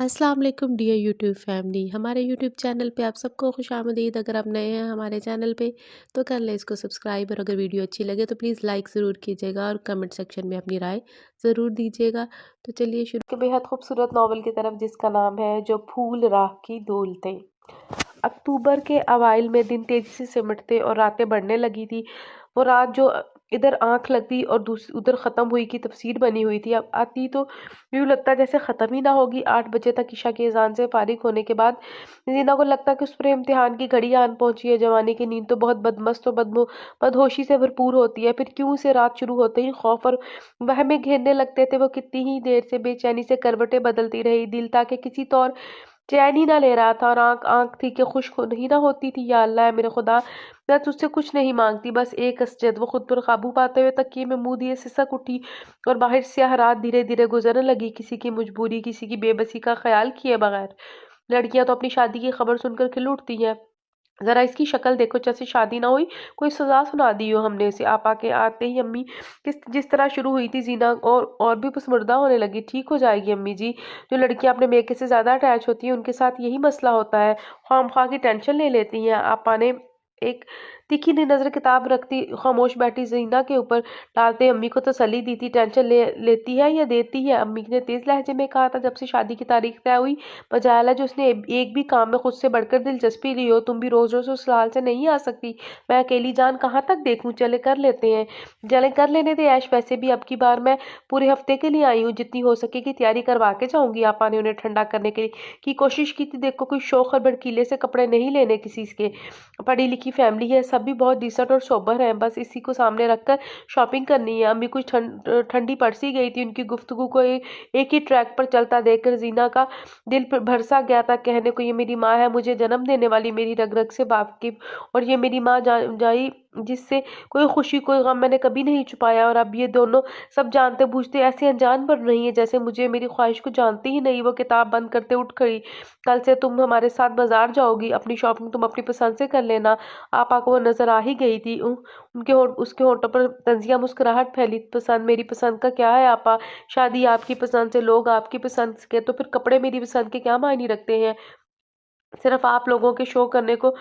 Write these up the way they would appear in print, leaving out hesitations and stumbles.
अस्सलाम वालेकुम dear YouTube family. हमारे यूट्यूब चैनल पे आप सबको खुशामदीद। अगर आप नए हैं हमारे चैनल पे तो कर लें इसको सब्सक्राइब, और अगर वीडियो अच्छी लगे तो प्लीज़ लाइक ज़रूर कीजिएगा और कमेंट सेक्शन में अपनी राय ज़रूर दीजिएगा। तो चलिए शुरू के बेहद खूबसूरत नावल की तरफ, जिसका नाम है जो फूल राह की डोलते। अक्टूबर के अवाइल में दिन तेजी से सिमटते और रातें बढ़ने लगी थी। वो रात जो इधर आंख लगती और उधर खत्म हुई की तफसीर बनी हुई थी, अब आती तो यूं लगता जैसे खत्म ही ना होगी। 8 बजे तक ईशा के अजान से फारिग होने के बाद जीना को लगता कि उस पर इम्तिहान की घड़ी आन पहुंची है। जवानी की नींद तो बहुत बदमस्त और बदहोशी से भरपूर होती है, फिर क्यों से रात शुरू होते ही खौफ और वहमें घेरने लगते थे। वो कितनी ही देर से बेचैनी से करवटें बदलती रही, दिल ताकि किसी तौर चैन ही ना ले रहा था, और आंख आंख थी कि खुश ही ना होती थी। या अल्लाह है मेरे खुदा, मैं तुझसे कुछ नहीं मांगती, बस एक असजद। वो खुद पर काबू पाते हुए तकिए में मुंह दिए सिसक उठी और बाहर स्याह रात धीरे धीरे गुजरने लगी, किसी की मजबूरी, किसी की बेबसी का ख्याल किए बगैर। लड़कियां तो अपनी शादी की खबर सुनकर खिल उठती हैं। जरा इसकी शक्ल देखो, जैसे शादी ना हुई कोई सजा सुना दी हो हमने उसे। आपा के आते ही अम्मी जिस तरह शुरू हुई थी जीना और भी पसमुर्दा होने लगी। ठीक हो जाएगी अम्मी जी। जो लड़कियां अपने मेके से ज्यादा अटैच होती हैं उनके साथ यही मसला होता है, खामखा की टेंशन ले लेती हैं। आपा ने एक तीखी नी नजर किताब रखती खामोश बैठी जीना के ऊपर डालते अम्मी को तसल्ली दी थी। टेंशन लेती है या देती है? अम्मी ने तेज लहजे में कहा था। जब से शादी की तारीख तय हुई, बजाय है जो उसने एक भी काम में खुद से बढ़कर दिलचस्पी ली हो। तुम भी रोज रोज उस हाल से नहीं आ सकती। मैं अकेली जान कहाँ तक देखूं? चले कर लेते हैं, चले कर लेने दे ऐश। वैसे भी अब की बार मैं पूरे हफ्ते के लिए आई हूँ, जितनी हो सकेगी तैयारी करवा के जाऊंगी। आपा ने उन्हें ठंडा करने की कोशिश की थी। देखो कोई शौक और भड़कीले से कपड़े नहीं लेने किसी के। पढ़ी लिखी फैमिली है, सब भी बहुत डिसेंट और सोबर हैं, बस इसी को सामने रखकर शॉपिंग करनी है। अम्मी कुछ ठंडी पड़ सी गई थी। उनकी गुफ्तगू को एक ही ट्रैक पर चलता देखकर जीना का दिल भरसा गया था। कहने को ये मेरी माँ है, मुझे जन्म देने वाली, मेरी रग रग से वाकिफ, और ये मेरी माँ जाई जिससे कोई खुशी कोई गम मैंने कभी नहीं छुपाया। और अब ये दोनों सब जानते बूझते ऐसे अनजान बन रही है जैसे मुझे मेरी ख्वाहिश को जानती ही नहीं। वो किताब बंद करते उठ खड़ी। कल से तुम हमारे साथ बाजार जाओगी, अपनी शॉपिंग तुम अपनी पसंद से कर लेना। आपा को वो नजर आ ही गई थी। उसके होठों पर तंजिया मुस्कुराहट फैली। पसंद मेरी पसंद का क्या है आपा? शादी आपकी पसंद से, लोग आपकी पसंद के, तो फिर कपड़े मेरी पसंद के क्या मायने रखते हैं? सिर्फ आप लोगों के शो करने को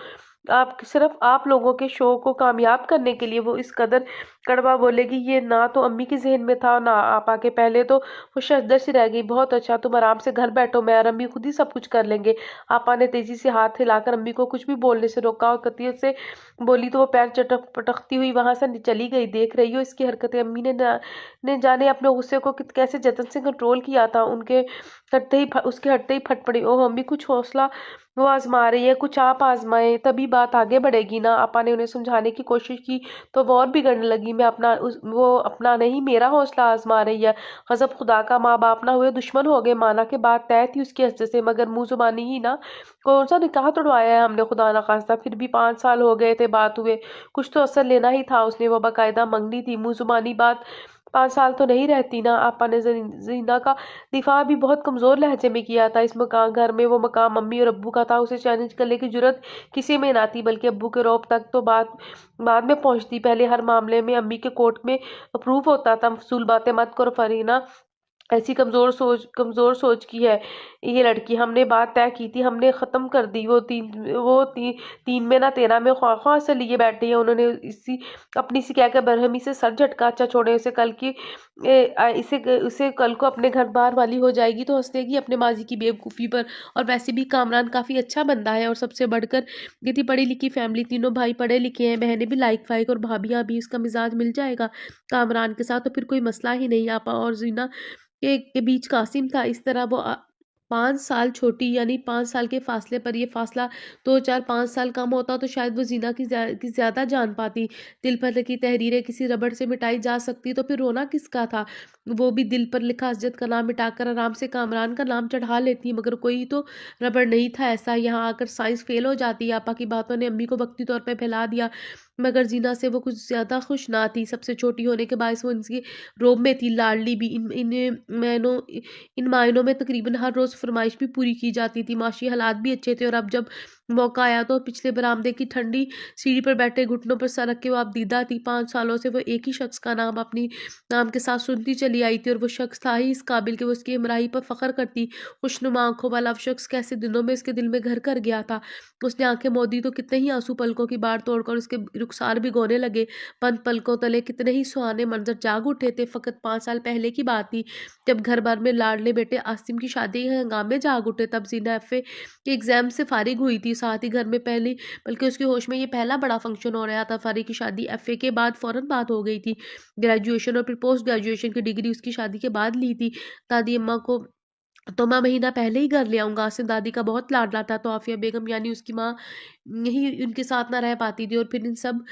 आप सिर्फ आप लोगों के शो को कामयाब करने के लिए। वो इस कदर कड़वा बोलेगी, ये ना तो अम्मी के जहन में था ना आपा के। पहले तो वो शजदर सी रह गई। बहुत अच्छा, तुम आराम से घर बैठो, मैं और अम्मी खुद ही सब कुछ कर लेंगे। आपा ने तेजी से हाथ हिलाकर अम्मी को कुछ भी बोलने से रोका, और कतियत से बोली तो वो पैर चटक पटकती हुई वहां से चली गई। देख रही हो इसकी हरकतें? अम्मी ने जाने अपने गुस्से को कैसे जतन से कंट्रोल किया था। उसके हटते ही फट पड़ी। ओह अम्मी, कुछ हौसला, वो आजमा रही है, कुछ आप आजमाएं, तभी बात आगे बढ़ेगी ना। आपा ने उन्हें समझाने की कोशिश की तो वो और बिगड़ने लगी। वो अपना नहीं, मेरा हौसला आजमा रही है। गजब खुदा का, माँ बाप ना हुए दुश्मन हो गए। माना के बात तय थी उसकी हस्ते से, मगर मुंह जुबानी ही ना। कौन सा निकाह तोड़वाया है हमने खुदा ना खास्ता? फिर भी 5 साल हो गए थे बात हुए, कुछ तो असर लेना ही था उसने। वो बाकायदा मंगनी थी, मुंह जुबानी बात 5 साल तो नहीं रहती ना। आपा ने जीना का दिफा भी बहुत कमजोर लहजे में किया था। इस मकान घर में वो मकाम मम्मी और अब्बू का था, उसे चैलेंज करने की जरूरत किसी में ना थी। बल्कि अब्बू के रौब तक तो बाद में पहुंचती। पहले हर मामले में अम्मी के कोर्ट में अप्रूव होता था। फजूल बातें मत करो फरीना, ऐसी कमजोर सोच की है ये लड़की। हमने बात तय की थी, हमने खत्म कर दी। तीन में ना 13 में ख्वाह ख्वाह से लिए बैठे हैं। उन्होंने अपनी सी कहकर बरहमी से सर झटका। अच्छा छोड़े उसे, कल की उसे कल को अपने घर बार वाली हो जाएगी तो हंसेगी अपने माजी की बेवकूफ़ी पर। और वैसे भी कामरान काफ़ी अच्छा बंदा है, और सबसे बढ़कर ये थी पढ़ी लिखी फैमिली, तीनों भाई पढ़े लिखे हैं, बहनें भी लाइक फाइक, और भाभियाँ भी। उसका मिजाज मिल जाएगा कामरान के साथ तो फिर कोई मसला ही नहीं। आपा और जीना के बीच कासिम था। इस तरह वो 5 साल छोटी, यानी 5 साल के फासले पर ये फासला 2 4 5 साल कम होता तो शायद वो जीना की ज्यादा जान पाती। दिल पर लिखी तहरीरें किसी रबड़ से मिटाई जा सकती तो फिर रोना किसका था? वो भी दिल पर लिखा असजद का नाम मिटाकर आराम से कामरान का नाम चढ़ा लेती, मगर कोई तो रबड़ नहीं था ऐसा। यहाँ आकर साइंस फेल हो जाती। आपा की बातों ने अम्मी को वक्ती तौर पर फैला दिया, मगर जीना से वो कुछ ज्यादा खुश ना थी। सबसे छोटी होने के बायस वो इनकी रोब में थी, लाडली भी। इन मायनों में तकरीबन हर रोज़ फरमाइश भी पूरी की जाती थी। माशी हालात भी अच्छे थे, और अब जब मौका आया तो पिछले बरामदे की ठंडी सीढ़ी पर बैठे घुटनों पर सर रख के वो अब दीदा थी। 5 सालों से वो एक ही शख्स का नाम अपनी नाम के साथ सुनती चली आई थी और वो शख्स था ही इस काबिल कि वो उसकी हमराही पर फ़ख्र करती। खुशनुमा आँखों वाला वो शख्स कैसे दिनों में इसके दिल में घर कर गया था। उसने आँखें मोदी तो कितने ही आँसू पलकों की बाढ़ तोड़कर उसके रुखसार भिगोने लगे। बंद पलकों तले कितने ही सुहाने मंज़र जाग उठे थे। फ़कत 5 साल पहले की बात थी, जब घर भर में लाडले बेटे आसिम की शादी के हंगामे जाग उठे। तब ज़ीना एफ़ए के एग्ज़ाम से फ़ारिग हुई थी। साथ ही घर में पहली बल्कि उसके होश में ये पहला बड़ा फ़ंक्शन हो रहा था। फ़ारिग की शादी एफ़ए के बाद फ़ौरन बात हो गई थी। ग्रेजुएशन और फिर पोस्ट ग्रेजुएशन की डिग्री उसकी शादी के बाद ली थी। दादी अम्मा को तो मैं महीना पहले ही घर ले आऊँगा। आसिम दादी का बहुत लाडला था, तो आफ़िया बेगम यानी उसकी माँ यही उनके साथ ना रह पाती थी और फिर इन सब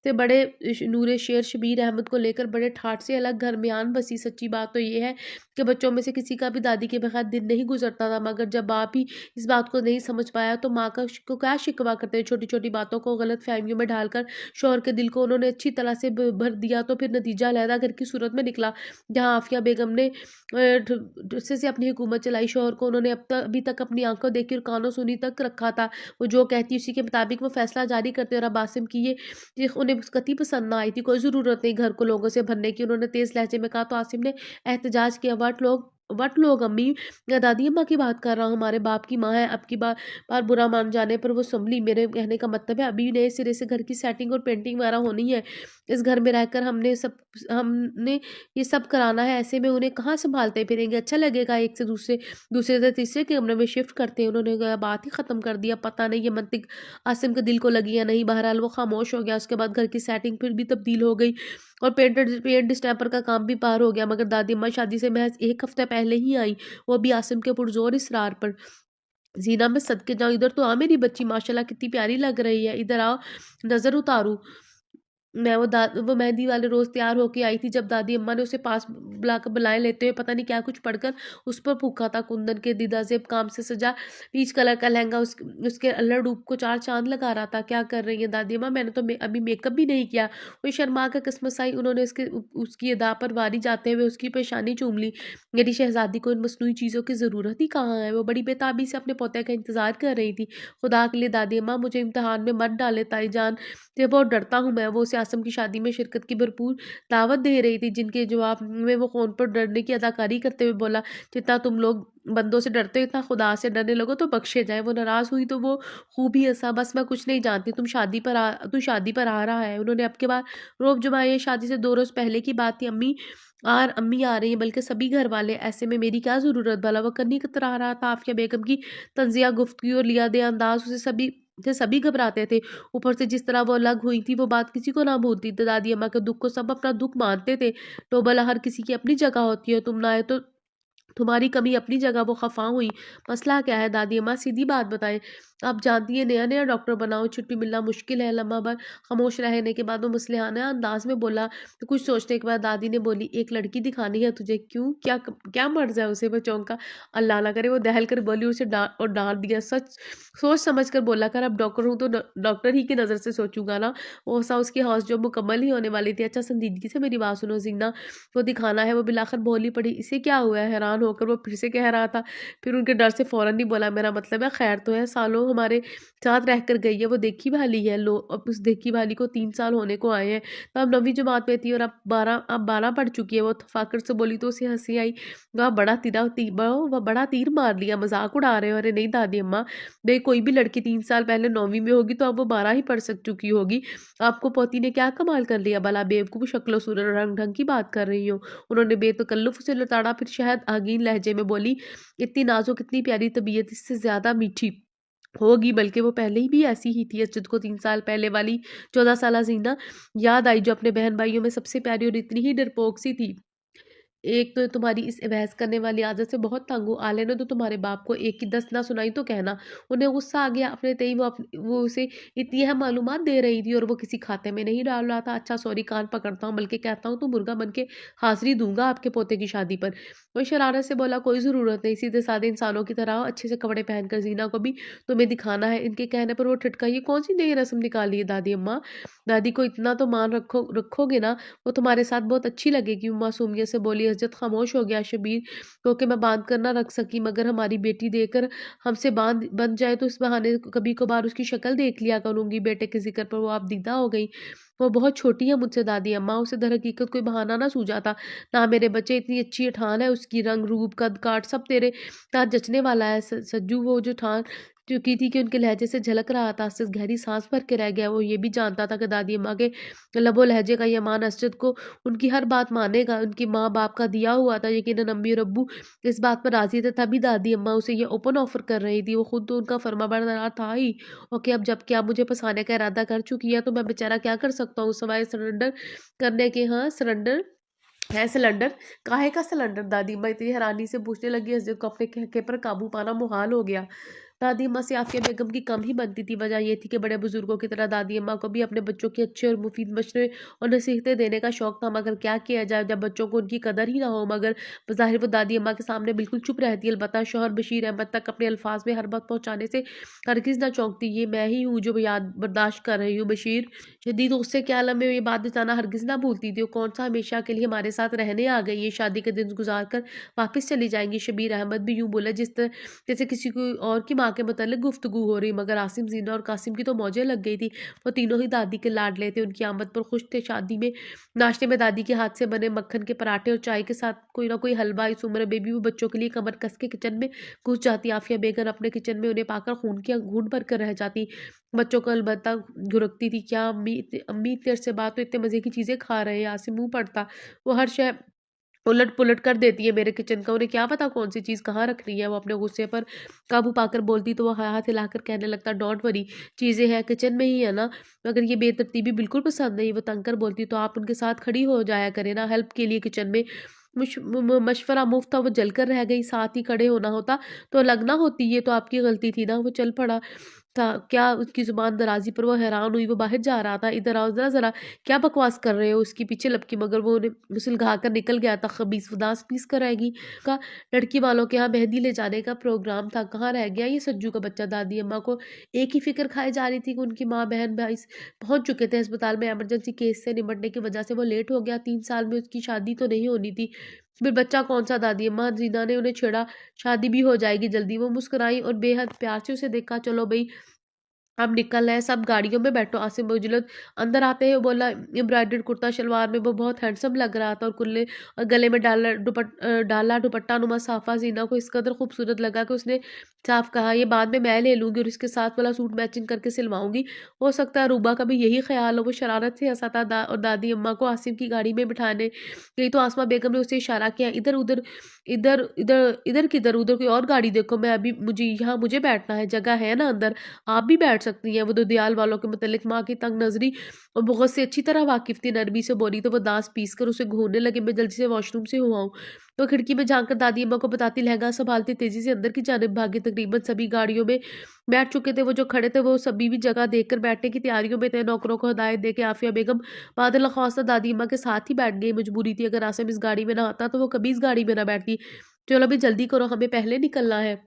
से बड़े नूरे शेर शबीर अहमद को लेकर बड़े ठाठ से अलग घर में आन बसी। सच्ची बात तो ये है कि बच्चों में से किसी का भी दादी के बगैर दिन नहीं गुजरता था, मगर जब बाप ही इस बात को नहीं समझ पाया तो माँ का को क्या शिकवा करते। छोटी छोटी बातों को गलत फहमियों में ढालकर शौहर के दिल को उन्होंने अच्छी तरह से भर दिया, तो फिर नतीजा अलहदा घर की सूरत में निकला, जहाँ आफिया बेगम ने से अपनी हुकूमत चलाई। शौहर को उन्होंने अभी तक अपनी आंखों देखी और कानों सुनी तक रखा था। वो जो कहती उसी के मुताबिक वो फैसला जारी करते। और अब आसिम की ये उन्हें कतई पसंद ना आई थी। कोई ज़रूरत नहीं घर को लोगों से भरने की, उन्होंने तेज़ लहजे में कहा। तो आसिम ने एहतजाज किया, वट लोग अम्मी, मैं दादी अम्मा की बात कर रहा हूँ, हमारे बाप की माँ है। अब की बार बुरा मान जाने पर वो संभली। मेरे कहने का मतलब है अभी नए सिरे से घर की सेटिंग और पेंटिंग वगैरह होनी है। इस घर में रहकर हमने ये सब कराना है, ऐसे में उन्हें कहाँ सँभालते फिरेंगे? अच्छा लगेगा एक से दूसरे दूसरे से तीसरे कमरे में शिफ्ट करते हैं। उन्होंने बात ही ख़त्म कर दिया। पता नहीं ये मंतिक आसिम के दिल को लगी या नहीं। बहरहाल वो खामोश हो गया। उसके बाद घर की सेटिंग फिर भी तब्दील हो गई और पेंट स्टैम्पर का काम भी पार हो गया। मगर दादी अम्मा शादी से महज़ 1 हफ़्ता पहले ही आई, वो भी आसिम के पुरज़ोर इसरार पर। ज़ीना मैं सदके जाऊँ, इधर तो आ मेरी बच्ची, माशाल्लाह कितनी प्यारी लग रही है, इधर आओ नज़र उतारूँ। मैं वो मेहंदी वाले रोज़ तैयार होके आई थी, जब दादी अम्मा ने उसे पास बुलाकर बुलाए लेते हुए पता नहीं क्या कुछ पढ़कर उस पर फूँका था। कुंदन के दीदा ज़ेब काम से सजा पीच कलर का लहंगा उसके अल्लड़ रूप को 4 चाँद लगा रहा था। क्या कर रही हैं दादी अम्मा? मैंने तो अभी मेकअप भी नहीं किया। वो शर्मा कर कसमसाई। उन्होंने उसकी अदा पर वारी जाते हुए उसकी पेशानी चूम ली। मेरी शहज़ादी को इन मस्नूई चीज़ों की ज़रूरत ही कहाँ है? वो बड़ी बेताबी से अपने पोते का इंतज़ार कर रही थी। खुदा के लिए दादी अम्मा मुझे इम्तिहान में मत डालें, ताईजान से बहुत डरता हूँ मैं। वो उसे आसिम की शादी में शिरकत की भरपूर दावत दे रही थी, जिनके जवाब में वो फ़ोन पर डरने की अदाकारी करते हुए बोला, जितना तुम लोग बंदों से डरते हो, इतना खुदा से डरने लगो तो बख्शे जाए। वो नाराज़ हुई तो वो खूब ही हँसा, बस मैं कुछ नहीं जानती, तू शादी पर आ रहा है। उन्होंने अब के बाद रोब जमाया। ये शादी से 2 रोज़ पहले की बात थी। अम्मी आ रही हैं, बल्कि सभी घर वाले। ऐसे में मेरी क्या ज़रूरत भला? वो कन्नी कतरा रहा था। आफिया बेगम की तंज़िया गुफ्तगू और लिया दे अंदाज़ सभी घबराते थे। ऊपर से जिस तरह वो अलग हुई थी, वो बात किसी को ना भूलती। तो दादी अम्मा के दुःख को सब अपना दुःख मानते थे। तो भला हर किसी की अपनी जगह होती है, तुम ना आए तो तुम्हारी कमी अपनी जगह। वो खफ़ा हुई। मसला क्या है दादी अम्मा? सीधी बात बताएँ। आप जानती हैं नया-नया डॉक्टर बना हो, छुट्टी मिलना मुश्किल है। लम्हा भर खामोश रहने के बाद वो मुसलिहाना अंदाज़ में बोला। तो कुछ सोचने के बाद दादी ने बोली, एक लड़की दिखानी है तुझे? क्यों? क्या मर्ज़ है उसे? वो चौंका। अल्लाह ना करे वो दहल कर बोली। उसे डाँट दिया। सोच समझ कर बोला कर, अब डॉक्टर हूँ तो डॉक्टर ही की नज़र से सोचूँगा ना। वो सा उसकी हौस जो मुकम्मल ही होने वाली थी। अच्छा संजीदगी से मेरी बात सुनो ज़ीना, वो दिखाना है। वो बिलाखिर बोली पड़ी। इसे क्या हुआ है? हैरान होकर वो फिर से कह रहा था। फिर उनके डर से फ़ौरन नहीं बोला, मेरा मतलब है खैर तो है, सालों हमारे साथ रहकर गई है, वो देखी-भाली है। लो अब उस देखी-भाली को 3 साल होने को आए हैं। तब 9वीं जमात में थी और अब 12 पढ़ चुकी है। वो फ़ाक़िर से बोली तो उसे हँसी आई। वह बड़ा तीर मार लिया, मज़ाक उड़ा रहे हो? अरे नहीं दादी अम्मा, भई कोई भी लड़की 3 साल पहले 9वीं में होगी तो अब वो 12 ही पढ़ सक चुकी होगी। आपको पोती ने क्या कमाल कर लिया भला? बेवकूफ़ शक्ल सूरत रंग-ढंग की बात कर रही हो। उन्होंने बेतकल्लुफ़ उसे लताड़ा, फिर शायद आगीन लहजे में बोली, इतनी नाज़ुक, इतनी प्यारी तबीयत इससे ज़्यादा मीठी होगी, बल्कि वो पहले ही भी ऐसी ही थी। असजद को 3 साल पहले वाली 14 साला ज़ीना याद आई, जो अपने बहन-भाइयों में सबसे प्यारी और इतनी ही डरपोक सी थी। एक तो तुम्हारी इस बहस करने वाली आदत से बहुत तंग हूँ। आले ने तो तुम्हारे बाप को एक की 10 ना सुनाई तो कहना। उन्हें गुस्सा आ गया अपने तई। वो उसे इतनी अहम मालूमात दे रही थी और वो किसी खाते में नहीं डाल रहा था। अच्छा सॉरी, कान पकड़ता हूँ, बल्कि कहता हूँ तो मुर्गा बन के हाज़िरी दूँगा आपके पोते की शादी पर। वो शरारत से बोला, कोई ज़रूरत नहीं, सीधे साधे इंसानों की तरह अच्छे से कपड़े पहनकर ज़ीना को भी तुम्हें दिखाना है। इनके कहने पर वो ठिठका, ये कौन सी नई रस्म निकाली है दादी अम्मा? दादी को इतना तो मान रखोगे ना, वो तुम्हारे साथ बहुत अच्छी लगेगी। वो मासूमियत से बोली। हज़रत खामोश हो गया। शबीर क्योंकि मैं बांध कर ना रख सकी, मगर हमारी बेटी देकर हमसे बांध बन जाए तो इस बहाने कभी कभार उसकी शक्ल देख लिया करूंगी। बेटे के जिक्र पर वो आप दीदा हो गई। वो बहुत छोटी है मुझसे दादी अम्मा। उसे दरहकीकत कोई बहाना ना सूझा था। ना मेरे बच्चे, इतनी अच्छी ठान है उसकी, रंग रूप कद काठ सब तेरे साथ जचने वाला है। सज्जू वो जो ठान चुकी थी कि उनके लहजे से झलक रहा था। असद गहरी सांस भर के रह गया। वो ये भी जानता था कि दादी अम्मा के लबो लहजे का ये मान असद को उनकी हर बात मानेगा। उनकी माँ बाप का दिया हुआ था। यकीनन अम्मी और अब्बू इस बात पर राजी थे, तभी दादी अम्मा उसे ये ओपन ऑफर कर रही थी। वो खुद तो उनका फर्माबरदार था ही। ओके, अब जबकि आप मुझे फंसाने का इरादा कर चुकी है तो मैं बेचारा क्या कर सकता हूँ सवाए सरेंडर करने के। हाँ, सरेंडर है सिलेंडर। काहे का सिलेंडर? दादी अम्मा इतनी हैरानी से पूछने लगी, हसरत को अपने कहके पर काबू पाना मुहाल हो गया। दादी अम्मा से आफिया बेगम की कम ही बनती थी। वजह यह थी कि बड़े बुजुर्गों की तरह दादी अम्मा को भी अपने बच्चों की अच्छे और मुफीद मशवरे और नसीहतें देने का शौक था। मगर क्या किया जाए जब बच्चों को उनकी कदर ही ना हो। मगर बज़ाहिर वो दादी अम्मा के सामने बिल्कुल चुप रहती। अलबत्ता शौहर बशीर अहमद तक अपने अल्फाज में हर बात पहुंचाने से हरगिज ना चौंकती। ये मैं ही हूँ जो याद बर्दाश्त कर रही हूँ बशीर। शदीद गुस्से के आलम में ये बात बताना हरगिज ना भूलती थी। वो कौन सा हमेशा के लिए हमारे साथ रहने आ गई, ये शादी के दिन गुजार कर वापस चली जाएंगी। शबीर अहमद भी यूं बोला जिस तरह जैसे किसी को और की माँ के मतलब गुफ्तगू हो रही। मगर आसिम, जीना और कासिम की तो मौजें लग गई थी। वो तीनों ही दादी के लाडले थे। उनकी आमद पर खुश थे। शादी में नाश्ते में दादी के हाथ से बने मक्खन के पराठे और चाय के साथ कोई ना कोई हलवा। इस उम्र में भी वो बच्चों के लिए कमर कस के किचन में घुस जाती। आफिया बेगम अपने किचन में उन्हें पाकर खून की घूंट भर कर रह जाती। बच्चों को अलबत्ता घुरकती थी, क्या अम्मी अम्मी तेरे से बात तो इतने मज़े की चीज़ें खा रहे हैं। आसिम मुँह पड़ता। वो हर शय उलट-पुलट कर देती है मेरे किचन का, उन्हें क्या पता कौन-सी चीज़ कहाँ रखनी है। वो अपने गुस्से पर काबू पाकर बोलती तो वो हाथ हिलाकर कहने लगता, डोंट वरी, चीज़ें हैं किचन में ही है ना। मगर ये बेतरतीबी बिल्कुल पसंद नहीं। वो तंग कर बोलती, तो आप उनके साथ खड़ी हो जाया करें ना हेल्प के लिए किचन में। मशवरा मुफ्त था। वो जलकर रह गई। साथ ही खड़े होना होता तो लगना होती। ये तो आपकी गलती थी ना। वो चल पड़ा था। क्या उसकी ज़ुबान दराज़ी पर वो हैरान हुई। वो बाहर जा रहा था। इधर आओ ज़रा, क्या बकवास कर रहे हो? उसके पीछे लपकी, मगर वो उन्हें सुलझा कर निकल गया था। खबीस उदास पीस कर आएगी का लड़की वालों के यहाँ मेहंदी ले जाने का प्रोग्राम था। कहाँ रह गया ये सज्जू का बच्चा? दादी अम्मा को एक ही फ़िक्र खाई जा रही थी कि उनकी माँ बहन भाई पहुँच चुके थे अस्पताल में। इमरजेंसी केस से निपटने की वजह से वो लेट हो गया। 3 साल में उसकी शादी तो नहीं होनी थी। फिर बच्चा कौन-सा? दादी अम्मा, जीना ने उन्हें छेड़ा, शादी भी हो जाएगी जल्दी। वो मुस्कुराई और बेहद प्यार से उसे देखा। चलो भई, अब निकल रहे हैं, सब गाड़ियों में बैठो। आसिम मुजलद अंदर आते ही बोला, एम्ब्रॉयडर्ड कुर्ता शलवार में वो बहुत हैंडसम लग रहा था और कुल्ले और गले में डाला दुपट्टा नुमा साफा जीना को इस कदर खूबसूरत लगा कि उसने साफ कहा, ये बाद में मैं ले लूंगी और इसके साथ वाला सूट मैचिंग करके सिलवाऊंगी। हो सकता है रूबा का भी यही ख्याल हो। वो शरारत से हंसा था। और दादी अम्मा को आसिम की गाड़ी में बिठाने गई तो आसमा बेगम ने उसे इशारा किया, इधर उधर इधर इधर इधर किधर, उधर कोई और गाड़ी देखो। मैं अभी मुझे बैठना है, जगह है ना अंदर, आप भी बैठ सकती हैं। वो ददियाल वालों के मुतल्लिक माँ की तंग नजरी और बुग़्ज़त से अच्छी तरह वाकिफ थी। नरमी से बोली तो वो दांत पीस कर उसे घूरने लगे, मैं जल्दी से वॉशरूम से हुआ हूँ। तो खिड़की में झांककर दादी अम्मा को बताती, लहंगा संभालती तेजी से अंदर की जानिब भागी। तकरीबन सभी गाड़ियों में बैठ चुके थे। वो जो खड़े थे वो सभी भी जगह देखकर बैठने की तैयारियों में थे। नौकरों को हदायत दे के आफिया बेगम बादल ख्वास्ता दादी अम्मा के साथ ही बैठ गई। मजबूरी थी, अगर आसिम इस गाड़ी में ना आता तो वो कभी इस गाड़ी में ना बैठती। चलो अभी जल्दी करो, हमें पहले निकलना है।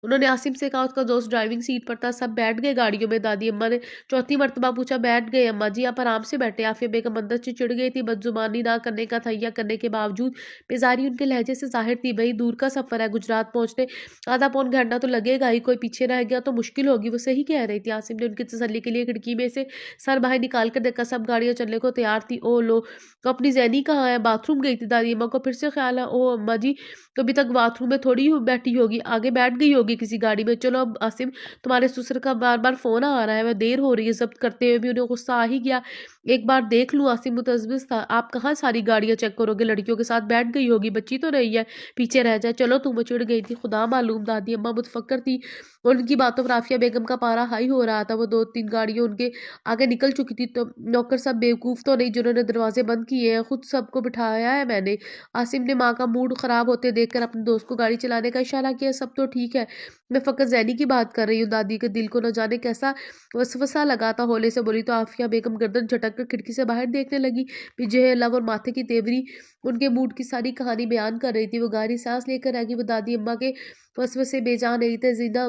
उन्होंने आसिम से कहा, उसका दोस्त ड्राइविंग सीट पर था। सब बैठ गए गाड़ियों में। दादी अम्मा ने चौथी मर्तबा पूछा, बैठ गए अम्मा जी? आप आराम से बैठे। आफिया बेगम अंदर से चिढ़ गई थी। बदजुबानी ना करने का थैया करने के बावजूद बेजारी उनके लहजे से जाहिर थी। भाई दूर का सफर है, गुजरात पहुंचने आधा पौन घंटा तो लगेगा ही। कोई पीछे रह गया तो मुश्किल होगी। वो सही कह रही थी। आसिम ने उनकी तसल्ली के लिए खिड़की में से सर बाहर निकाल कर देखा। सब गाड़ियां चलने को तैयार थी। ओ लो, तो अपनी जैनी कहाँ है? बाथरूम गई थी। दादी अम्मा को फिर से ख्याल है, ओ अम्मा जी तो अभी तक बाथरूम में थोड़ी बैठी होगी, आगे बैठ गई होगी किसी गाड़ी में। चलो अब आसिम, तुम्हारे ससुर का बार बार फोन आ रहा है, वह देर हो रही है। जब्त करते हुए भी उन्हें गुस्सा आ ही गया। एक बार देख लूँ। आसिम मुतज़्ज़िज़ था, आप कहाँ सारी गाड़ियां चेक करोगे? लड़कियों के साथ बैठ गई होगी, बच्ची तो नहीं है, पीछे रह जाए। चलो तुम। चिढ़ गई थी, खुदा मालूम। दादी अम्मा मुतफक्कर थी और उनकी बातों पर आफिया बेगम का पारा हाई हो रहा था। वो 2-3 गाड़ियां उनके आगे निकल चुकी थी। तो नौकर सब बेवकूफ़ तो नहीं जिन्होंने दरवाजे बंद किए हैं, खुद सबको बिठाया है मैंने। आसिम ने माँ का मूड ख़राब होते देखकर अपने दोस्त को गाड़ी चलाने का इशारा किया। सब तो ठीक है, मैं फ़कत ज़ैनी की बात कर रही हूँ। दादी के दिल को न जाने कैसा वसवसा लगा था। होले से बोली तो आफिया बेगम गर्दन झटक बैठकर खिड़की से बाहर देखने लगी। पीछे लव और माथे की तेवरी उनके मूड की सारी कहानी बयान कर रही थी। वो गहरी सांस लेकर रह गई। वो दादी अम्मा के वसवसे बेजान नहीं थे। जीना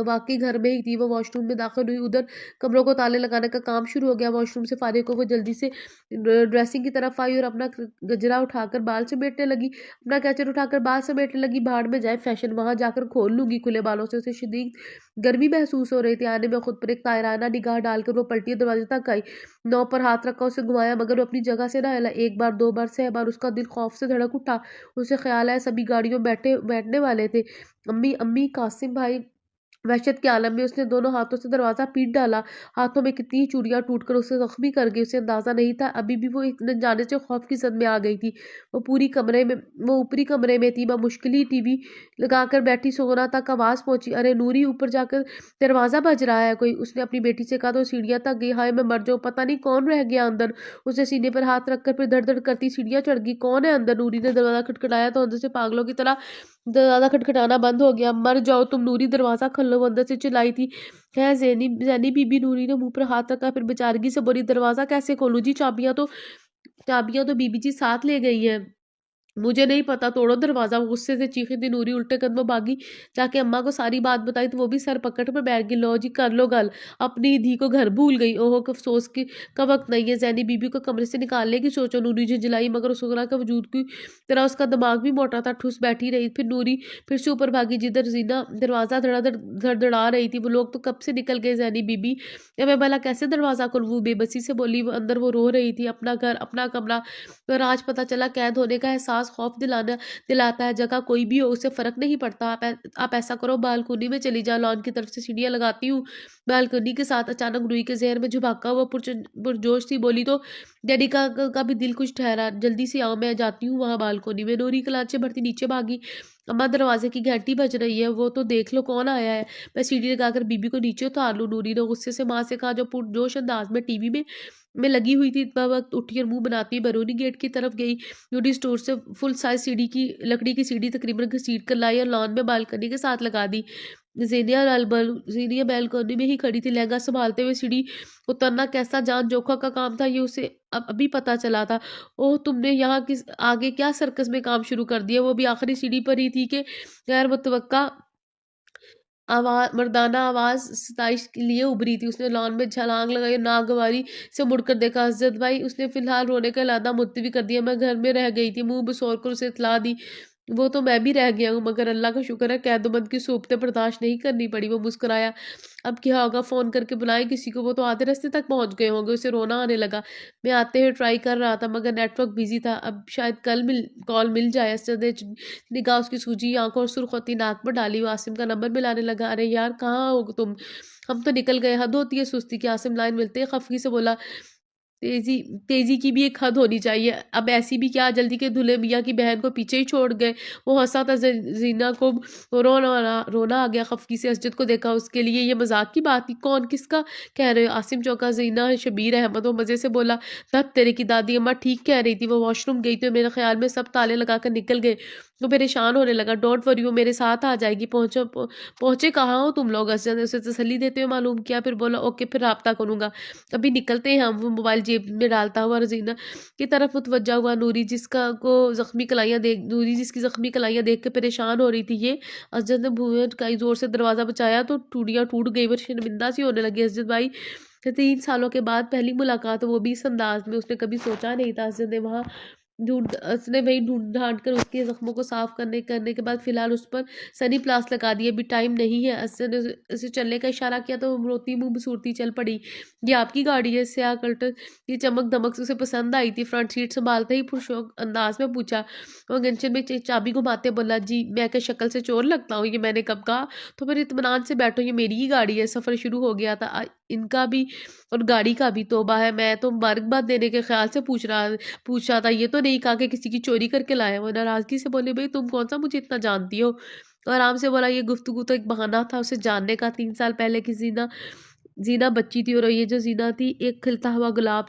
वाकई घर में ही थी। वो वॉशरूम में दाखिल हुई। उधर कमरों को ताले लगाने का काम शुरू हो गया। वॉशरूम से फारिग हो वो जल्दी से ड्रेसिंग की तरफ आई और अपना गजरा उठाकर बाल समेटने लगी। अपना कैचर उठाकर बाल समेटने लगी। भाड़ में जाए फैशन, वहां जाकर खोल लूंगी खुले बालों से। उसे शदीद गर्मी महसूस हो रही थी। आने में खुद पर एक तायराना निगाह डालकर वो पलटी दरवाजे तक आई। नौ पर हाथ रखा, उसे घुमाया, मगर वो अपनी जगह से ना हिला। एक बार, दो बार, 6 बार उसका दिल खौफ से धड़क उठा। उसे ख्याल आया सभी गाड़ियों बैठने वाले थे। अम्मी अम्मी, कासिम भाई। वहशत के आलम में उसने दोनों हाथों से दरवाजा पीट डाला। हाथों में कितनी चूड़ियां टूटकर उसे जख्मी कर गई। उसे अंदाजा नहीं था अभी भी वो एक जाने से खौफ की जद में आ गई थी। वो ऊपरी कमरे में थी। मुश्किल ही टीवी लगाकर बैठी। सोना तक आवाज पहुंची। अरे नूरी, ऊपर जाकर दरवाजा बज रहा है कोई। उसने अपनी बेटी से कहा तो सीढ़ियां तक गई। हाय मैं मर जाऊं, पता नहीं कौन रह गया अंदर। उसने सीने पर हाथ रखकर फिर धड़ धड़ करती सीढ़ियां चढ़ गई। कौन है अंदर? नूरी ने दरवाजा खटखटाया तो अंदर से पागलों की तरह दरवाजा खटखटाना बंद हो गया। मर जाओ तुम नूरी, दरवाजा खोलो, वो अंदर से चिल्लाई थी। है जैनी बीबी। नूरी ने मुंह पर हाथ रखा, फिर बेचारगी से बोली, दरवाजा कैसे खोलूं जी? चाबियां तो बीबी जी साथ ले गई हैं। मुझे नहीं पता, तोड़ो दरवाजा। वो गुस्से से चीखी थी। नूरी उल्टे कदमों भागी, जाके अम्मा को सारी बात बताई तो वो भी सर पकड़ पर बैठ गई। लो जी, कर लो गल, अपनी धी को घर भूल गई। ओहो, अफसोस का वक्त नहीं है। जैनी बीबी को कमरे से निकालने की सोचो। नूरी झिंझलाई, मगर सुगरा का वजूद की तरह उसका दिमाग भी मोटा था। ठुस बैठी रही। फिर नूरी फिर से ऊपर भागी जिधर जीना दरवाजा धड़धड़ा रही थी। वो लोग तो कब से निकल गए। जैनी बीबी, मैं भला कैसे दरवाजा खोलूं? बेबसी से बोली। वो अंदर वो रो रही थी। अपना घर, अपना कमरा, और आज पता चला कैद होने का एहसास खौफ दिलाता है। जगह कोई भी हो, उससे फर्क नहीं पड़ता। आप ऐसा करो, बालकोनी में चली जाओ, लॉन की तरफ से सीढ़ियां लगाती हूँ। बालकोनी के साथ अचानक रूही के जहर में झुबाका हुआ पुरजोश थी बोली तो डैडी का भी दिल कुछ ठहरा। जल्दी से आओ, मैं जाती हूँ वहां बालकोनी में। नूरी कलाचे भरती नीचे भागी। अम्मा, दरवाजे की घंटी बज रही है, वो तो देख लो कौन आया है। मैं सीढ़ी लगाकर बीबी को नीचे उतार लूं। नूरी ने गुस्से से माँ से कहा, जो पुरजोश अंदाज में टीवी में लगी हुई थी। इतना वक्त उठी और मुंह बनाती बरूनी गेट की तरफ गई। ब्यूटी स्टोर से फुल साइज लकड़ी की सीढ़ी तकरीबन घसीट कर लाई और लॉन में बालकनी के साथ लगा दी। जेनिया बालकनी में ही खड़ी थी, लहंगा संभालते हुए। सीढ़ी उतरना कैसा जान जोखा का काम था, ये उसे अभी पता चला था। ओह, तुमने यहाँ किस आगे क्या सर्कस में काम शुरू कर दिया? वो भी आखिरी सीढ़ी पर ही थी कि गैर मुतवक्का मर्दाना आवाज सताइश के लिए उभरी थी। उसने लॉन में छलांग लगाई और नागवारी से मुड़कर देखा। हजरत भाई, उसने फिलहाल रोने का इरादा मुलतवी कर दिया। मैं घर में रह गई थी, मुंह बसोर कर उसे इतला दी। वो तो मैं भी रह गया हूँ, मगर अल्लाह का शुक्र है कैदोबंद की सोबतें बर्दाश्त नहीं करनी पड़ी। वो मुस्कुराया। अब क्या होगा? फोन करके बुलाए किसी को, वो तो आधे रास्ते तक पहुंच गए होंगे। उसे रोना आने लगा। मैं आते हुए ट्राई कर रहा था, मगर नेटवर्क बिजी था। अब शायद कॉल मिल जाए। निगाह उसकी सूजी आंखों और सुर्खोती नाक पर डाली। वो आसिम का नंबर मिलाने लगा। अरे यार, कहाँ हो तुम? हम तो निकल गए। हद होती है सुस्ती की। आसिम लाइन मिलते ही खफगी से बोला, तेजी तेजी की भी एक हद होनी चाहिए। अब ऐसी भी क्या जल्दी के दूल्हे मियाँ की बहन को पीछे ही छोड़ गए। वो हंसा था। जीना को रोना आ गया। खफकी से असजद को देखा। उसके लिए ये मजाक की बात थी। कौन? किसका कह रहे हो? आसिम चौका। जीना, शबीर अहमद। वो मजे से बोला, तब तेरे की दादी अम्मा ठीक कह रही थी। वो वॉशरूम गई तो मेरे ख्याल में सब ताले लगाकर निकल गए। तो परेशान होने लगा। डोंट वरी, वो मेरे साथ आ जाएगी। पहुंचे कहाँ हो तुम लोग? असजद ने उसे तसल्ली देते हुए मालूम किया। फिर बोला, ओके, फिर राब्ता करूंगा, अभी निकलते हैं हम। वो मोबाइल जेब में डालता हुआ रजीना की तरफ मुतवज्जा हुआ। नूरी जिसकी जख्मी कलाइयां देख के परेशान हो रही थी। ये असजद ने भूए कई जोर से दरवाजा बचाया तो टूटियां टूट गई। वो शर्मिंदा सी होने लगी। असजद भाई से 3 सालों के बाद पहली मुलाकात, वो भी इस अंदाज में। उसने कभी सोचा नहीं था। असजद ने उसने वही ढूंढ ढांड कर उसके जख्मों को साफ करने के बाद फिलहाल उस पर सनी प्लास लगा दिए। अभी टाइम नहीं है। असद ने उसे चलने का इशारा किया तो रोती मुंह बसूरती चल पड़ी। ये आपकी गाड़ी है? स्याह कल्टर की चमक दमक से उसे पसंद आई थी। फ्रंट सीट संभालते ही पुरशौक अंदाज में पूछा। वो गंचन में चाबी घुमाते बोला, जी मैं क्या शक्ल से चोर लगता हूँ? ये मैंने कब कहा? तो फिर इत्मीनान से बैठो, ये मेरी ही गाड़ी है। सफर शुरू हो गया था। इनका भी और गाड़ी का भी। तौबा है, मैं तो मुबारकबाद देने के ख्याल से पूछ रहा था। ये तो नहीं कहा कि किसी की चोरी करके लाया। वो नाराजगी से बोले, भाई तुम कौन सा मुझे इतना जानती हो? और आराम से बोला, ये गुफ्तगू तो एक बहाना था उसे जानने का। 3 साल पहले किसी ना ज़ीना बच्ची थी और ये जो ज़ीना थी एक खिलता हुआ गुलाब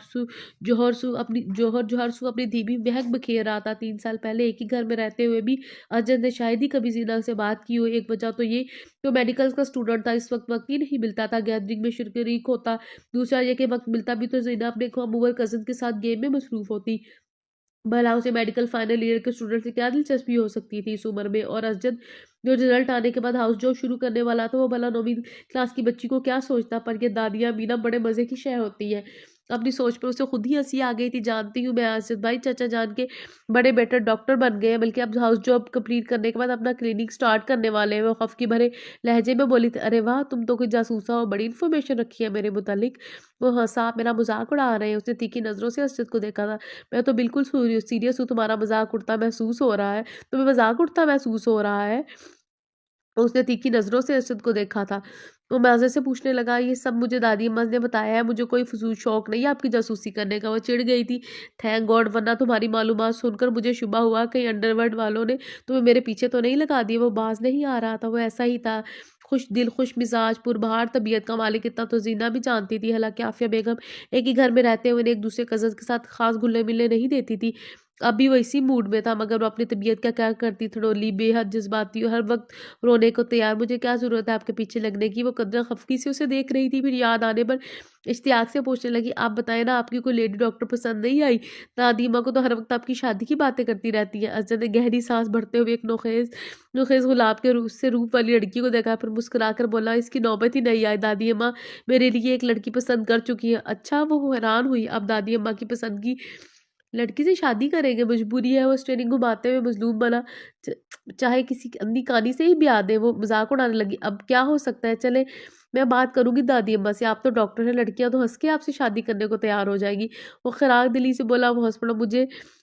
जोहर सू अपनी धीमी महक बिखेर रहा था। 3 साल पहले एक ही घर में रहते हुए भी अजय ने शायद ही कभी ज़ीना से बात की हो। एक वजह तो ये तो मेडिकल का स्टूडेंट था, इस वक़्त ही नहीं मिलता था, गैदरिंग में शरीक होता। दूसरा ये कि वक़्त मिलता भी तो ज़ीना अपने कम उम्र कज़िन के साथ गेम में मसरूफ़ होती। भला उसे मेडिकल फाइनल ईयर के स्टूडेंट से क्या दिलचस्पी हो सकती थी इस उम्र में। और असजद जो रिजल्ट आने के बाद हाउस जॉब शुरू करने वाला था, वो भला 9वीं क्लास की बच्ची को क्या सोचता। पर ये दादियाँ मीना बड़े मज़े की शय होती है। अपनी सोच पर उसे खुद ही हंसी आ गई थी। जानती हूँ मैं असजद भाई, चाचा जान के बड़े बेटर डॉक्टर बन गए हैं, बल्कि अब हाउस जॉब कंप्लीट करने के बाद अपना क्लिनिक स्टार्ट करने वाले हैं। वो खफ की भरे लहजे में बोली थी, अरे वाह तुम तो कोई जासूसा हो, बड़ी इन्फॉर्मेशन रखी है मेरे मुतालिक। वो हंसा, आप मेरा मजाक उड़ा रहे हैं। उसने तीखी नज़रों से असजद को देखा था। मैं तो बिल्कुल सीरियस हूँ, तुम्हारा मज़ाक उड़ता महसूस हो रहा है। तुम्हें मज़ाक उड़ता महसूस हो रहा है? उसने तीखी नज़रों से अरशद को देखा था। वो मज़े से पूछने लगा, ये सब मुझे दादी अम्मा ने बताया है, मुझे कोई फ़िज़ूल शौक नहीं है आपकी जासूसी करने का। वो चिढ़ गई थी, थैंक गॉड, वरना तुम्हारी मालूमात सुनकर मुझे शुबा हुआ कहीं अंडरवर्ल्ड वालों ने तुम्हें मेरे पीछे तो नहीं लगा दिया। वो बाज़ नहीं आ रहा था, वो ऐसा ही था, खुश दिल, खुश मिजाज, पुरबहार तबीयत का मालिक। इतना तो ज़ीना भी जानती थी। हालाँकि आफ़िया बेगम एक ही घर में रहते हुए एक दूसरे कज़न्स के साथ ख़ास घुलने-मिलने नहीं देती थी। अभी वो इसी मूड में था, मगर वो अपनी तबीयत का क्या करती, थड़ोली, बेहद जज़्बाती और हर वक़्त रोने को तैयार। मुझे क्या ज़रूरत है आपके पीछे लगने की? वो कदर खफ़की से उसे देख रही थी, फिर याद आने पर इश्तियाक से पूछने लगी, आप बताएँ ना, आपकी कोई लेडी डॉक्टर पसंद नहीं आई? दादी अम्मा को तो हर वक़्त आपकी शादी की बातें करती रहती हैं। अज़द ने गहरी साँस भरते हुए एक नोखेज़ गुलाब के रूप वाली लड़की को देखा, फिर मुस्कुरा कर बोला, इसकी नौबत ही नहीं आई। दादी अम्मा मेरे लिए एक लड़की पसंद कर चुकी हैं। अच्छा, वो हैरान हुई, अब दादी अम्मा की पसंद की लड़की से शादी करेंगे, मजबूरी है। वो स्टीयरिंग घुमाते हुए मज़लूम बना, च चाहे किसी अंधी कहानी से ही ब्याह दें। वो मज़ाक उड़ाने लगी, अब क्या हो सकता है, चलें मैं बात करूँगी दादी अम्मा से, आप तो डॉक्टर हैं, लड़कियाँ तो हँस के आपसे शादी करने को तैयार हो जाएँगी। वो खराग दिली से बोला, वो हँस पड़ा,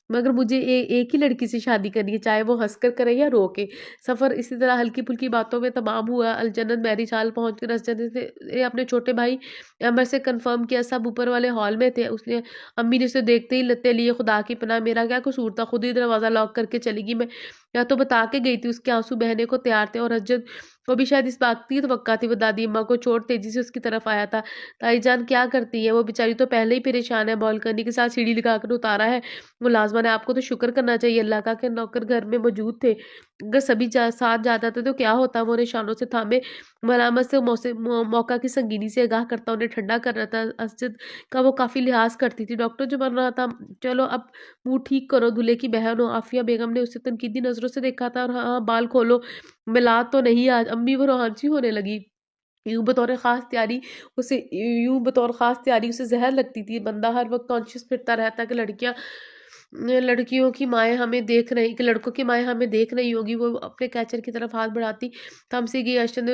मगर मुझे एक ही लड़की से शादी करनी है, चाहे वो हँस कर करे या रो के। सफ़र इसी तरह हल्की-फुल्की बातों में तमाम हुआ। अलजन्नत मैरिज हॉल पहुँचकर असजद ने अपने छोटे भाई अमर से कन्फर्म किया, सब ऊपर वाले हॉल में थे। उसने अम्मी ने उसे देखते ही लत्ते लिए, खुदा की पनाह मेरा क्या कसूर था, खुद ही दरवाज़ा लॉक करके चली गई। मैं या तो बता के गई थी, उसके आंसू बहने को तैयार थे और अजद को भी शायद इस बात की तवक्का थी। वो दादी अम्मा को छोड़ तेजी से उसकी तरफ आया था। ताई जान क्या करती है, वो बेचारी तो पहले ही परेशान है, बालकनी के साथ सीढ़ी लगाकर उतारा है मुलाजमा ने। आपको तो शुक्र करना चाहिए अल्लाह का कि नौकर घर में मौजूद थे, अगर सभी साथ जाता था तो क्या होता। वो निशानों से थामे मलामत से मौका की संगीनी से आगाह करता उन्हें ठंडा कर रहा था। असजद का वो काफ़ी लिहाज करती थी, डॉक्टर जो बन रहा था, चलो अब मुँह ठीक करो, दूल्हे की बहन हो। आफ़िया बेगम ने उसे तनकीदी नज़रों से देखा था और हाँ, हाँ, बाल खोलो, मिलाद तो नहीं आज। अम्मी वो रोहानसी होने लगी। यूँ बतौर ख़ास तैयारी उसे ज़हर लगती थी। बंदा हर वक़्त कॉन्शियस फिरता रहता कि लड़कियों की माएँ हमें देख रही कि लड़कों की माएँ हमें देख रही होगी। वो अपने कैचर की तरफ हाथ बढ़ाती, थम सी गई। अरशद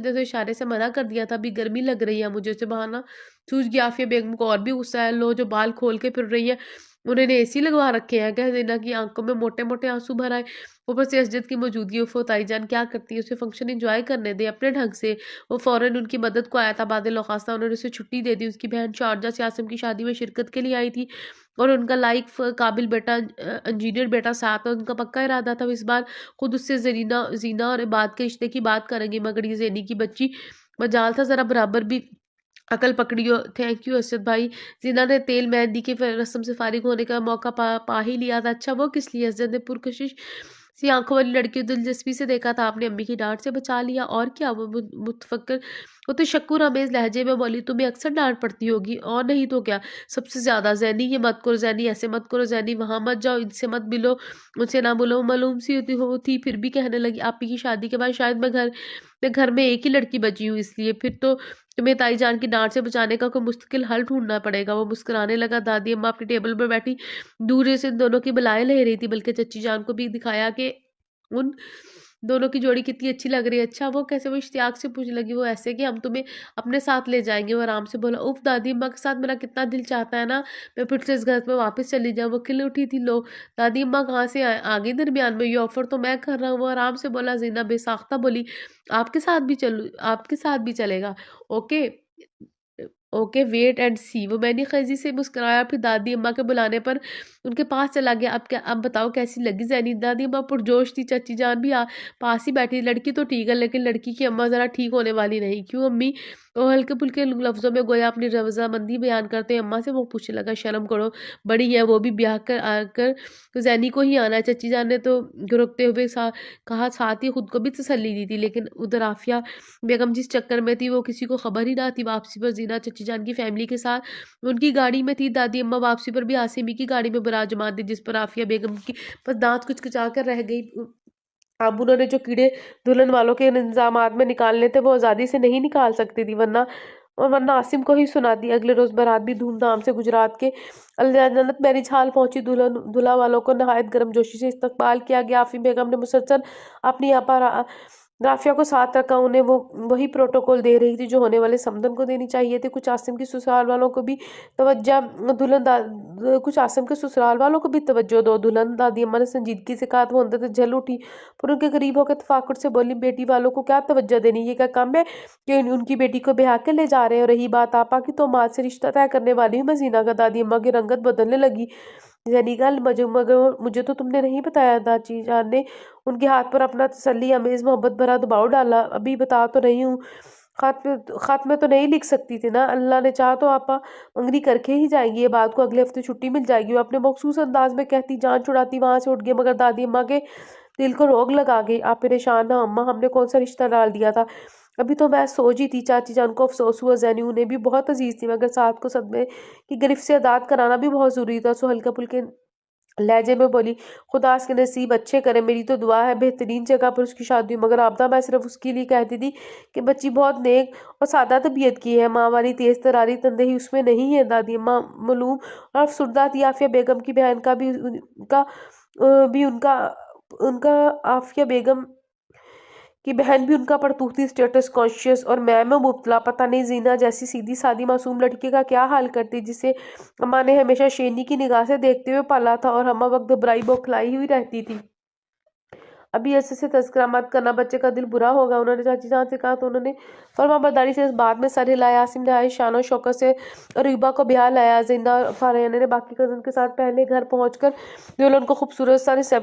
ने तो इशारे से मना कर दिया था, अभी गर्मी लग रही है मुझे। उसे बहाना सूझ गया। आफ़िया बेगम को और भी गुस्सा है, लो जो बाल खोल के फिर रही है, उन्होंने एसी लगवा रखे हैं क्या? ज़ीना की आँखों में मोटे-मोटे आँसू भर आए। ऊपर से असजद की मौजूदगी, उफ़! ताईजान क्या करती है, उसे फंक्शन एन्जॉय करने दें अपने ढंग से। वो फ़ौरन उनकी मदद को आया था। बादल औखास्ता उन्होंने उसे छुट्टी दे दी। उसकी बहन शारजा से आसिम की शादी में शिरकत के लिए आई थी और उनका लायक काबिल बेटा इंजीनियर बेटा साथ है। उनका पक्का इरादा था वो इस बार खुद उससे ज़ीना और इबाद के रिश्ते की बात करेंगे, मगर ये ज़ेनी की बच्ची मजाल था ज़रा बराबर भी अकल पकड़ियो। थैंक यू असद भाई। ज़ीना ने तेल मेहंदी की रस्म से फारिग होने का मौका पा ही लिया था। अच्छा वो किस लिए? असद ने पुरकशिश सी आंखों वाली लड़की को दिलचस्पी से देखा था। आपने अम्मी की डांट से बचा लिया और क्या? वो मुतफक्कर, वो तो शक्कुर आमेज लहजे में बोली, तुम्हें अक्सर डांट पड़ती होगी और नहीं तो क्या, सबसे ज्यादा। जैनी ये मत करो, जैनी ऐसे मत करो, जैनी वहां मत जाओ, इनसे मत मिलो, उनसे ना बोलो। मालूम सी होती फिर भी कहने लगी, आपी की शादी के बाद शायद मैं घर में एक ही लड़की बची हूँ, इसलिए फिर तो तुम्हें ताई जान की डांट से बचाने का कोई मुस्तकिल हल ढूंढना पड़ेगा। वो मुस्कुराने लगा। दादी अम्मा अपनी टेबल पर बैठी दूर से इन दोनों की बलाएं ले रही थी, बल्कि चच्ची जान को भी दिखाया कि उन दोनों की जोड़ी कितनी अच्छी लग रही है। अच्छा वो कैसे? वो इश्तियाक से पूछने लगी। वो ऐसे कि हम तुम्हें अपने साथ ले जाएंगे। वो आराम से बोला, उफ दादी अम्मा के साथ मेरा कितना दिल चाहता है ना, मैं फिर से इस घर में वापस चली जाऊँ। वो खिल उठी थी। लो दादी अम्मा कहाँ से आ गई दरमियान में, ये ऑफर तो मैं कर रहा हूँ। वो आराम से बोला। जीना बेसाख्ता बोली, आपके साथ भी चलूँ, आपके साथ भी चलेगा? ओके। ओके वेट एंड सी। वो मैंने से मुस्कुराया, फिर दादी अम्मा के बुलाने पर उनके पास चला गया। अब बताओ कैसी लगी ज़ैनी? दादी अम्मा पुरजोश थी, चाची जान भी पास ही बैठी। लड़की तो ठीक है, लेकिन लड़की की अम्मा ज़रा ठीक होने वाली नहीं। क्यों अम्मी? वो हल्के फुल्के लफ्ज़ों में गोया अपनी रजामंदी बयान करते अम्मा से वो पूछने लगा, शर्म करो, बड़ी है वो भी, ब्याह कर आकर तो ज़ैनी को ही आना है। चाची जान ने तो रुकते हुए कहा, साथ ही खुद को भी तसल्ली दी थी। लेकिन उधर आफिया बेगम जिस चक्कर में थी वो किसी को खबर ही ना थी। वापसी पर जीना चची जान की फैमिली के साथ उनकी गाड़ी में थी। दादी अम्मा वापसी पर भी आसिमी की गाड़ी में बराजमान थी, जिस पर आफिया बेगम की बस दांत कुचकुचा कर रह गई। अब उन्होंने जो कीड़े दुल्हन वालों के इंतजामात में निकालने थे वो आज़ादी से नहीं निकाल सकती थी, वरना आसिम को ही सुना दी। अगले रोज बारात भी धूमधाम से गुजरात के जन्नत मैरिज हाल पहुंची। दुल्हन दूल्हा वालों को नहायत गर्मजोशी से इस्तकबाल किया गया। आफी बेगम ने मुसलसल अपनी राफिया को साथ रखा। उन्हें वो वही प्रोटोकॉल दे रही थी जो होने वाले समदन को देनी चाहिए थी। कुछ आसिम की ससुराल वालों को भी तवज्जो दो। दुल्हन दादी अम्मा ने संजीदगी से कहा तो वो अंदर से जल उठी, पर उनके करीब होकर तफाकुर से बोली, बेटी वालों को क्या तवज्जो देनी, ये क्या काम है कि उनकी बेटी को ब्याह के ले जा रहे हैं? और रही बात आपा की, तो माँ से रिश्ता तय करने वाली हूँ मैं जीना का। दादी अम्मा की रंगत बदलने लगी। जैनिकाल मगर मुझे तो तुमने नहीं बताया। दाची जान ने उनके हाथ पर अपना तसल्ली अमेज मोहब्बत भरा दबाव डाला। अभी बता तो रही हूँ, खत में तो नहीं लिख सकती थी ना। अल्लाह ने चाहा तो आपा मंगनी करके ही जाएंगी। ये बात को अगले हफ्ते छुट्टी मिल जाएगी, वो अपने मखसूस अंदाज में कहती जान छुड़ाती वहां से उठ गई। मगर दादी अम्मा के दिल को रोग लगा गई। आप परेशान ना अम्मा, हमने कौन सा रिश्ता डाल दिया था? अभी तो मैं सोच ही थी। चाची जान को अफसोस हुआ, जैनी उन्हें भी बहुत अजीज थी, मगर साथ को सदमे की गिरफ्त से आजाद कराना भी बहुत जरूरी था। सो हल्के फुल्के लहजे में बोली, खुदा के नसीब अच्छे करे, मेरी तो दुआ है बेहतरीन जगह पर उसकी शादी हुई। मगर आपदा मैं सिर्फ उसके लिए कहती थी कि बच्ची बहुत नेक और सादा तबीयत की है, माँ वाली तेज तरारी तंदेही उसमें नहीं है। दादी अम्मा मलूम और अफसुर्दा थी। आफिया बेगम की बहन का भी उनका उनका आफिया बेगम कि बहन भी उनका पड़तूती स्टेटस कॉन्शियस और मैं में मुब्तला। पता नहीं जीना जैसी सीधी सादी मासूम लड़की का क्या हाल करती, जिसे अम्मा ने हमेशा शेरनी की निगाह से देखते हुए पाला था और हम वक्त घबराई बौखलाई हुई रहती थी। अभी ऐसे से तस्करा मत करना, बच्चे का दिल बुरा होगा, उन्होंने चाची जान से कहा। तो उन्होंने फरमा बरदारी से इस बात में सर हिलाया। आसिम ने आई शान और शौकत से रूबा को ब्याह लाया। जिंदा फारियाना ने बाकी कजन के साथ पहले घर पहुंचकर दुल्हन को खूबसूरत सा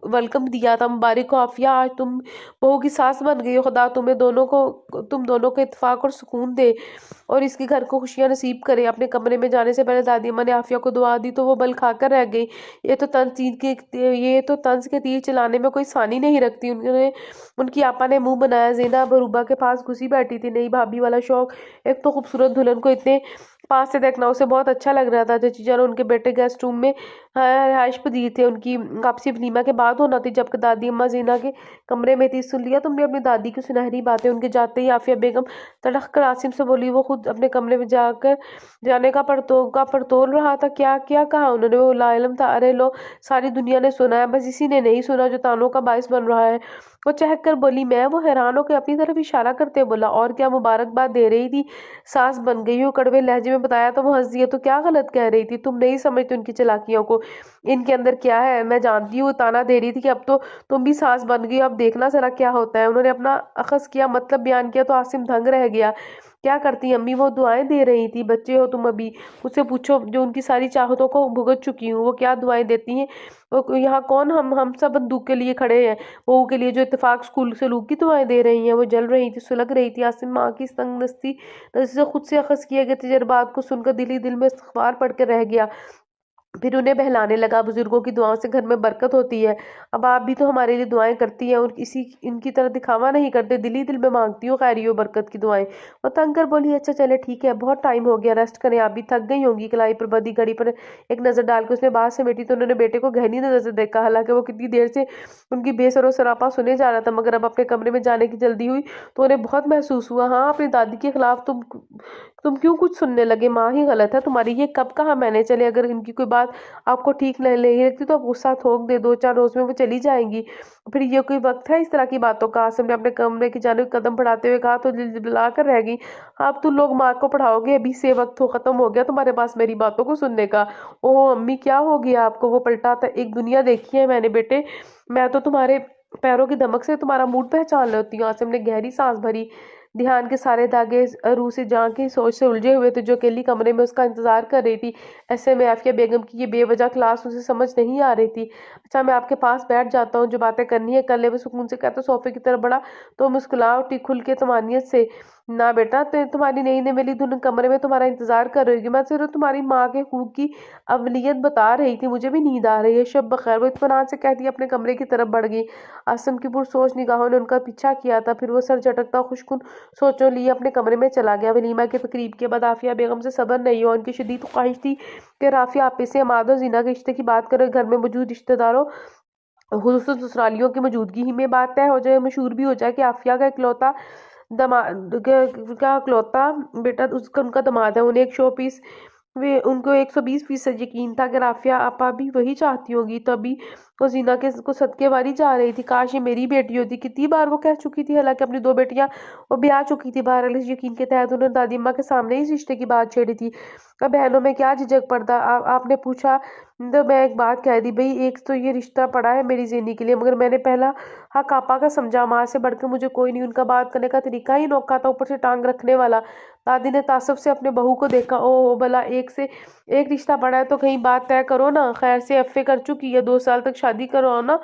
वेलकम दिया था। मुबारक हो आफिया, आज तुम बहू की सास बन गई हो। खुदा तुम दोनों को इत्तेफाक और सुकून दे और इसके घर को खुशियां नसीब करे। अपने कमरे में जाने से पहले दादी अम्मा ने आफिया को दुआ दी तो वो बल खाकर रह गई। ये तो तंज के तीर चलाने में कोई सानी नहीं रखती। उनकी आपा ने मुंह बनाया। ज़ैनब रूबा के पास घुसी बैठी थी। नई भाभी वाला शौक, एक तो खूबसूरत दुल्हन को इतने पास से देखना उसे बहुत अच्छा लग रहा था। चची जान उनके बेटे गेस्ट रूम में रिहाइश पजीर थे। उनकी वापसी वलीमा के बाद होना थी, जबकि दादी अम्मा जीना के कमरे में थी। सुन लिया तुमने अपनी दादी की सुनहरी बातें? उनके जाते ही आफिया बेगम तड़क कर आसिम से बोली। वो खुद अपने कमरे में जाने का पड़तोल रहा था। क्या क्या कहा उन्होंने? वो लाइलम था। अरे लो, सारी दुनिया ने सुना है, बस इसी ने नहीं सुना जो तानों का बायस बन रहा है। वो चहक कर बोली मैं। वो हैरान होकर अपनी तरफ इशारा करते बोला, और क्या मुबारकबाद दे रही थी? सास बन गई हो, कड़वे लहजे में बताया। तो वो हंस दिया। तो क्या गलत कह रही थी? तुम नहीं समझते उनकी चालाकियों को, इनके अंदर क्या है मैं जानती हूँ। ताना दे रही थी कि अब तो तुम भी सास बन गई, अब देखना जरा क्या होता है। उन्होंने अपना अखज़ किया, मतलब बयान किया। तो आसिम दंग रह गया। क्या करती अम्मी? वो दुआएं दे रही थी। बच्चे हो तुम अभी, मुझसे पूछो जो उनकी सारी चाहतों को भुगत चुकी हूँ, वो क्या दुआएं देती हैं? वो यहाँ कौन, हम सब बंदूक के लिए खड़े हैं, बहू के लिए जो इत्तेफाक स्कूल से लूग की दुआएं दे रही हैं। वो जल रही थी, सुलग रही थी। आसिम माँ की तंग दस्ती से खुद से अखज़ किए गए तजर्बात को सुनकर दिल ही दिल में इस्तग़फ़ार पढ़ के रह गया। फिर उन्हें बहलाने लगा। बुजुर्गों की दुआओं से घर में बरकत होती है। अब आप भी तो हमारे लिए दुआएं करती हैं और इसी इनकी तरह दिखावा नहीं करते, दिल ही दिल में मांगती हो खैरियो बरकत की दुआएं। वो तंग कर बोली, अच्छा चले ठीक है, बहुत टाइम हो गया, रेस्ट करें, आप भी थक गई होंगी। कलाई पर बदी घड़ी पर एक नज़र डाल के उसने बात समेटी तो उन्होंने बेटे को गहरी नज़र से देखा। हालांकि वो कितनी देर से उनकी बेसरो सरापा सुने जा रहा था, मगर अब अपने कमरे में जाने की जल्दी हुई तो उन्हें बहुत महसूस हुआ। हाँ, अपनी दादी के खिलाफ तुम क्यों कुछ सुनने लगे? माँ ही गलत है तुम्हारी। ये कब कहा मैंने? चले, अगर इनकी कोई बात आपको ठीक नहीं लगती तो आप गुस्सा थोक दे, 2-4 रोज में वो चली जाएंगी। फिर ये कोई वक्त है इस तरह की बातों का? आसिम ने अपने कमरे की जानिब कदम बढ़ाते हुए कहा तो दिल कर रह गई। आप तुम लोग माँ को पढ़ाओगे? अभी से वक्त हो खत्म हो गया तुम्हारे पास मेरी बातों को सुनने का। ओह अम्मी क्या हो गया आपको? वो पलटा था। एक दुनिया देखी है मैंने बेटे, मैं तो तुम्हारे पैरों की धमक से तुम्हारा मूड पहचान लेती हूँ। आसिम ने गहरी सांस भरी। ध्यान के सारे धागे रूह से जहाँ की सोच से उलझे हुए थे, जो अकेली कमरे में उसका इंतजार कर रही थी। ऐसे में आफिया बेगम की ये बेवजह क्लास उसे समझ नहीं आ रही थी। अच्छा, मैं आपके पास बैठ जाता हूँ, जो बातें करनी है कर ले, वो सुकून से कहता। सोफे की तरफ बढ़ा तो मुस्कुरा उठी खुल के तमानियत से। ना बेटा, तो तुम्हारी नई ने मेरी धुन कमरे में तुम्हारा इंतजार कर रही होगी। मैं सिर्फ तुम्हारी माँ के हकूक की अवलियत बता रही थी, मुझे भी नींद आ रही है। शब बखैर, वो इत्मीनान से कहती अपने कमरे की तरफ बढ़ गई। आसिम की पुरसोच निगाहों ने उनका पीछा किया था, फिर वो सर झटकता खुशकुन सोचों लिए अपने कमरे में चला गया। वलीमा के तकरीब के बाद आफिया बेगम से सब्र नहीं हुआ। उनकी शदीद ख्वाहिश थी कि राफिया आपे से अमाद और जीना के रिश्ते की बात करे, घर में मौजूद रिश्तेदारों खुसूसन ससुरालियों की मौजूदगी ही में बात तय हो जाए, मशहूर भी हो जाए कि आफिया का इकलौता इकलौता बेटा उसका उनका दामाद है। उन्हें एक शो पीस वे उनको 120% यकीन था कि राफिया आपा भी वही चाहती होगी, तभी वो जीना के को सदके वाली जा रही थी। काश ये मेरी बेटी होती, कितनी बार वो कह चुकी थी। हालांकि अपनी 2 बेटियां वो ब्याह चुकी थी। बहरहाल इस यकीन के तहत उन्होंने दादी अम्मा के सामने इस रिश्ते की बात छेड़ी थी। अब बहनों में क्या झिझक पर्दा। आपने पूछा तो मैं एक बात कह दी, भाई एक तो ये रिश्ता पड़ा है मेरी ज़ेनी के लिए, मगर मैंने पहला हक आपा का समझा। माँ से बढ़कर मुझे कोई नहीं। उनका बात करने का तरीका ही अनोखा था, ऊपर से टांग रखने वाला। दादी ने तासुब से अपने बहू को देखा। ओह भला, एक से एक रिश्ता पड़ा है तो कहीं बात तय करो ना। खैर से एफए कर चुकी है, 2 साल तक शादी करो ना,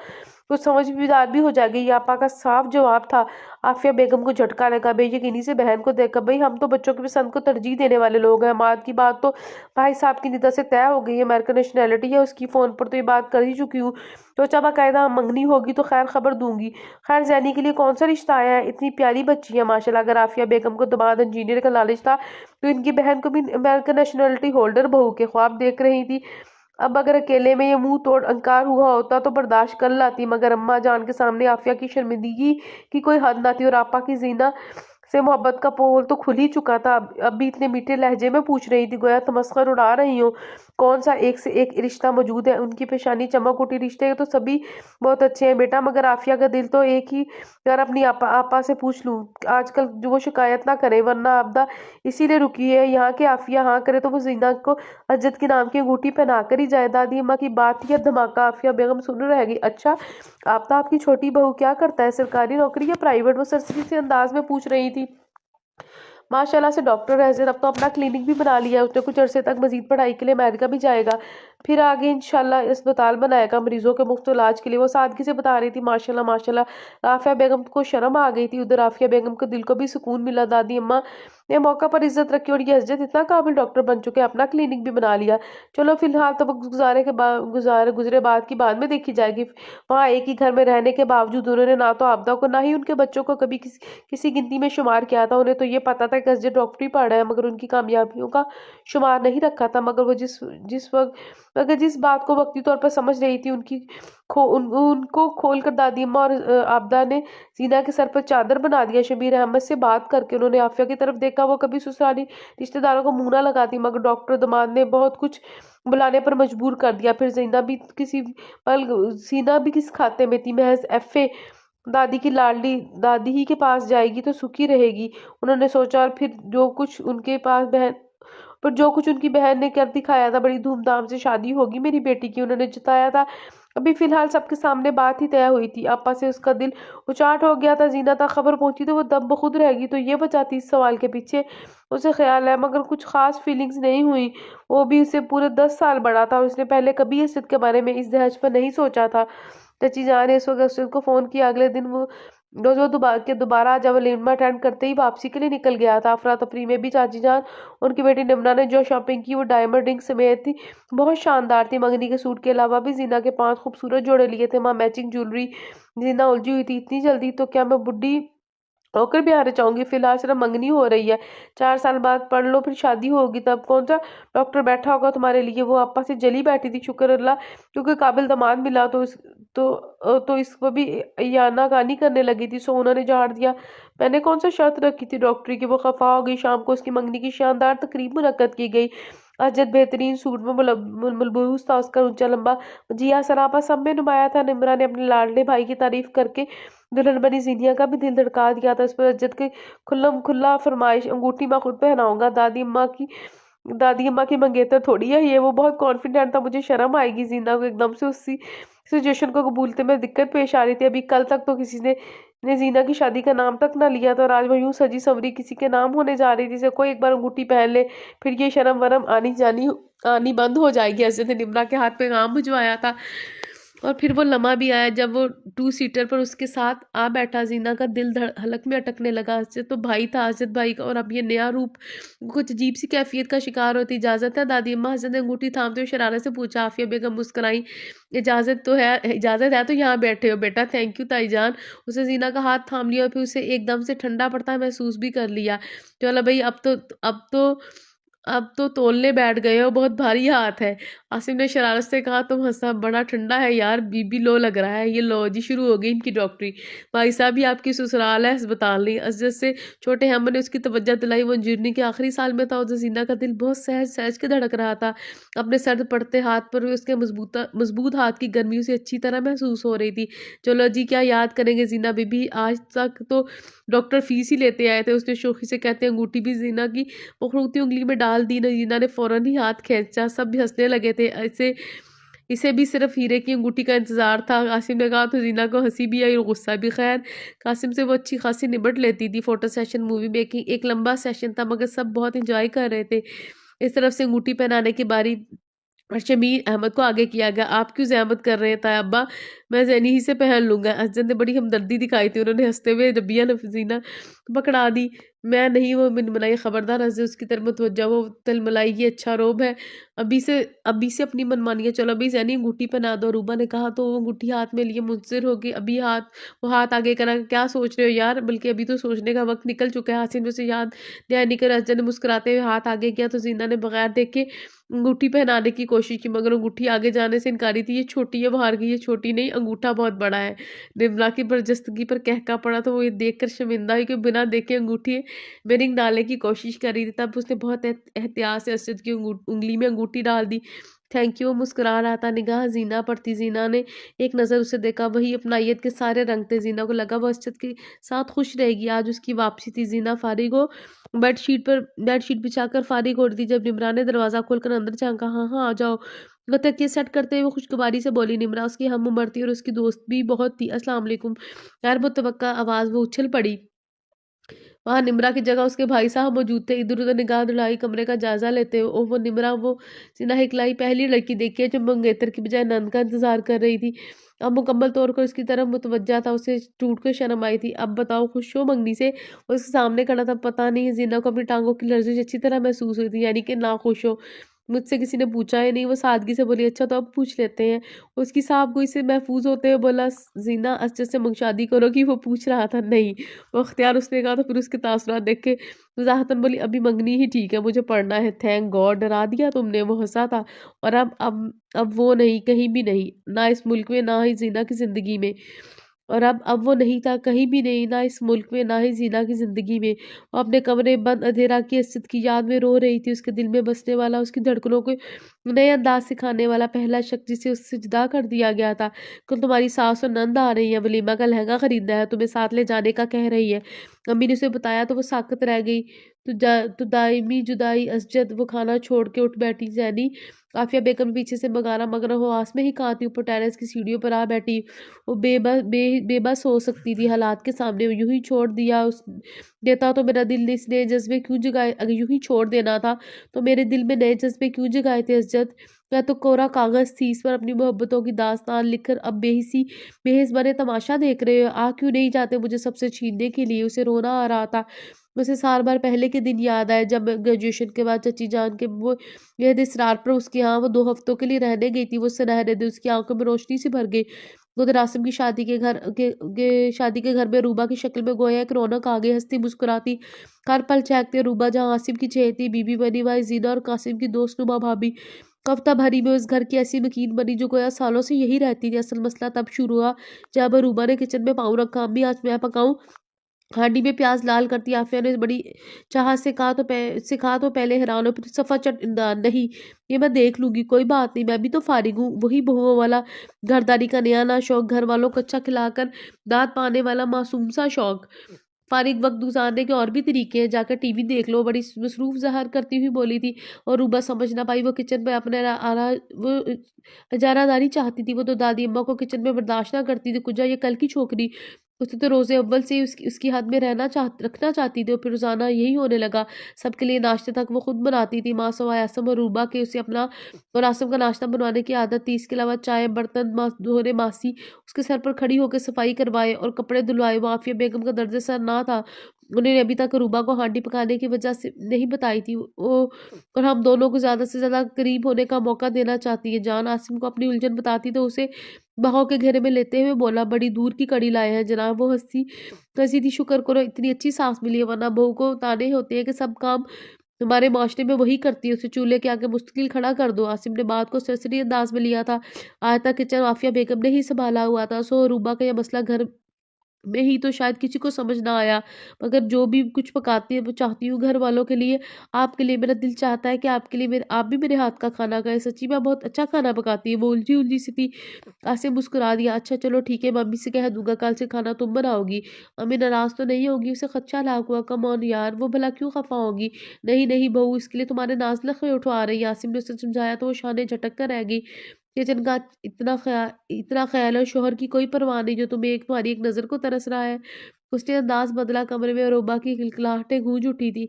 कुछ समझदार भी हो जाएगी। ये आपा का साफ जवाब था। आफिया बेगम को झटका लगा बेयकीनी से बहन को देखकर। भाई हम तो बच्चों की पसंद को तरजीह देने वाले लोग हैं। माद की बात तो भाई साहब की निदा से तय हो गई है। अमेरिकन नेशनैलिटी है उसकी, फ़ोन पर तो ये बात कर ही चुकी हूँ। तो जब बाकायदा मंगनी होगी तो खैर खबर दूंगी। खैर जैनी के लिए कौन सा रिश्ता आया है, इतनी प्यारी बच्ची है माशाल्लाह। अगर आफिया बेगम को दामाद इंजीनियर का लालच था तो इनकी बहन को भी अमेरिकन नेशनैलिटी होल्डर बहू के ख्वाब देख रही थी। अब अगर अकेले में ये मुंह तोड़ अंकार हुआ होता तो बर्दाश्त कर लाती, मगर अम्मा जान के सामने आफिया की शर्मिंदगी की कोई हद ना थी। और आपा की जीना से मोहब्बत का पोल तो खुल ही चुका था। अब भी इतने मीठे लहजे में पूछ रही थी, गोया तमस्खर उड़ा रही हो। कौन सा एक से एक रिश्ता मौजूद है। उनकी पेशानी चमक उठी। रिश्ते तो सभी बहुत अच्छे हैं बेटा, मगर आफिया का दिल तो एक ही। यार अपनी आपा से पूछ लूँ आजकल जो वो शिकायत ना करे, वरना आपदा इसीलिए रुकी है यहाँ के। आफिया हाँ करे तो वो जीना को अज्जत के नाम की अंगूठी पहना कर ही जाए। दादी अम्मा की बात ही धमाका। आफिया बेगम सुन रहेगी। अच्छा, आपकी छोटी बहू क्या करता है, सरकारी नौकरी या प्राइवेट? वो सरसरी से अंदाज में पूछ रही थी। माशाल्लाह से डॉक्टर है, अब तो अपना क्लिनिक भी बना लिया है उसने। कुछ अरसे तक मजीद पढ़ाई के लिए अमेरिका भी जाएगा, फिर आगे इंशाल्लाह अस्पताल बनाएगा मरीजों के मुफ्त इलाज के लिए। वो सादगी से बता रही थी। माशाल्लाह माशाल्लाह। आफिया बेगम को शर्म आ गई थी। उधर आफिया बेगम को दिल को भी सुकून मिला। दादी अम्मा ने मौका पर इज्जत रखी और ये हजरत इतना काबिल डॉक्टर बन चुके, अपना क्लिनिक भी बना लिया। चलो फिलहाल तो गुजरे बाद की बाद में देखी जाएगी। वहाँ एक ही घर में रहने के बावजूद उन्होंने ना तो आपदा को ना ही उनके बच्चों को कभी किसी गिनती में शुमार किया था। उन्हें तो ये पता था कि असजद डॉक्टरी पढ़ रहा है, मगर उनकी कामयाबियों का शुमार नहीं रखा था। मगर वो जिस बात को वक्ती तौर पर समझ रही थी, उनको खोल कर दादी अम्मा और आपदा ने जीना के सर पर चादर बना दिया। शबीर अहमद से बात करके उन्होंने आफिया की तरफ देखा। वो कभी ससुराली रिश्तेदारों को मुंह ना लगाती, मगर डॉक्टर दामाद ने बहुत कुछ बुलाने पर मजबूर कर दिया। फिर जीना भी किस खाते में थी, महज एफए। दादी की लाडली दादी ही के पास जाएगी तो सुखी रहेगी, उन्होंने सोचा। और फिर जो कुछ उनकी बहन ने कर दिखाया था, बड़ी धूमधाम से शादी होगी मेरी बेटी की, उन्होंने जताया था। अभी फिलहाल सबके सामने बात ही तय हुई थी। आपा से उसका दिल उचाट हो गया था। जीना तक खबर पहुंची तो वो दम बखुद रहेगी। तो ये वजह थी इस सवाल के पीछे, उसे ख्याल है, मगर कुछ खास फीलिंग्स नहीं हुई। वो भी उससे पूरे 10 साल बड़ा था और उसने पहले कभी इस जिद के बारे में इस दहेज पर नहीं सोचा था। चाची जान ने इस वक्त उसको फ़ोन किया। अगले दिन वो दोबारा जब वलीमा अटेंड करते ही वापसी के लिए निकल गया था। अफरा तफरी में भी चाची जान, उनकी बेटी निम्ना ने जो शॉपिंग की वो डायमंड रिंग समेत थी, बहुत शानदार थी। मंगनी के सूट के अलावा भी जीना के 5 खूबसूरत जोड़े लिए थे। वहाँ मैचिंग ज्वेलरी। जीना उलझी हुई थी, इतनी जल्दी तो क्या मैं बुढ़ी होकर भी हारे चाहूंगी? फिलहाल सिर्फ मंगनी हो रही है, 4 साल बाद पढ़ लो, फिर शादी होगी, तब कौन सा डॉक्टर बैठा होगा तुम्हारे लिए? वो आपा से जली बैठी थी। शुक्र अल्लाह, क्योंकि काबिल दामाद मिला तो इसको भी याना गानी करने लगी थी। सो उन्होंने झाड़ दिया। मैंने कौन सा शर्त रखी थी डॉक्टरी की? वो खफा हो गई। शाम को उसकी मंगनी की शानदार तकरीब मुनक्कद की गई। अजद बेहतरीन सूट में मलबूस था उसका ऊंचा लंबा जिया सरापा सब में नुमाया था। निम्रा ने अपने लाडले भाई की तारीफ करके दुल्हन बनी जीनिया का भी दिल धड़का दिया था। इस पर अज्जत के खुल्ला फरमाइश, अंगूठी मैं खुद पहनाऊंगा। दादी अम्मा की मंगेतर थोड़ी है ये। वो बहुत कॉन्फिडेंट था। मुझे शर्म आएगी। जीना को एकदम से उसी सिचुएशन को कबूलते में दिक्कत पेश आ रही थी। अभी कल तक तो किसी ने ने जीना की शादी का नाम तक ना लिया था और आज वो यूँ सजी संवरी किसी के नाम होने जा रही थी। जैसे कोई एक बार अंगूठी पहन ले, फिर ये शर्म वरम आनी बंद हो जाएगी। ऐसे ने निम्रा के हाथ पे काम भिजवाया था। और फिर वो लम्हा भी आया जब वो टू सीटर पर उसके साथ आ बैठा। जीना का दिल हलक में अटकने लगा। असद तो भाई था, असद भाई का, और अब ये नया रूप कुछ अजीब सी कैफियत का शिकार होती। इजाजत है दादी अम्मा? असद ने अंगूठी थामते हुए शरारत से पूछा। आफिया बेगम मुस्कुराई। इजाजत है तो यहाँ बैठे हो बेटा। थैंक यू ताईजान। उसे जीना का हाथ थाम लिया और फिर उसे एकदम से ठंडा पड़ता महसूस भी कर लिया। चलो भाई, अब तो तोलने बैठ गए हो, बहुत भारी हाथ है। आसिम ने शरारत से कहा। तुम हंसा। बड़ा ठंडा है यार, बीबी लो लग रहा है। ये लो जी, शुरू हो गई इनकी डॉक्टरी। भाई साहब, ये आपकी ससुराल है, अस्पताल नहीं। अजद से छोटे अहमद ने उसकी तवज्जो दिलाई। वो जर्नी के आखिरी साल में था। उधर जीना का दिल बहुत सहज सहज के धड़क रहा था। अपने सर्द पड़ते हाथ पर भी उसके मजबूत हाथ की गर्मी उसे अच्छी तरह महसूस हो रही थी। चलो जी, क्या याद करेंगे जीना बीबी, आज तक तो डॉक्टर फीस ही लेते आए थे। उसने शोखी से कहते अंगूठी भी जीना की पकड़ती उंगली में डाल दी। नजीना ने फौरन ही हाथ खींचा। सब भी हंसने लगे थे। इसे इसे भी सिर्फ हीरे की अंगूठी का इंतजार था। कासिम ने कहा तो जीना को हंसी भी आई और गुस्सा भी। खैर, कासिम से वो अच्छी खासी निबट लेती थी। फोटो सेशन, मूवी मेकिंग, एक लंबा सेशन था, मगर सब बहुत इंजॉय कर रहे थे। इस तरफ से अंगूठी पहनाने की बारी और शमीर अहमद को आगे किया गया। आप क्यों ज़हमत कर रहे थे अब्बा, मैं ज़ैनी ही से पहन लूँगा। असद ने बड़ी हमदर्दी दिखाई थी। उन्होंने हंसते हुए रबिया नफीना पकड़ा दी। मैं नहीं, वो मिनमलाई। खबरदार। असद उसकी तरफ मुतवज्जा। वो तिलमिलाई। ये अच्छा रोब है, अभी से अपनी मनमानियाँ। चलो अभी ज़ैनी अंगूठी पहना दो। रूबा ने कहा तो वो अंगूठी हाथ में लिए मुंतज़िर होगी। वो हाथ आगे करा। क्या सोच रहे हो यार, बल्कि अभी तो सोचने का वक्त निकल चुका है। हासिन में से याद नहीं कर। असद ने मुस्कुराते हुए हाथ आगे किया तो जीना ने बगैर देखे अंगूठी पहनाने की कोशिश की, मगर अंगूठी आगे जाने से इनकारी थी। ये छोटी है, वो हार गई। ये छोटी नहीं, अंगूठा बहुत बड़ा है। निर्मला की बर्जस्तगी पर कहका पड़ा तो वो ये देखकर शर्मिंदा हुई कि बिना देखे अंगूठी में रिंग डालने की कोशिश कर रही थी। तब उसने बहुत एहतियात से असद की उंगली में अंगूठी डाल दी। Thank you. वो मुस्कुरा रहा था। निगाह जीना पर थी। जीना ने एक नज़र उसे देखा। वही अपनायत के सारे रंग थे। जीना को लगा वो असद के साथ खुश रहेगी। आज उसकी वापसी थी। जीना फारिग हो बेडशीट बिछाकर फारिग हो रही थी जब निमरा ने दरवाज़ा खोलकर अंदर झांका। हाँ हाँ, आ जाओ। वो तकिए सेट करते हुए वो खुशगवारी से बोली। निमरा उसकी हम उम्र थी और उसकी दोस्त भी बहुत थी। अस्सलाम वालेकुम। गैर मुतवक्का आवाज़। वो उछल पड़ी। वहाँ निमरा की जगह उसके भाई साहब मौजूद थे। इधर उधर निगाह दौड़ाई, कमरे का जायजा लेते हुए। ओह, वो निमरा, वो सीना हिकलाई। पहली लड़की देखी है जो मंगेतर की बजाय नंद का इंतजार कर रही थी। अब मुकम्मल तौर पर उसकी तरफ मुतवज्जा था। उसे टूट कर शर्म आई थी। अब बताओ, खुश हो मंगनी से? वो उसके सामने खड़ा था। पता नहीं, जीना को अपनी टांगों की लर्जिश अच्छी तरह महसूस हुई थी। यानी कि ना खुश हो? मुझसे किसी ने पूछा ही नहीं। वो सादगी से बोली। अच्छा तो अब पूछ लेते हैं। उसकी साफगोई से महफूज होते हुए बोला। जीना, असद से शादी करोगी? वो पूछ रहा था। नहीं, वो अख्तियार उसने कहा। तो फिर उसके तासुरात देख के वजाहतन बोली। अभी मंगनी ही ठीक है, मुझे पढ़ना है। थैंक गॉड, डरा दिया तुमने। वो हंसा था। और अब वो नहीं, कहीं भी नहीं, ना इस मुल्क में, ना ही जीना की जिंदगी में। और अब वो नहीं था, कहीं भी नहीं, ना इस मुल्क में, ना ही जीना की जिंदगी में। वो अपने कमरे बंद अंधेरा की असद की याद में रो रही थी। उसके दिल में बसने वाला, उसकी धड़कनों को नए अंदाज सिखाने वाला पहला शख्स जिसे उससे जुदा कर दिया गया था। कल तुम्हारी सास और नंद आ रही है, वलीमा का लहंगा खरीदना है, तुम्हें साथ ले जाने का कह रही है। अम्मी ने उसे बताया तो वो साकत रह गई। तो दायमी जुदाई असजद। वो खाना छोड़ के उठ बैठी। जैनी आफिया बेगम पीछे से बगाना मगर वो आस में ही कहाँ थी। ऊपर टेरेस की सीढ़ियों पर आ बैठी। वो बेबस हो सकती थी हालात के सामने। यूं ही छोड़ दिया उस देता तो मेरा दिल इसने जज्बे क्यों जगाए? अगर यूं ही छोड़ देना था तो मेरे दिल में नए जज्बे क्यों जगाए थे असजद? मैं तो कोरा कागज थी, इस पर अपनी मोहब्बतों की दास्तान लिखकर अब बेहिस बने तमाशा देख रहे हो। आ क्यों नहीं जाते मुझे सबसे छीनने के लिए? उसे रोना आ रहा था। उसे साल भर पहले के दिन याद आए जब ग्रेजुएशन के बाद चची जान के वो बेहद इसरार पर उसके यहाँ वो 2 हफ्तों के लिए रहने गई थी। वो सुनहरे दिन उसकी आंखों में रोशनी सी भर गई। उधर आसिम की शादी के घर में रूबा की शक्ल में गोया एक रौनक आ गई। हंसती मुस्कुराती हर पल चहकती रूबा, जहाँ आसिम की चहेती बीबी बनी भाई जीना और कासिम की दोस्त नुमा भाभी कविता भरी में उस घर की ऐसी मकीन बनी जो गोया सालों से यही रहती थी। असल मसला तब शुरू हुआ जब रूबा ने किचन में पाँव रखा। अम्मी, आज मैं पकाऊं? हांडी में प्याज लाल करती आफिया ने बड़ी चाहत से कहा तो पहले हैरान हो फिर सफा नहीं, ये मैं देख लूंगी, कोई बात नहीं, मैं भी तो फारिग हूँ। वही बहुओं वाला घरदारी का नया ना शौक, घर वालों को अच्छा खिलाकर दाद पाने वाला मासूम सा शौक। फारिग वक्त गुजारने के और भी तरीके हैं, जाकर टीवी देख लो, बड़ी मसरूफ ज़ाहिर करती हुई बोली थी। और रूबा समझ ना पाई। वो किचन में अपने वो इजारादारी चाहती थी। वो तो दादी अम्मा को किचन में बर्दाश्त ना करती थी। कुजा ये कल की छोकरी उसे तो रोज़े अव्वल से ही उसकी हद में रखना चाहती थी और फिर रोज़ाना यही होने लगा। सबके लिए नाश्ते तक वो खुद बनाती थी। मासूम, आयासम और रूबा के उसे अपना और आसिम का नाश्ता बनवाने की आदत थी। इसके अलावा चाय, बर्तन धोने मासी उसके सर पर खड़ी होकर सफाई करवाए और कपड़े धुलवाए। वो आफ़िया बेगम का दर्द सर ना था। उन्होंने अभी तक रूबा को हांडी पकाने की वजह से नहीं बताई थी। वो और हम दोनों को ज़्यादा से ज़्यादा करीब होने का मौका देना चाहती है। जान आसिम को अपनी उलझन बताती तो उसे बाहों के घेरे में लेते हुए बोला, बड़ी दूर की कड़ी लाए हैं जनाब। वो हंसी हंसी थी, शुक्र करो इतनी अच्छी सांस मिली है, वरना बहू को ताने होते हैं कि सब काम हमारे माशरे में वही करती है, उसे चूल्हे के आगे मुस्तकिल खड़ा कर दो। आसिम ने बात को सरसरी अंदाज में लिया था। आज तक किचन आफिया बेगम ने ही संभाला हुआ था। सो रूबा का यह मसला घर में ही तो शायद किसी को समझ ना आया, मगर जो भी कुछ पकाती है वो चाहती हूँ घर वालों के लिए, आपके लिए। मेरा दिल चाहता है कि आपके लिए मेरे आप भी मेरे हाथ का खाना खाएं। सच्ची मैं बहुत अच्छा खाना पकाती है। वो उलझी उलझी सी थी। आसिम मुस्कुरा दिया, अच्छा चलो ठीक है, मम्मी से कह दूंगा कल से खाना तुम बनाओगी। मम्मी नाराज तो नहीं होगी? उसे खदशा लाग हुआ। कम ऑन यार, वो भला क्यों खफा होगी? नहीं नहीं बहू, इसके लिए तुम्हारे नाज नखरे उठवा रही है। आसिम ने उसे समझाया तो वो शाने झटक कर रह गई। किचन का इतना ख्याल है, शोहर की कोई परवाह नहीं जो तुम्हारी एक नज़र को तरस रहा है। उसने अंदाज बदला। कमरे में अरोबा की खिलखिलाहटें गूंज उठी थी।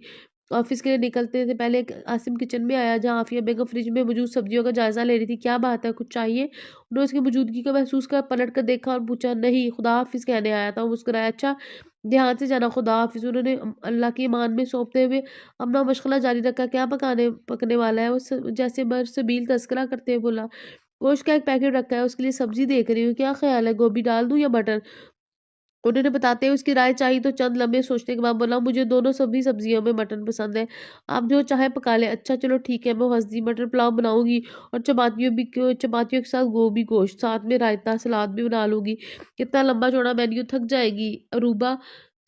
ऑफिस के लिए निकलते से पहले आसिम किचन में आया, जहाँ आफिया बेगम फ्रिज में मौजूद सब्जियों का जायजा ले रही थी। क्या बात है, कुछ चाहिए? उन्होंने उसकी मौजूदगी को महसूस कर पलट कर देखा और पूछा, नहीं खुदा हाफिज कहने आया था। वो मुस्कुराया, अच्छा ध्यान से जाना, खुदा हाफिज। उन्होंने अल्लाह की ईमान में सौंपते हुए अपना मशगला जारी रखा। क्या पकने वाला है? वो जैसे बरसबील तस्करा करते हुए बोला, गोश्त का एक पैकेट रखा है, उसके लिए सब्जी देख रही हूँ। क्या ख्याल है, गोभी डाल दूं या मटर? उन्होंने बताते हुए उसकी राय चाहिए तो चंद लम्हे सोचने के बाद बोला, मुझे दोनों सभी सब्जियों में मटन पसंद है, आप जो चाहे पका ले। अच्छा चलो ठीक है, मैं हंस दी। मटर पुलाव बनाऊंगी और चपातियों के साथ गोभी गोश्त, साथ में रायता सलाद भी बना लूंगी। कितना लंबा चौड़ा मेन्यू, थक जाएगी। अरूबा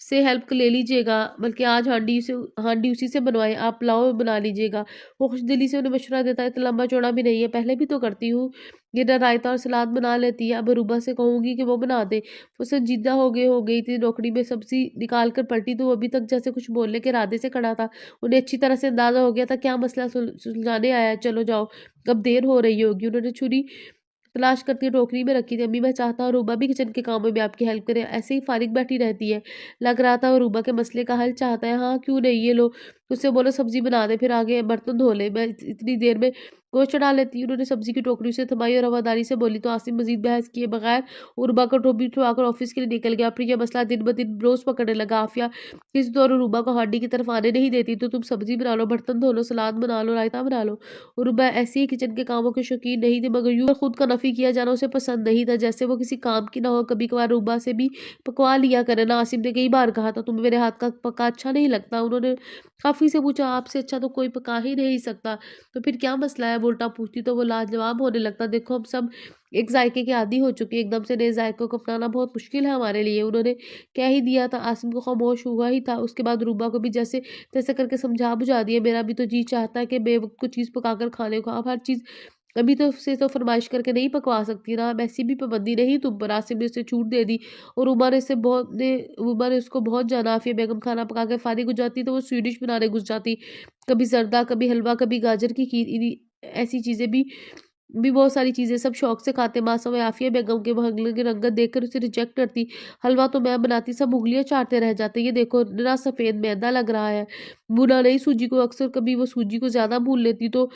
से हेल्प ले लीजिएगा, बल्कि आज हांडी उसी से बनवाए, आप पुलाव बना लीजिएगा। वो खुश दिली से उन्हें मशवरा देता है, इतना लंबा चौड़ा भी नहीं है, पहले भी तो करती हूँ। ये ना रायता और सलाद बना लेती है, अब अरूबा से कहूंगी कि वो बना दे। वो संजीदा हो गई थी। नौकरी में सब्जी निकाल कर पलटी तो वो अभी तक जैसे कुछ बोलने के इरादे से खड़ा था। उन्हें अच्छी तरह से अंदाजा हो गया था क्या मसला सुलझाने आया है। चलो जाओ, अब देर हो रही होगी। उन्होंने छुरी तलाश करती टोकरी में रखी थी। अम्मी मैं चाहता हूँ रूबा भी किचन के कामों में आपकी हेल्प करे, ऐसे ही फारिग बैठी रहती है। लग रहा था वो रूबा के मसले का हल चाहता है। हाँ क्यों नहीं, ये लो। उससे बोलो सब्जी बना दे, फिर आगे बर्तन धो ले, मैं इतनी देर में गोश्त चढ़ा लेती। उन्होंने सब्जी की टोकरी से थमाई और रवादारी से बोली तो आसिम मजीद बहस किए बगैर रूबा को टोपी उठवाकर ऑफिस के लिए निकल गया। फिर यह मसला दिन ब दिन रोज पकड़ने लगा। आफिया किस दौर रूबा को हांडी की तरफ आने नहीं देती, तो तुम सब्जी बना लो, बर्तन धो लो, सलाद बना लो, रायता बना लो। रूबा ऐसे ही किचन के कामों के शौकीन नहीं थी, मगर यूं खुद का नफी किया जाना उसे पसंद नहीं था, जैसे वो किसी काम की ना हो। कभी कभार रूबा से भी पकवा लिया करे ना। आसिम ने कई बार कहा था, तुम्हें मेरे हाथ का पका अच्छा नहीं लगता। उन्होंने काफी से पूछा, आपसे अच्छा तो कोई पका ही नहीं सकता, तो फिर क्या मसला है? वो उल्टा पूछती तो वो लाजवाब होने लगता। देखो हम सब एक जायके के आदी हो चुके हैं, एकदम से नए जायकों को अपनाना बहुत मुश्किल है हमारे लिए। उन्होंने कह ही दिया था। आसिम को खामोश हुआ ही था। उसके बाद रूबा को भी जैसे तैसे करके समझा बुझा दिया। मेरा भी तो जी चाहता है कि बेवक्त को चीज़ पकाकर खाने को, आप हर चीज़ अभी तो से तो फरमाइश करके नहीं पकवा सकती ना, अब ऐसी भी पाबंदी नहीं तुम पर। आसिम ने उसे छूट दे दी और उमा ने उसको बहुत जाना। आफिया बेगम खाना पका के फारिग हो जाती तो वो स्वीडिश बनाने घुस जाती। कभी जर्दा, कभी हलवा, कभी गाजर की खीर, ऐसी चीज़ें भी बहुत सारी चीज़ें सब शौक से खाते। मासूम आफिया बेगम के भगले की रंगत देखकर उसे रिजेक्ट करती। हलवा तो मैं बनाती, सब उंगलियां चाटते रह जाते। ये देखो ना, सफ़ेद मैदा लग रहा है, भुना नहीं सूजी को। अक्सर कभी वो सूजी को ज़्यादा भून लेती तो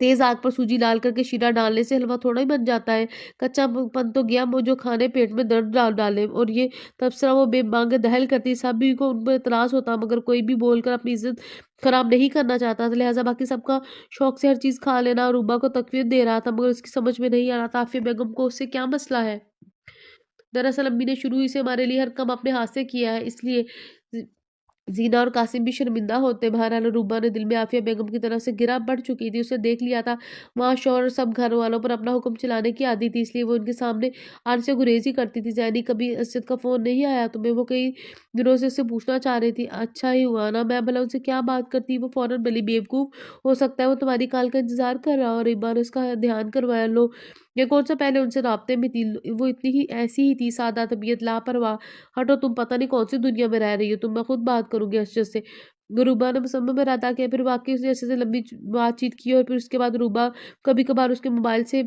तेज आग पर सूजी डाल करके शीरा डालने से हलवा थोड़ा ही बन जाता है। कच्चापन तो गया, वो जो खाने पेट में दर्द डाल डाले। और ये तबसरा वो बेमांगे दहल करती। सभी को उन पर इतराज़ होता, मगर कोई भी बोलकर अपनी इज्जत खराब नहीं करना चाहता था। लिहाजा बाकी सबका शौक से हर चीज़ खा लेना रूबा को तकवीत दे रहा था, मगर उसकी समझ में नहीं आ रहा था आफिया बेगम को उससे क्या मसला है। दरअसल अम्मी ने शुरू ही से हमारे लिए हर काम अपने हाथ से किया है, इसलिए जीना और कासिम भी शर्मिंदा होते। बहरहाल रूबा ने दिल में आफिया बेगम की तरफ से गिरा बढ़ चुकी थी। उसे देख लिया था वहाँ शौहर सब घर वालों पर अपना हुक्म चलाने की आदी थी, इसलिए वो उनके सामने आने से गुरेज ही करती थी। जैनी कभी असद का फ़ोन नहीं आया तुम्हें? वो कई दिनों से उससे पूछना चाह रही थी। अच्छा ही हुआ ना, मैं भला उनसे क्या बात करती। वो फ़ौरन बोली, बेवकूफ़, हो सकता है वो तुम्हारी कॉल का इंतज़ार कर रहा हो। और एक बार उसका ध्यान करवाया लो। ये कौन सा पहले उनसे राब्ते में थी? वो इतनी ही ऐसी ही थी, सादा तबीयत, लापरवाह। हटो, तुम पता नहीं कौन सी दुनिया में रह रही हो। तुम मैं खुद बात करूंगी अरशद से। रूबा ने मुसम्मत में इरादा किया। फिर वाकई उसने ऐसे से लंबी बातचीत की और फिर उसके बाद रूबा कभी कभार उसके मोबाइल से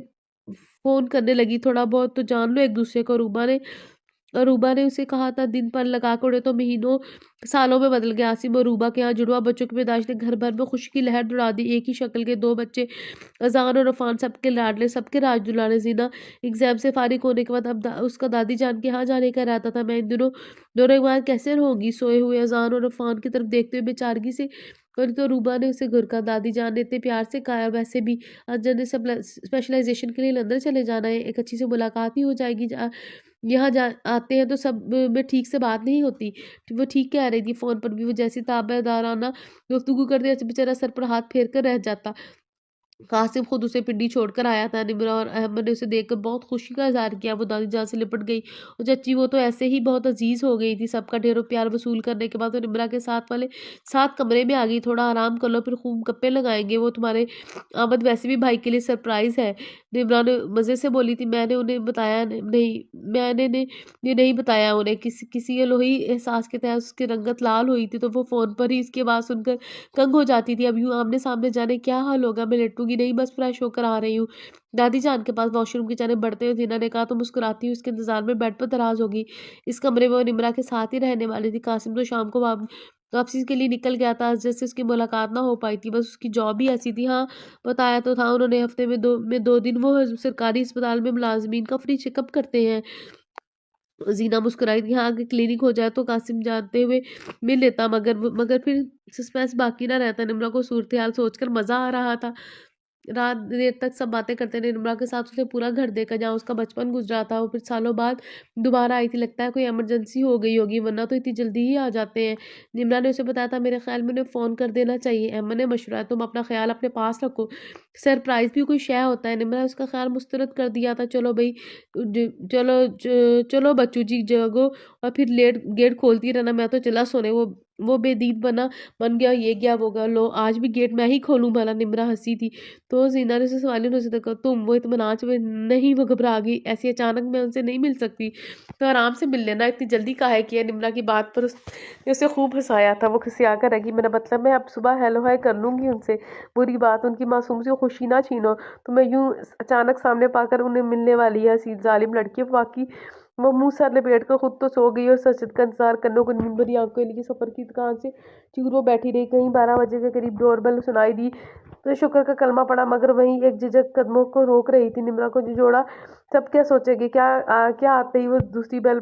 फ़ोन करने लगी। थोड़ा बहुत तो जान लो एक दूसरे को। रूबा ने अरूबा ने उसे कहा था दिन पर लगा कर उड़े तो महीनों सालों में बदल गया। आसिम और अरूबा के यहाँ जुड़वा बच्चों की पैदाइश ने घर भर में खुशी की लहर दौड़ा दी। एक ही शक्ल के दो बच्चे, अजान और अफान, सबके लाडले, सबके राज दुलारे। जीना एग्जाम से फारिग होने के बाद अब उसका दादी जान के यहाँ जाने का रहता था। मैं इन दिनों दोनों एक बार कैसे रहूंगी? सोए हुए अजान और अफान की तरफ देखते हुए बेचारगी से पर तो रूबा ने उसे घर का दादी जान ने इतने प्यार से कहा। वैसे भी अजय ने सब स्पेशलाइजेशन के लिए लंदन चले जाना है, एक अच्छी सी मुलाकात ही हो जाएगी। यहाँ जा आते हैं तो सब में ठीक से बात नहीं होती। वो ठीक कह रही थी, फोन पर भी वो जैसी ताबेदाराना गुफ्तगू करते जैसे बेचारा सर पर हाथ फेर कर रह जाता। कासिम खुद उसे पिंडी छोड़कर आया था। निम्रा और अहमद ने उसे देखकर बहुत खुशी का इजहार किया। वो दादी जान से लिपट गई और चाची वो तो ऐसे ही बहुत अजीज हो गई थी। सबका ढेरों प्यार वसूल करने के बाद वो निम्रा के साथ कमरे में आ गई। थोड़ा आराम कर लो, फिर खूब गप्पे लगाएंगे। वो तुम्हारे आमद वैसे भी भाई के लिए सरप्राइज है, निम्रा ने मजे से बोली थी। मैंने उन्हें बताया नहीं, मैंने ने ये नहीं बताया उन्हें। किसी अलोही एहसास के तहत उसकी रंगत लाल हुई थी तो वो फोन पर ही इसकी आवाज़ सुनकर तंग हो जाती थी। अब यूं आमने सामने जाने क्या हाल होगा। मैं लेटूंगी नहीं, बस फ्रेश होकर आ रही हूँ। दादी जान के पास वॉशरूम की जाने बढ़ते हुए जीना ने कहा तो मुस्कुराती हुई उसके इंतजार में बेड पर दराज होगी। इस कमरे में वो निम्रा के साथ ही रहने वाली थी। कासिम तो शाम को वापसी के लिए निकल गया था। जैसे उसकी मुलाकात ना हो पाई थी, बस उसकी जॉब ही ऐसी थी। हाँ, बताया तो था उन्होंने, हफ्ते में दो दिन वो सरकारी अस्पताल में मुलाजमीन का फ्री चेकअप करते हैं। जीना मुस्कुराई थी। हाँ, अगर क्लिनिक हो जाए तो कासिम जानते हुए मिल लेता, मगर फिर सस्पेंस बाकी ना रहता। निम्रा को सूरत हाल सोचकर मजा आ रहा था। रात देर तक सब बातें करते रहे। निम्रा के साथ उसने पूरा घर देखा जहाँ उसका बचपन गुजरा था। वो फिर सालों बाद दोबारा आई थी। लगता है कोई इमरजेंसी हो गई होगी, वरना तो इतनी जल्दी ही आ जाते हैं। निम्रा ने उसे बताया था, मेरे ख्याल में उन्हें फ़ोन कर देना चाहिए। अहमद ने मशवरा है, तुम अपना ख्याल अपने पास रखो, सरप्राइज भी कोई शय होता है। निम्रा ने उसका ख्याल मुस्तरद कर दिया था। चलो भाई, चलो बच्चू जी जगो और फिर लेट गेट खोलती रहना, मैं तो चला सोने। वो बेदीद बन गया, ये क्या वो गया, लो आज भी गेट मैं ही खोलूं भला। निम्रा हंसी थी तो जीना ने उसे सवालियों ने देखा। तुम वो इत्मीनान से नहीं, वो घबरा गई। ऐसी अचानक मैं उनसे नहीं मिल सकती, तो आराम से मिल लेना, इतनी जल्दी काहे किया। निम्रा की बात पर उसने उसे खूब हंसाया था। वो खिसिया कर रही, मेरा मतलब मैं अब सुबह हेलो हाय कर लूंगी उनसे। बुरी बात, उनकी मासूम सी खुशी ना छीनो। तो मैं यूं अचानक सामने पाकर उन्हें मिलने वाली है हसीन जालिम लड़की। बाकी वो मुंह सर लपेट कर खुद तो सो गई और सचद का इंतजार करने को नींद भरी आंखों लेके सफर की दुकान से चूर वो बैठी रही। कहीं 12 बजे के करीब डोरबेल सुनाई दी तो शुक्र का कलमा पड़ा, मगर वहीं एक झिझक कदमों को रोक रही थी। निम्रा को झिझोड़ा, सब क्या सोचेंगे। क्या आते ही वो दूसरी बेल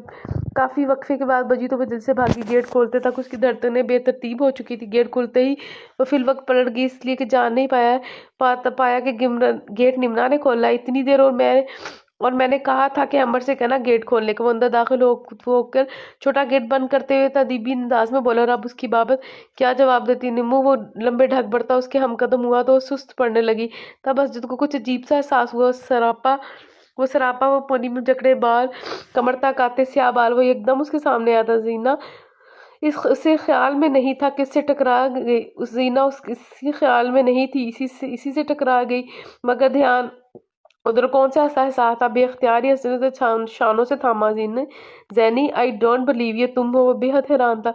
काफी वक्फे के बाद बजी तो वो दिल से भागी। गेट खोलते तक उसकी धड़कनें बेतरतीब हो चुकी थी। गेट खुलते ही वो फिल वक्त पलट गई, इसलिए कि जान नहीं पाया कि गेट निम्रा ने खोला इतनी देर। और मैंने कहा था कि अमर से कहना गेट खोलने को। वो अंदर दाखिल होकर छोटा गेट बंद करते हुए तदीबी अंदाज में बोला। और अब उसकी बाबत क्या जवाब देती निम्मू। वो लंबे ढक बढ़ता उसके हम कदम हुआ तो वो सुस्त पड़ने लगी। तब असजद को कुछ अजीब सा एहसास हुआ। वो पोनी में जकड़े बाल, कमर तक आते स्याह बाल, वो एकदम उसके सामने आया था। जीना उसे ख्याल में नहीं था किससे टकरा गई। जीना इसी ख्याल में नहीं थी, इसी से टकरा गई। मगर ध्यान उधर कौन सा ऐसा एहसास था। बेख्तियार ही शानों से थामा जीन ने। जैनी, आई डोंट बिलीव ये तुम हो। वो बेहद हैरान था।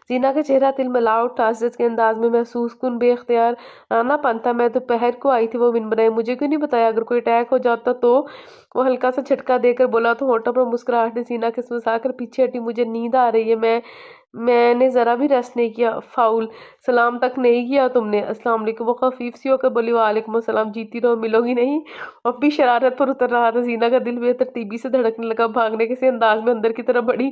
जीना का चेहरा तिलमिला उठा, के अंदाज में महसूस कुन बेख्तियार आनापन था। मैं दोपहर को आई थी, वो बिन बनाए मुझे क्यों नहीं बताया। अगर कोई अटैक हो जाता तो। वो हल्का सा झटका देकर बोला तो होठों पर मुस्कुराहट ने जीना के मुस्कुराकर पीछे हटी। मुझे नींद आ रही है, मैंने ज़रा भी रेस्ट नहीं किया। फाउल सलाम तक नहीं किया तुमने। अस्सलाम वालेकुम। वो खफीफ सी होकर बोली, वालेकुम अस्सलाम, जीती रहो, मिलोगी नहीं। और भी शरारत पर उतर रहा था। जीना का दिल बेतरतीबी से धड़कने लगा। भागने के से अंदाज में अंदर की तरफ बढ़ी।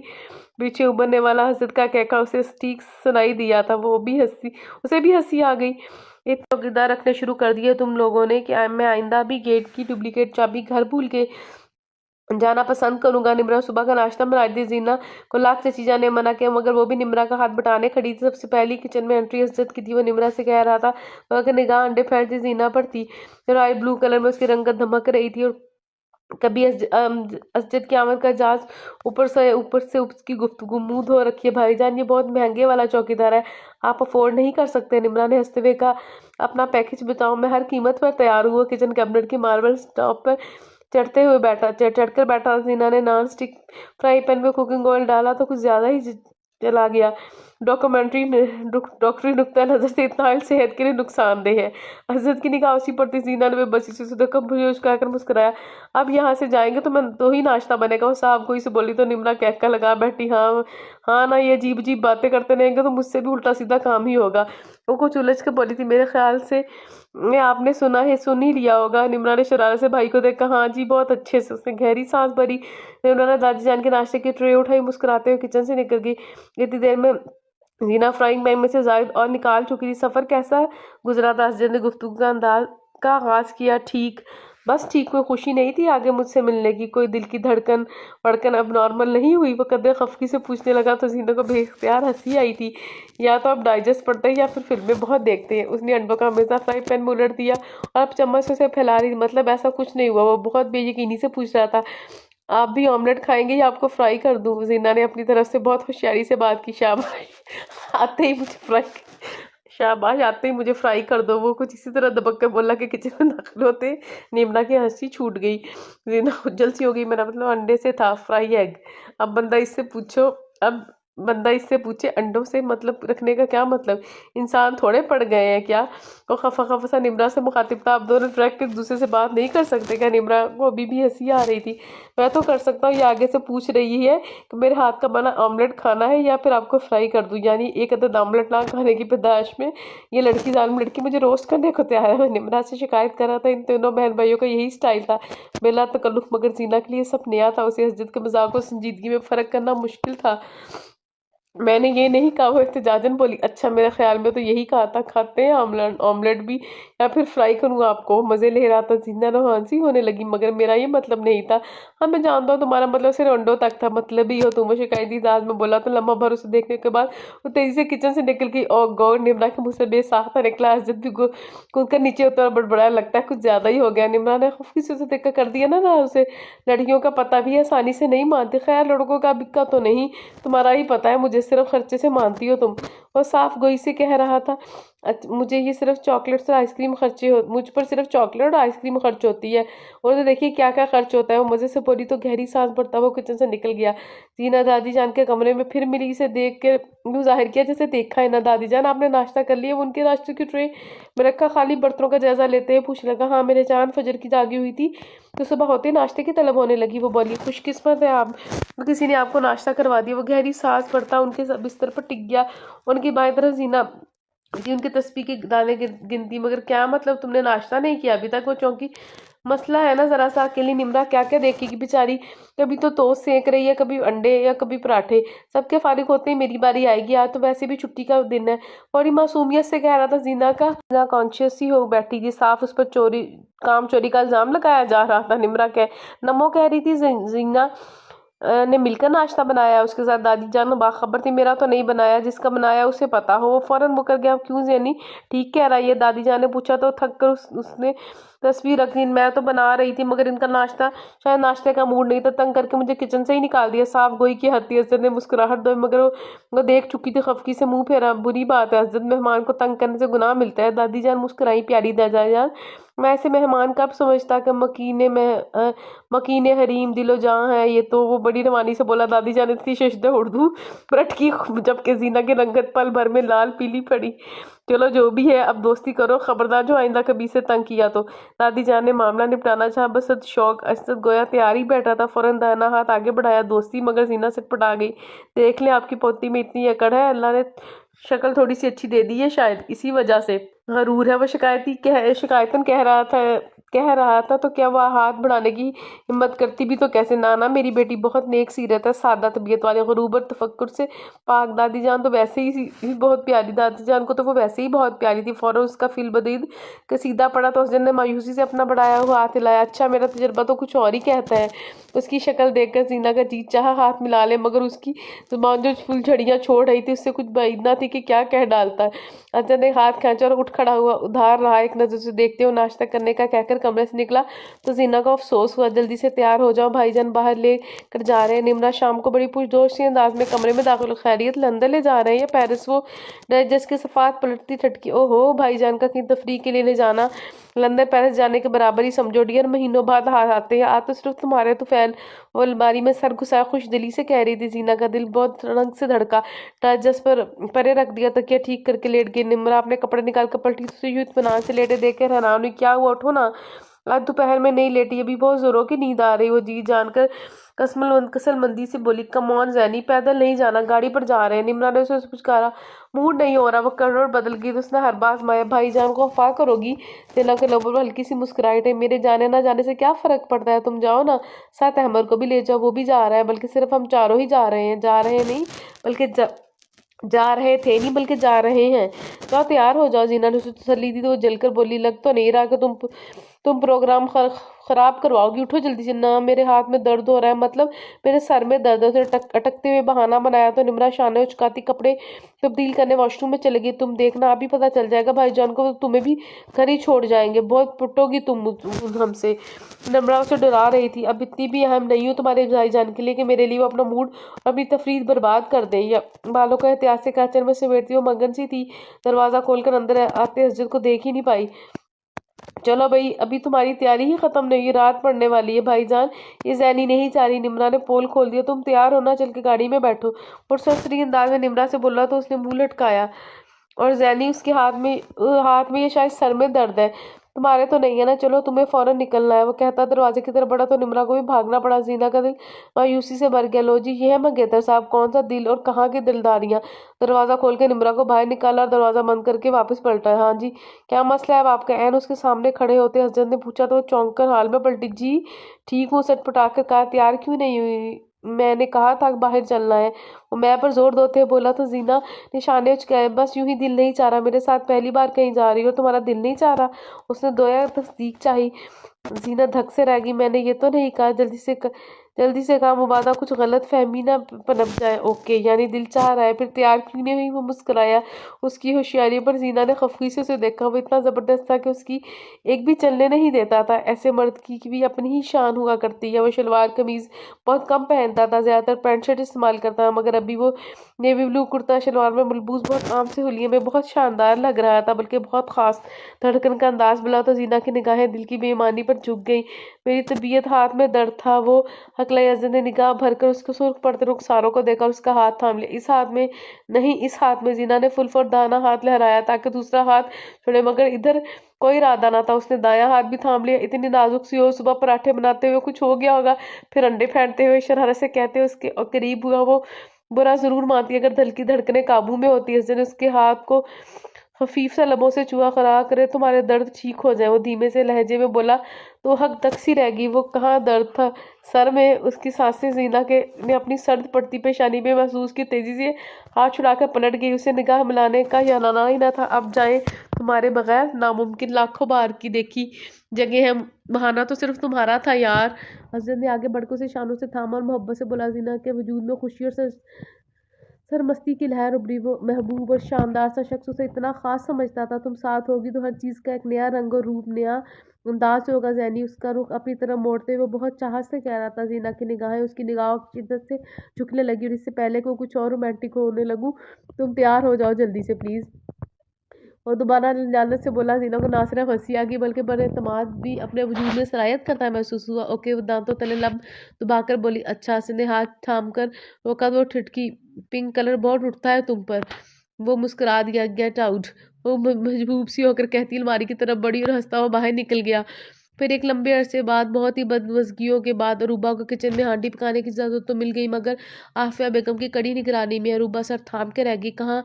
पीछे उभरने वाला हसरत का कहका उसे ठीक सुनाई दिया था। उसे भी हंसी आ गई। इतना किरदार रखने शुरू कर दिए तुम लोगों ने कि मैं आइंदा भी गेट की डुप्लीकेट चाबी घर भूल के जाना पसंद करूंगा। निम्रा सुबह का नाश्ता बना दी। जीना को लाख से चीजा ने मना किया, मगर वो भी निम्रा का हाथ बटाने खड़ी थी। सबसे पहली किचन में एंट्री असजद की थी। वो निम्रा से कह रहा था, मगर निगाह अंडे फैलती जीना पर थी। रॉय ब्लू कलर में उसकी रंगत धमक रही थी। और कभी असजद की आमद का जहाज ऊपर से उसकी गुफ्तगू मुंह धो रखी है। भाईजान ये बहुत महंगे वाला चौकीदार है, आप अफोर्ड नहीं कर सकते। निम्रा ने हंसते हुए कहा, अपना पैकेज बताओ, मैं हर कीमत पर तैयार हुआ। किचन कैबिनेट की मार्बल टॉप पर चढ़कर बैठा। जीना ने नॉन स्टिक फ्राई पैन में कुकिंग ऑयल डाला तो कुछ ज्यादा ही जला गया। डॉक्यूमेंट्री डॉक्टरी नुक्ता नज़र से इतना ऑयल सेहत के लिए नुकसानदेह है। हजरत की निगाह उसी पर थी। जीना ने बसी से बेहोश कहकर मुस्कुराया। अब यहाँ से जाएंगे तो मैं तो ही नाश्ता बनेगा। वो साहब कोई से बोली तो निमरा कहका लगा बैठी। हाँ हाँ ना, ये अजीब अजीब बातें करते रहेंगे तो मुझसे भी उल्टा सीधा काम ही होगा। वो कुछ उलझ के बोली थी, मेरे ख्याल से आपने सुन ही लिया होगा। निमरा ने शरारत से भाई को देखा। हाँ जी, बहुत अच्छे से। उसने गहरी सांस भरी। निमरा ने दादी जान के नाश्ते की ट्रे उठाई, मुस्कुराते हुए किचन से निकल गई। इतनी देर में जीना फ्राइंग पैन में से जायद और निकाल चुकी थी। सफ़र कैसा गुजरा था? असजद ने गुफ्तगू का अंदाज का आगाज़ किया। ठीक, बस ठीक। कोई खुशी नहीं थी आगे मुझसे मिलने की? कोई दिल की धड़कन अब नॉर्मल नहीं हुई? वो कदर खफकी से पूछने लगा तो जीना को बेख्तियार हंसी आई थी। या तो आप डाइजेस्ट पढ़ते हैं या फिर फिल्में बहुत देखते हैं। उसने अंडों का हमेशा फ्राई पैन में उलट दिया और अब चम्मच से उसे फैला रही। मतलब ऐसा कुछ नहीं हुआ। वो बहुत बेयकीनी से पूछ रहा था, आप भी ऑमलेट खाएंगे या आपको फ्राई कर दूं? जीना ने अपनी तरफ से बहुत होशियारी से बात की। शाबाश, आते ही मुझे फ्राई कर दो। वो कुछ इसी तरह दबक कर बोला कि किचन में दाखिल होते निमरा की हंसी छूट गई। जीना उज्जल सी हो गई। मेरा मतलब अंडे से था, फ्राई एग। अब बंदा इससे पूछे अंडों से मतलब रखने का क्या मतलब? इंसान थोड़े पड़ गए हैं क्या? वो खफा खफा सा निमरा से मुखातिब था। आप दोनों डायरेक्ट एक दूसरे से बात नहीं कर सकते क्या? निमरा को अभी भी हंसी आ रही थी। मैं तो कर सकता हूँ। ये आगे से पूछ रही है कि मेरे हाथ का बना ऑमलेट खाना है या फिर आपको फ्राई कर दूँ। यानी एक अदद ऑमलेट ना खाने की पैदाइश में ये लड़की जालिम लड़की मुझे रोस्ट करने को तैयार है। मैं निमरा से शिकायत कर रहा था। इन दोनों बहन भाइयों का यही स्टाइल था, बेला तकल्लुफ। मगर जीना के लिए सब नया था। उसे हजरत के मजाक और संजीदगी में फ़र्क करना मुश्किल था। मैंने ये नहीं कहा, वो एहतजाजन बोली। अच्छा, मेरे ख्याल में तो यही कहा था, खाते हैं ऑमलेट भी या फिर फ्राई करूँ आपको? मज़े ले रहा था। जीना रोहानसी होने लगी। मगर मेरा ये मतलब नहीं था। हाँ, मैं जानता हूँ तुम्हारा मतलब सिर्फ अंडों तक था। मतलब ही हो तुम। वो शिकायती अंदाज में बोला तो लम्हा भर उसे देखने के बाद वो तेजी से किचन से निकल गई। और गौर निमरा के मुँह से बेसाख्ता निकला। इज्जत भी कूद कर नीचे उतर बड़बड़ाया, लगता है कुछ ज़्यादा ही हो गया। निमरा ने खुफी से उसे देखकर कर दिया ना उसे। लड़कियों का पता भी आसानी से नहीं मानती। खैर, लड़कों का बिक्का तो नहीं, तुम्हारा ही पता है। मुझे सिर्फ खर्चे से मानती हो तुम। और साफ गोई से कह रहा था, मुझे ये सिर्फ चॉकलेट्स और आइसक्रीम खर्चे हो, मुझ पर सिर्फ चॉकलेट और आइसक्रीम खर्च होती है। और तो देखिए क्या क्या खर्च होता है। वो मज़े से बोली तो गहरी सांस भरता हुआ किचन से निकल गया। जीना दादी जान के कमरे में फिर मिली। इसे देख के यूँ जाहिर किया जैसे देखा है ना। दादी जान, आपने नाश्ता कर लिया? उनके नाश्ते की ट्रे में रखा खाली बर्तनों का जायजा लेते हुए पूछने लगा। हाँ मेरे जान, फजर की जागी हुई थी तो सुबह होते नाश्ते की तलब होने लगी। वो बोली, खुशकिस्मत है आप, किसी ने आपको नाश्ता करवा दिया। वो गहरी सांस भरता उनके बिस्तर पर टिक गया। उनकी बाएं तरफ जीना जी उनके तस्बीह के दाने गिनती। मगर क्या मतलब, तुमने नाश्ता नहीं किया अभी तक? वो चौंकी। मसला है ना ज़रा सा। अकेली निमरा क्या क्या देखेगी बेचारी। कभी तो टोस्ट सेक रही है, कभी अंडे या कभी पराठे। सबके फारिग होते ही मेरी बारी आएगी। आज तो वैसे भी छुट्टी का दिन है। और ये मासूमियत से कह रहा था। जीना कॉन्शियस ही हो बैठी थी। साफ उस पर चोरी का इल्ज़ाम लगाया जा रहा था। निमरा नमो कह रही थी जीना ने मिलकर नाश्ता बनाया उसके साथ। दादी जान बाखबर थी, मेरा तो नहीं बनाया, जिसका बनाया उसे पता हो। वो फौरन मुकर गया। क्यों ज़ैनी, ठीक कह रहा है? दादी जान ने पूछा तो थक कर उसने तस्वीर रख दी। मैं तो बना रही थी मगर इनका शायद नाश्ते का मूड नहीं था, तंग करके मुझे किचन से ही निकाल दिया। साफ गोई की हत्ती। हजरत ने मुस्कुराहट दो मगर वो देख चुकी थी। खफकी से मुंह फेरा। बुरी बात है हजरत, मेहमान को तंग करने से गुनाह मिलता है। दादी जान मुस्कुराई। प्यारी दादा जान, मैं ऐसे मेहमान कब समझता कि मकीने हरीम दिलो जहाँ है ये तो। वो बड़ी रवानी से बोला। दादी जान इतनी शशद उर्दू पलटकी जबकि जीना की रंगत पल भर में लाल पीली पड़ी। चलो जो भी है, अब दोस्ती करो, खबरदार जो आइंदा कभी से तंग किया तो। दादी जान ने मामला निपटाना चाहा। बस शौक असद गोया तैयार ही बैठा था। फौरन दाना हाथ आगे बढ़ाया। दोस्ती? मगर जीना सिटपटा गई। देख लें, आपकी पोती में इतनी अकड़ है, अल्लाह ने शक्ल थोड़ी सी अच्छी दे दी है, शायद इसी वजह से ग़रूर है। वो शिकायतन कह रहा था तो क्या वह हाथ बढ़ाने की हिम्मत करती भी तो कैसे? ना मेरी बेटी बहुत नेक सीरत है, सादा तबीयत वाले, ग़ुरूर और तफक्कुर से पाक। दादी जान तो वैसे ही बहुत प्यारी। दादी जान को तो वो वैसे ही बहुत प्यारी थी। फ़ौरन उसका फिल बदीद कसीदा पड़ा तो उसने मायूसी से अपना बढ़ाया हुआ हाथ हिलाया। अच्छा, मेरा तजर्बा तो कुछ और ही कहता है। उसकी शक्ल देखकर जीना का जी चाहा हाथ मिला ले, मगर उसकी जुबान जो फुलझड़ियाँ छोड़ रही थी उससे कुछ बाइद ना थी कि क्या कह डालता है। अजय ने हाथ खींचा और उठ खड़ा हुआ, उधार रहा एक नजर से देखते हुए नाश्ता करने का कहकर कमरे से निकला तो जीना को अफसोस हुआ। जल्दी से तैयार हो जाओ, भाईजान बाहर ले कर जा रहे हैं। निम्रा शाम को बड़ी पुरजोश सी अंदाज में कमरे में दाखिल, खैरियत लंदन ले जा रहे हैं या पेरिस? वो नरगिस की सफात पलटती ठटकी, ओहो भाईजान का कहीं तफरीह के लिए ले जाना लंदन पेरिस जाने के बराबर ही समझो डियर। महीनों बाद हाथ आते हैं, आज तो सिर्फ तुम्हारे तो फैन। वो अलमारी में सर घुसाए खुश दिली से कह रही थी। जीना का दिल बहुत रंग से धड़का, टच पर परे रख दिया, तकिया ठीक करके लेट गई। निम्रा अपने कपड़े निकाल कर पलटी तो यूं इत्मीनान से लेटे देकर हैरान हुई, क्या हुआ, उठो ना, आज दोपहर में नहीं लेटी, अभी बहुत जोरों की नींद आ रही। वो जी जानकर कसलमंदी से बोली, कम ऑन जैनी, पैदल नहीं जाना, गाड़ी पर जा रहे हैं। निम्रा ने उसे पुचकारा, मूड नहीं हो रहा। वो करोड़ बदल गई तो उसने हर बात माया, भाईजान को अफवाह करोगी? जना के लोगों पर हल्की सी मुस्कुराहट है, मेरे जाने ना जाने से क्या फर्क पड़ता है, तुम जाओ ना, साथ अहमद को भी ले जाओ, वो भी जा रहा है, बल्कि सिर्फ हम चारों ही जा रहे हैं, जा रहे नहीं बल्कि जा रहे थे नहीं बल्कि जा रहे हैं। जाओ तैयार हो जाओ। जीना ने उसे तसल्ली दी तो वो जलकर बोली, लग तो नहीं रहा कि तुम प्रोग्राम खराब करवाओगी, उठो जल्दी से। ना मेरे हाथ में दर्द हो रहा है, मतलब मेरे सर में दर्द है। उसे अटकते हुए बहाना बनाया तो निम्रा शाने उचकाती कपड़े तब्दील करने वॉशरूम में चले गई। तुम देखना अभी पता चल जाएगा भाईजान को, तुम्हें भी घर ही छोड़ जाएंगे, बहुत पुटोगी तुम हमसे। निम्रा उसे डरा रही थी, अब इतनी भी अहम नहीं हूँ तुम्हारे भाईजान के लिए कि मेरे लिए वो अपना मूड और अपनी तफरीह बर्बाद कर दे। या बालों का एहतियात से काचर में समेटती वो मगन सी थी, दरवाजा खोलकर अंदर आते हजरत को देख ही नहीं पाई। चलो भाई, अभी तुम्हारी तैयारी ही खत्म नहीं हुई, रात पड़ने वाली है भाईजान, ये जैनी नहीं चाह रही। निम्रा ने पोल खोल दिया, तुम तैयार होना, चल के गाड़ी में बैठो। और सरसरी अंदाज में निम्रा से बोला तो उसने मुंह लटकाया और जैनी उसके हाथ में ये शायद सर में दर्द है, तुम्हारे तो नहीं है ना, चलो तुम्हें फौरन निकलना है। वो कहता दरवाजे की तरफ बढ़ा तो निम्रा को भी भागना पड़ा। जीना का दिल मायूसी से भर गया। लो जी, ये है मंगेतर साहब, कौन सा दिल और कहाँ की दिलदारियां। दरवाजा खोल के निम्रा को बाहर निकाला और दरवाजा बंद करके वापस पलटा। हाँ जी, क्या मसला है अब आपका? एन उसके सामने खड़े होते हसरत ने पूछा तो वो चौंक कर हाल में पलटी। जी ठीक हूँ, सटपटा कर कहा, तैयार क्यों नहीं हुई? मैंने कहा था बाहर चलना है। वो मैं पर जोर देते बोला तो जीना निशाने गए, बस यूं ही दिल नहीं चाह रहा, मेरे साथ पहली बार कहीं जा रही हो, तुम्हारा दिल नहीं चाह रहा? उसने दोया तस्दीक चाही। जीना धक से रह गई, मैंने ये तो नहीं कहा, जल्दी से कहा, मुबादा कुछ गलत फहमी ना पनप जाए। ओके, यानी दिल चाह रहा है, फिर तैयार क्यों नहीं हुई? वो मुस्कुराया। उसकी होशियारी पर जीना ने खफी से उसे देखा। वो इतना ज़बरदस्त था कि उसकी एक भी चलने नहीं देता था। ऐसे मर्द की भी अपनी ही शान हुआ करती है। वो शलवार कमीज़ बहुत कम पहनता था, ज़्यादातर पैंट शर्ट इस्तेमाल करता था, मगर अभी वो नेवी ब्लू कुर्ता शलवार में मलबूस बहुत आम से हुलिये में बहुत शानदार लग रहा था, बल्कि बहुत ख़ास। धड़कन का अंदाज मिला तो जीना की निगाहें दिल की बेईमानी पर झुक गई। मेरी तबीयत, हाथ में दर्द था। वो हकला अजद ने निगाह भरकर उसको सुर्ख पड़ते रुखसारों को देखा, उसका हाथ थाम लिया। इस हाथ में नहीं, इस हाथ में। जीना ने फुल दाना हाथ लहराया ताकि दूसरा हाथ छोड़े, मगर इधर कोई इरादा ना था। उसने दायां हाथ भी थाम लिया। इतनी नाजुक सी हो, सुबह पराठे बनाते हुए कुछ हो गया होगा, फिर अंडे फेंटते हुए शरारत से कहते हुए उसके करीब हुआ। वो बुरा जरूर मानती अगर दिल की धड़कनें काबू में होती। इस दिन उसके हाथ को खफीफ सा लबों से चूहा खरा करे, तुम्हारे दर्द ठीक हो जाए। वो धीमे से लहजे में बोला तो हक तक सी रह गई। वो कहाँ दर्द था, सर में। उसकी सांसें जीना के ने अपनी सर्द पड़ती पेशानी में महसूस की। तेजी से हाथ छुड़ाकर पलट गई। उसे निगाह मिलाने का या नाना ही ना था। अब जाए तुम्हारे बगैर नामुमकिन, लाखों बार की देखी जगह है, बहाना तो सिर्फ तुम्हारा था यार। हजरत ने आगे बढ़कर उसे शानों से थामा और मोहब्बत से बोला, जीना के वजूद में खुशी और सरमस्ती की लहर उभरी। वो महबूब और शानदार सा शख्स उसे इतना खास समझता था। तुम साथ होगी तो हर चीज़ का एक नया रंग और रूप, नया अंदाज होगा। जैनी उसका रुख अपनी तरफ मोड़ते हुए बहुत चाहत से कह रहा था। जीना की निगाहें उसकी निगाहों की शिद्दत से झुकने लगी और इससे पहले कि वो कुछ और रोमांटिक होने लगूं, तुम तैयार हो जाओ जल्दी से प्लीज़। और दोबारा लानत से बोला। जीना को ना सिर्फ हंसी आ गई बल्कि बड़े एतमाद भी अपने वजूद में सरायत करता है महसूस हुआ। ओके, वो दांतों तले लब दबाकर बोली, अच्छा। उसने हाथ थाम कर रोका तो वो ठिठकी, पिंक कलर बहुत उठता है तुम पर। वो मुस्कुरा दिया, गेट आउट। वो मजबूब सी होकर कहती अलमारी की तरफ बढ़ी और हंसता हुआ बाहर निकल गया। फिर एक लंबे अरसे बाद, बहुत ही बदमज़गियों के बाद, अरूबा को किचन में हांडी पकाने की इजाज़त तो मिल गई, मगर आफिया बेगम की कड़ी निगरानी में अरूबा सर थाम के रह गई। कहाँ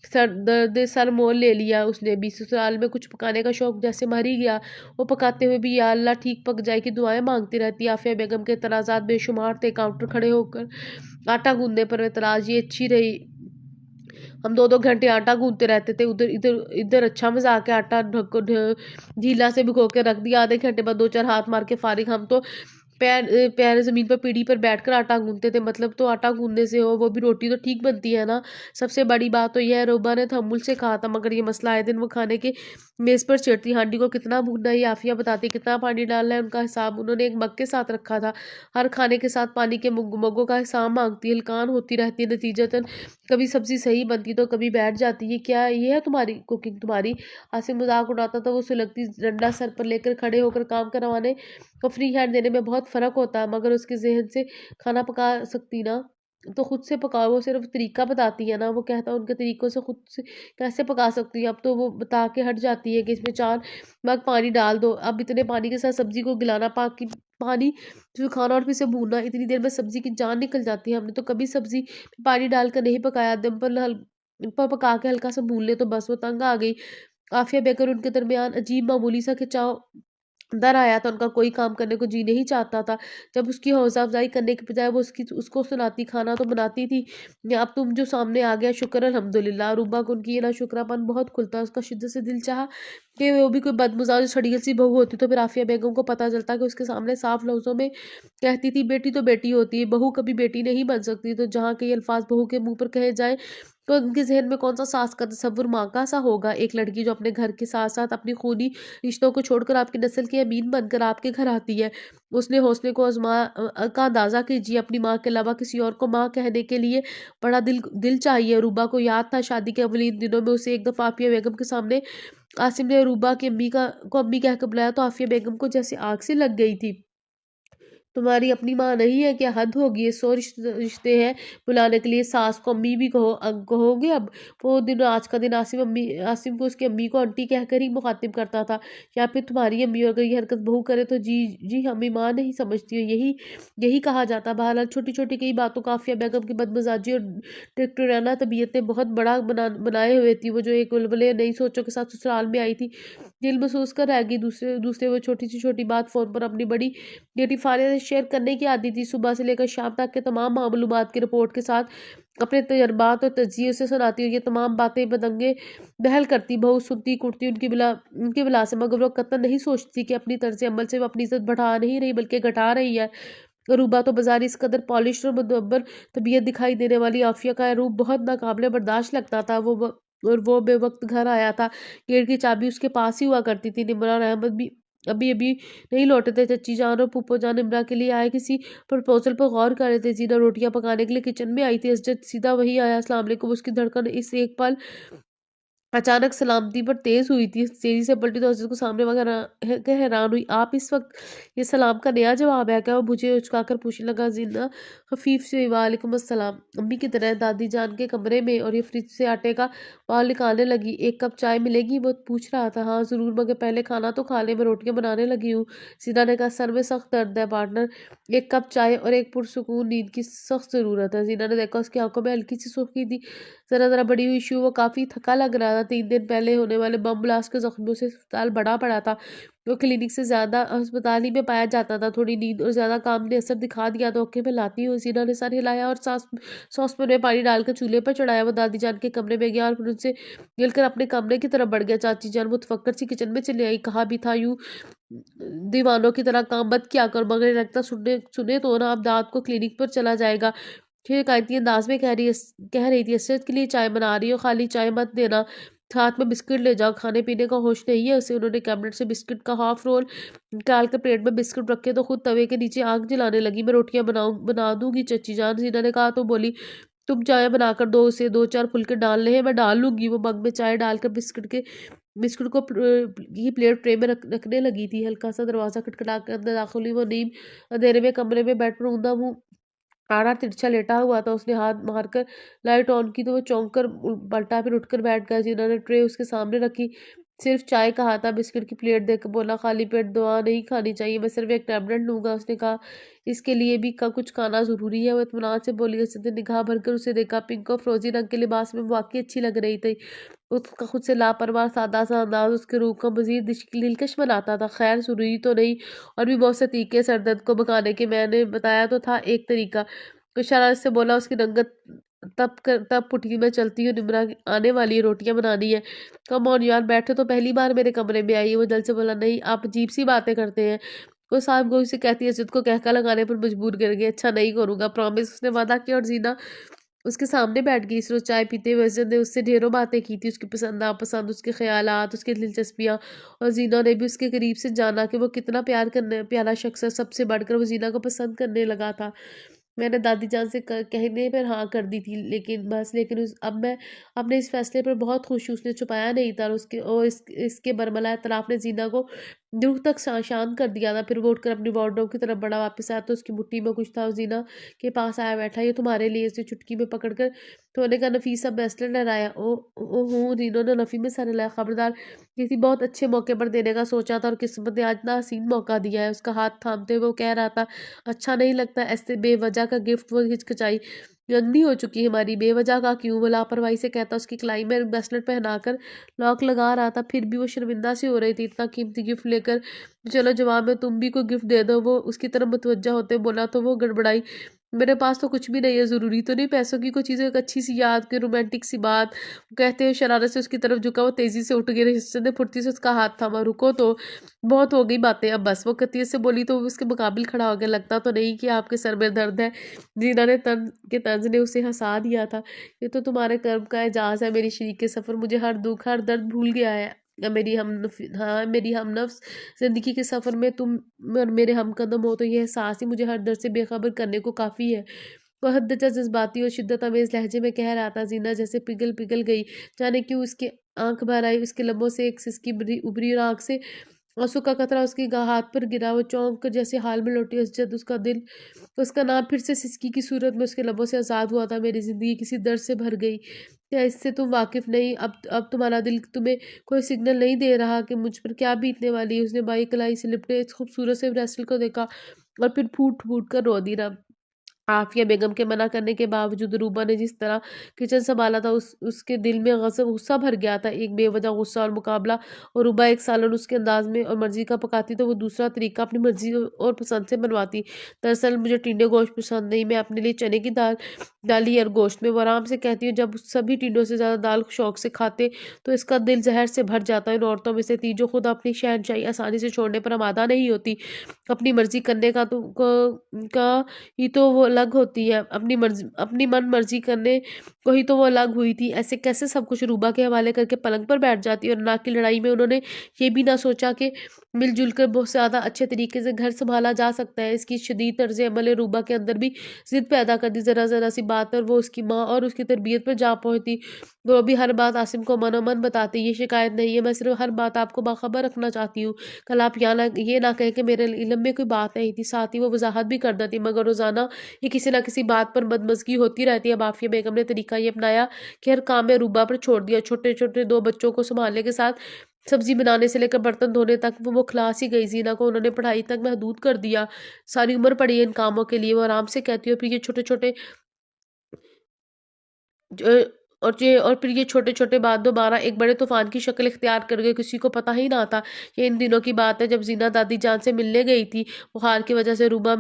सर मोल ले लिया उसने भी। ससुराल में कुछ पकाने का शौक जैसे मर ही गया। वो पकाते हुए भी या अल्लाह ठीक पक जाए की दुआएं मांगती रहती। आफिया बेगम के तनाज़ात बेशुमार थे। काउंटर खड़े होकर आटा गूंदने पर एतराज़, ये अच्छी रही, हम 2-2 घंटे आटा गूंदते रहते थे, उधर इधर इधर अच्छा मजाक है, आटा ढीला से भिगो के रख दिया, आधे घंटे बाद 2-4 हाथ मार के फारिग। हम तो पैर ज़मीन पर पीढ़ी पर बैठकर आटा गूँथते थे। मतलब तो आटा गूँथने से हो, वो भी रोटी तो ठीक बनती है ना। सबसे बड़ी बात तो ये है, रूबा ने तहम्मुल से कहा था, मगर ये मसला आए दिन वो खाने के मेज़ पर चिढ़ती। हांडी को कितना भूनना है ये आफ़िया बताती, कितना पानी डालना है उनका हिसाब उन्होंने एक मग के साथ रखा था। हर खाने के साथ पानी के मग्गों का हिसाब माँगती, हलकान होती रहती है। नतीजतन कभी सब्ज़ी सही बनती तो कभी बैठ जाती। ये क्या, ये है तुम्हारी कुकिंग तुम्हारी? आसिम मज़ाक उड़ाता था। वो सुलगती डंडा सर पर लेकर खड़े होकर काम करवाने और फ्री हैंड देने में बहुत फ़र्क होता है। मगर उसके ज़हन से खाना पका सकती ना, तो खुद से पकाओ। वो सिर्फ़ तरीका बताती है ना, वो कहता है उनके तरीकों से खुद से कैसे पका सकती है। अब तो वो बता के हट जाती है कि इसमें 4 मग पानी डाल दो। अब इतने पानी के साथ सब्ज़ी को गिलाना, पानी फिर खाना और फिर से भूनना, इतनी देर में सब्ज़ी की जान निकल जाती है। हमने तो कभी सब्ज़ी में पानी डालकर नहीं पकाया, दम पर पका के हल्का सा भून ले तो बस। वो तंग आ गई। आफ़िया बेगम और उनके दरमियान अजीब मामूली सा खिंचाव डर आया था। उनका कोई काम करने को जी नहीं चाहता था। जब उसकी हौसला अफ़ज़ाई करने की बजाय वो उसको सुनाती, खाना तो बनाती थी। या अब तुम जो सामने आ गया, शुक्र अल्हम्दुलिल्लाह। रूबा को उनकी ये नाशुक्रापन बहुत खुलता। उसका शिद्दत से दिल चाहा कि वो भी कोई बदमिज़ाज छड़ियल सी बहू होती तो फिर आफ़िया बेगम को पता चलता कि उसके सामने साफ लफ्ज़ों में कहती थी, बेटी तो बेटी होती है, बहू कभी बेटी नहीं बन सकती। तो जहाँ के ये अल्फ़ाज़ बहू के मुँह पर कहे जाएँ तो उनके ज़हन में कौन-सा सास का तसव्वुर माँ का सा होगा। एक लड़की जो अपने घर के साथ-साथ अपनी खूनी रिश्तों को छोड़कर आपकी नस्ल की अमीन बनकर आपके घर आती है। उसने हौसले को का अंदाज़ा कीजिए। अपनी माँ के अलावा किसी और को माँ कहने के लिए बड़ा दिल दिल चाहिए। रूबा को याद था शादी के अव्वलीन दिनों में उसे एक दफ़ा आफ़िया बेगम के सामने आसिम ने रूबा की अम्मी कहकर बुलाया तो आफ़िया बेगम को जैसे आग सी लग गई थी। तुम्हारी अपनी माँ नहीं है क्या? हद होगी। ये 100 रिश्ते हैं बुलाने के लिए, सास को अम्मी भी कहोगे अब? वो दिन, आज का दिन आसिम को उसकी अम्मी को आंटी कहकर ही मुखातिब करता था। या फिर तुम्हारी अम्मी अगर ये हरकत बहू करे तो जी जी हमें माँ नहीं समझती हो, यही यही कहा जाता। बहरहाल छोटी-छोटी कई बातों का आफ़िया बेगम की बदमिज़ाजी और टिटुराना तबीयत ने बहुत बड़ा बनाए हुए थी। वो जो एक बुलबुले नई सोचों के साथ ससुराल में आई थी, दिल महसूस कर रह गई। दूसरे दूसरे वो छोटी से छोटी बात फ़ोन पर अपनी बड़ी बेटी फारिया से शेयर करने की आदी थी। सुबह से लेकर शाम तक के तमाम मालूमात की रिपोर्ट के साथ अपने तजर्बात और तज्ज़िये उसे सुनाती और ये तमाम बातें बदंगे बहल करती। बहू सुनती कुटती उनकी बिला से, मगर वो कतई नहीं सोचती कि अपनी तर्ज़ अमल से वो अपनी इज़्ज़त बढ़ा नहीं रही बल्कि घटा रही है। रूबा तो बाज़ारी इस कदर पॉलिश्ड और मुदब्बर तबीयत दिखाई देने वाली आफ़िया का रूप बहुत नाकाबिले बर्दाश्त लगता था। वो बेवक़्त घर आया था। गेट की चाबी उसके पास ही हुआ करती थी। निमरा और अहमद भी अभी-अभी नहीं लौटे थे। चच्ची जान और फूफो जान इमरा के लिए आए किसी प्रपोज़ल पर गौर कर रहे थे। ज़ीना रोटियाँ पकाने के लिए किचन में आई थी। असजद सीधा वहीं आया। अस्सलाम वालेकुम। उसकी धड़कन इस एक पल अचानक सलामती पर तेज़ हुई थी। तेज़ी से पलटी तो हज़रत को सामने वगैरह के हैरान हुई। आप इस वक़्त, ये सलाम का नया जवाब है क्या? वो मुझे उचकाकर पूछने लगा। ज़ीना ख़फ़ीफ़ से वालेकुम अस्सलाम अम्मी की तरह दादी जान के कमरे में, और ये फ्रिज से आटे का बाउल निकालने लगी। एक कप चाय मिलेगी? वो पूछ रहा था। हाँ ज़रूर, मगर पहले खाना तो खा लें, मैं रोटियाँ बनाने लगी हूँ। ज़ीना ने कहा, सर में सख्त दर्द है पार्टनर, एक कप चाय और एक पुरसुकून नींद की सख्त ज़रूरत है। ज़ीना ने देखा उसकी आंखों में हल्की सी सुर्खी थी, ज़रा-ज़रा बड़ी हुई शू। वो काफ़ी थका लग रहा था। 3 दिन पहले होने वाले बम ब्लास्ट के ज़ख्मों से अस्पताल भरा पड़ा था। वो क्लिनिक से ज़्यादा अस्पताल ही में पाया जाता था। थोड़ी नींद और ज़्यादा काम ने असर दिखा दिया तो आँखें मिलाती हुई ज़ीना ने सर हिलाया और सॉसपैन में पानी डालकर चूल्हे पर चढ़ाया। वो दादी जान के कमरे में गया और फिर उनसे मिलकर अपने कमरे की तरफ बढ़ गया। चाची जान मुतफक्कर सी किचन में चली आई। कहा भी था यूँ दीवानों की तरह काम मत किया कर, मगर लगता सुनने सुने तो ना अब दाद को क्लिनिक पर चला जाएगा। शिकायती अंदाज में कह रही थी, असरत के लिए चाय बना रही हो, खाली चाय मत देना, साथ में बिस्किट ले जाओ, खाने पीने का होश नहीं है उसे। उन्होंने कैबिनेट से बिस्किट का हाफ रोल निकाल कर प्लेट में बिस्किट रखे तो खुद तवे के नीचे आग जलाने लगी। मैं रोटियां बना दूंगी चची जान, जीना ने कहा। तो बोली, तुम चाय बनाकर दो, उसे 2-4 फुलके डालने हैं, मैं डाल लूंगी। वो मग में चाय डालकर बिस्किट को की प्लेट ट्रे में रखने लगी थी। हल्का सा दरवाज़ा खटखटा कर अंदर दाखिल हुई। वो नीम अंधेरे में कमरे में बेड पर ऊंधा मुंह आड़ा तिरछा लेटा हुआ था। उसने हाथ मारकर लाइट ऑन की तो वो चौंक कर पलटा, फिर उठकर बैठ गया। जिन्होंने ट्रे उसके सामने रखी, सिर्फ चाय कहा था। बिस्किट की प्लेट देकर बोला, खाली पेट दवा नहीं खानी चाहिए, मैं सिर्फ एक टैबलेट लूंगा। उसने कहा, इसके लिए भी कुछ खाना ज़रूरी है? वो इत्मीनान से बोली। उसने निगाह भरकर उसे देखा। पिंक और फ्रोजी रंग के लिबास में वाकई अच्छी लग रही थी। उसका खुद से लापरवाह सादा सा अंदाज उसके रूप को मजीद दिलकश बनाता था। खैर ज़रूरी तो नहीं, और भी बहुत से तरीके सर दर्द को भगाने के मैंने बताया तो था एक तरीका। इशारा से बोला, उसकी रंगत तब पुटकी में चलती हूँ, निमरा आने वाली है, रोटियां बनानी है। कम ऑन यार, बैठे तो पहली बार मेरे कमरे में आई है। वो दिल से बोला, नहीं आप अजीब सी बातें करते हैं। वो साहब गोई से कहती है जिद को कहका लगाने पर मजबूर कर गई, अच्छा नहीं करूँगा प्रॉमिस उसने वादा किया। और जीना उसके सामने बैठ गई। इस रोज़ चाय पीते हुए अज़र ने उससे ढेरों बातें की थी, उसकी पसंद नापसंद, उसके ख़यालात, उसकी दिलचस्पियाँ। और ज़ीना ने भी उसके करीब से जाना कि वो कितना प्यारा शख्स है। सबसे बढ़कर वो ज़ीना को पसंद करने लगा था। मैंने दादी जान से कहने पर हाँ कर दी थी, लेकिन अब मैं अपने इस फैसले पर बहुत खुश हूँ। उसने छुपाया नहीं था। और इसके बरमला एतराफ़ ने ज़ीना को रूह तक शांत कर दिया था। फिर वो उठकर अपनी वार्डरोब की तरफ बढ़ा, वापस आया तो उसकी मुट्ठी में कुछ था। और ज़ीना के पास आया बैठा, ये तुम्हारे लिए। इसे चुटकी में पकड़कर सोने का नफीसा ब्रेसलेट लहराया। ओह रीनो ने नफ़ी में सर हिलाया। खबरदार, किसी बहुत अच्छे मौके पर देने का सोचा था और किस्मत ने आज ना हसीन मौका दिया है। उसका हाथ थामते हुए वो कह रहा था, अच्छा नहीं लगता ऐसे बेवजह का गिफ्ट। वो हिचकिचाई, रंगनी हो चुकी है हमारी, बेवजह का क्यों? वो लापरवाही से कहता। उसकी कलाई में ब्रेसलेट पहनाकर लॉक लगा रहा था। फिर भी वो शर्मिंदा सी हो रही थी इतना कीमती गिफ्ट लेकर। चलो जवाब में तुम भी कोई गिफ्ट दे दो। वो उसकी तरफ मुतवज्जा होते बोला तो वो गड़बड़ाई, मेरे पास तो कुछ भी नहीं है, ज़रूरी तो नहीं पैसों की कोई चीज़, एक अच्छी सी याद, कोई रोमांटिक सी बात। कहते हुए शरारत से उसकी तरफ झुका। वो तेज़ी से उठ गई। रिश्ते ने फुर्ती से उसका हाथ थामा। रुको तो, बहुत हो गई बातें, अब बस। वो कतियत से बोली तो वो उसके मुकाबिल खड़ा हो गया। लगता तो नहीं कि आपके सर में दर्द है। जीना ने तंज ने उसे हंसा दिया था। ये तो तुम्हारे कर्म का एजाज़ है मेरी शरीक सफ़र, मुझे हर दुख हर दर्द भूल गया है। मेरी हमनफ्स ज़िंदगी के सफ़र में तुम और मेरे हमकदम हो, तो ये एहसास ही मुझे हर दर्द से बेखबर करने को काफ़ी है। वो हद जज्बाती और शिद्दत अमेज़ लहजे में कह रहा था। जीना जैसे पिघल पिघल गई, जाने क्यों उसकी आंख भर आई। उसके लबों से एक सिसकी उभरी और आंख से आंसू का कतरा उसके हाथ पर गिरा। वो चौंक कर जैसे हाल में लौटी। असजद, उसका दिल, उसका नाम फिर से सिसकी की सूरत में उसके लबों से आज़ाद हुआ था। मेरी ज़िंदगी किसी दर्द से भर गई, क्या इससे तुम वाकिफ़ नहीं? अब तुम्हारा दिल तुम्हें कोई सिग्नल नहीं दे रहा कि मुझ पर क्या बीतने वाली है? उसने बाई कलाई से लिपटे इस खूबसूरत से ब्रेसलेट को देखा और फिर फूट फूट कर रो दी ना। आफिया बेगम के मना करने के बावजूद रूबा ने जिस तरह किचन संभाला था, उसके दिल में गज़ब गुस्सा भर गया था। एक बेवजह गुस्सा और मुकाबला। और रूबा एक सालन उसके अंदाज में और मर्जी का पकाती तो वो दूसरा तरीका अपनी मर्जी और पसंद से बनवाती। दरअसल मुझे टिंडे गोश्त पसंद नहीं, मैं अपने लिए चने की दाल डाली और गोश्त में। वो आराम से कहती हूँ, जब सभी टिंडों से ज़्यादा दाल शौक से खाते तो इसका दिल जहर से भर जाता है। इन औरतों में से थी जो खुद अपनी शहनशाही आसानी से छोड़ने पर आमादा नहीं होती। अपनी मर्जी करने का ही तो वो अलग होती है, अपनी मन मर्जी करने को ही तो वो अलग हुई थी। ऐसे कैसे सब कुछ रूबा के हवाले करके पलंग पर बैठ जाती। और नाक की लड़ाई में उन्होंने ये भी ना सोचा कि मिलजुल कर बहुत ज़्यादा अच्छे तरीके से घर संभाला जा सकता है। इसकी शदीद तर्ज अमल ने रूबा के अंदर भी जिद पैदा कर दी। ज़रा ज़रा सी बात पर वो उसकी माँ और उसकी तरबियत पर जा पहुँचती। वो भी हर बात आसिम को मनोमन बताती। ये शिकायत नहीं है, मैं सिर्फ हर बात आपको बाखबर रखना चाहती हूँ। कल आप ये ना कहें कि मेरे इल्म में कोई बात नहीं थी। साथ ही वो वजाहत भी कर देती, मगर रोज़ाना ये किसी ना किसी बात पर बदमज़गी होती रहती है। अब आफिया बेगम ने तरीका ये अपनाया कि हर काम में रूबा पर छोड़ दिया। छोटे छोटे 2 बच्चों को संभालने के साथ सब्जी बनाने से लेकर बर्तन धोने तक वो खलास ही गई। जीना को उन्होंने पढ़ाई तक महदूद कर दिया। सारी उम्र पड़ी है इन कामों के लिए। वो आराम से कहती है, फिर ये छोटे छोटे और फिर ये छोटे-छोटे बात दोबारा एक बड़े तूफ़ान की शक्ल इख्तियार कर गए, किसी को पता ही ना था। ये इन दिनों की बात है जब ज़ीना दादी जान से मिलने गई थी। बुखार की वजह से रूबा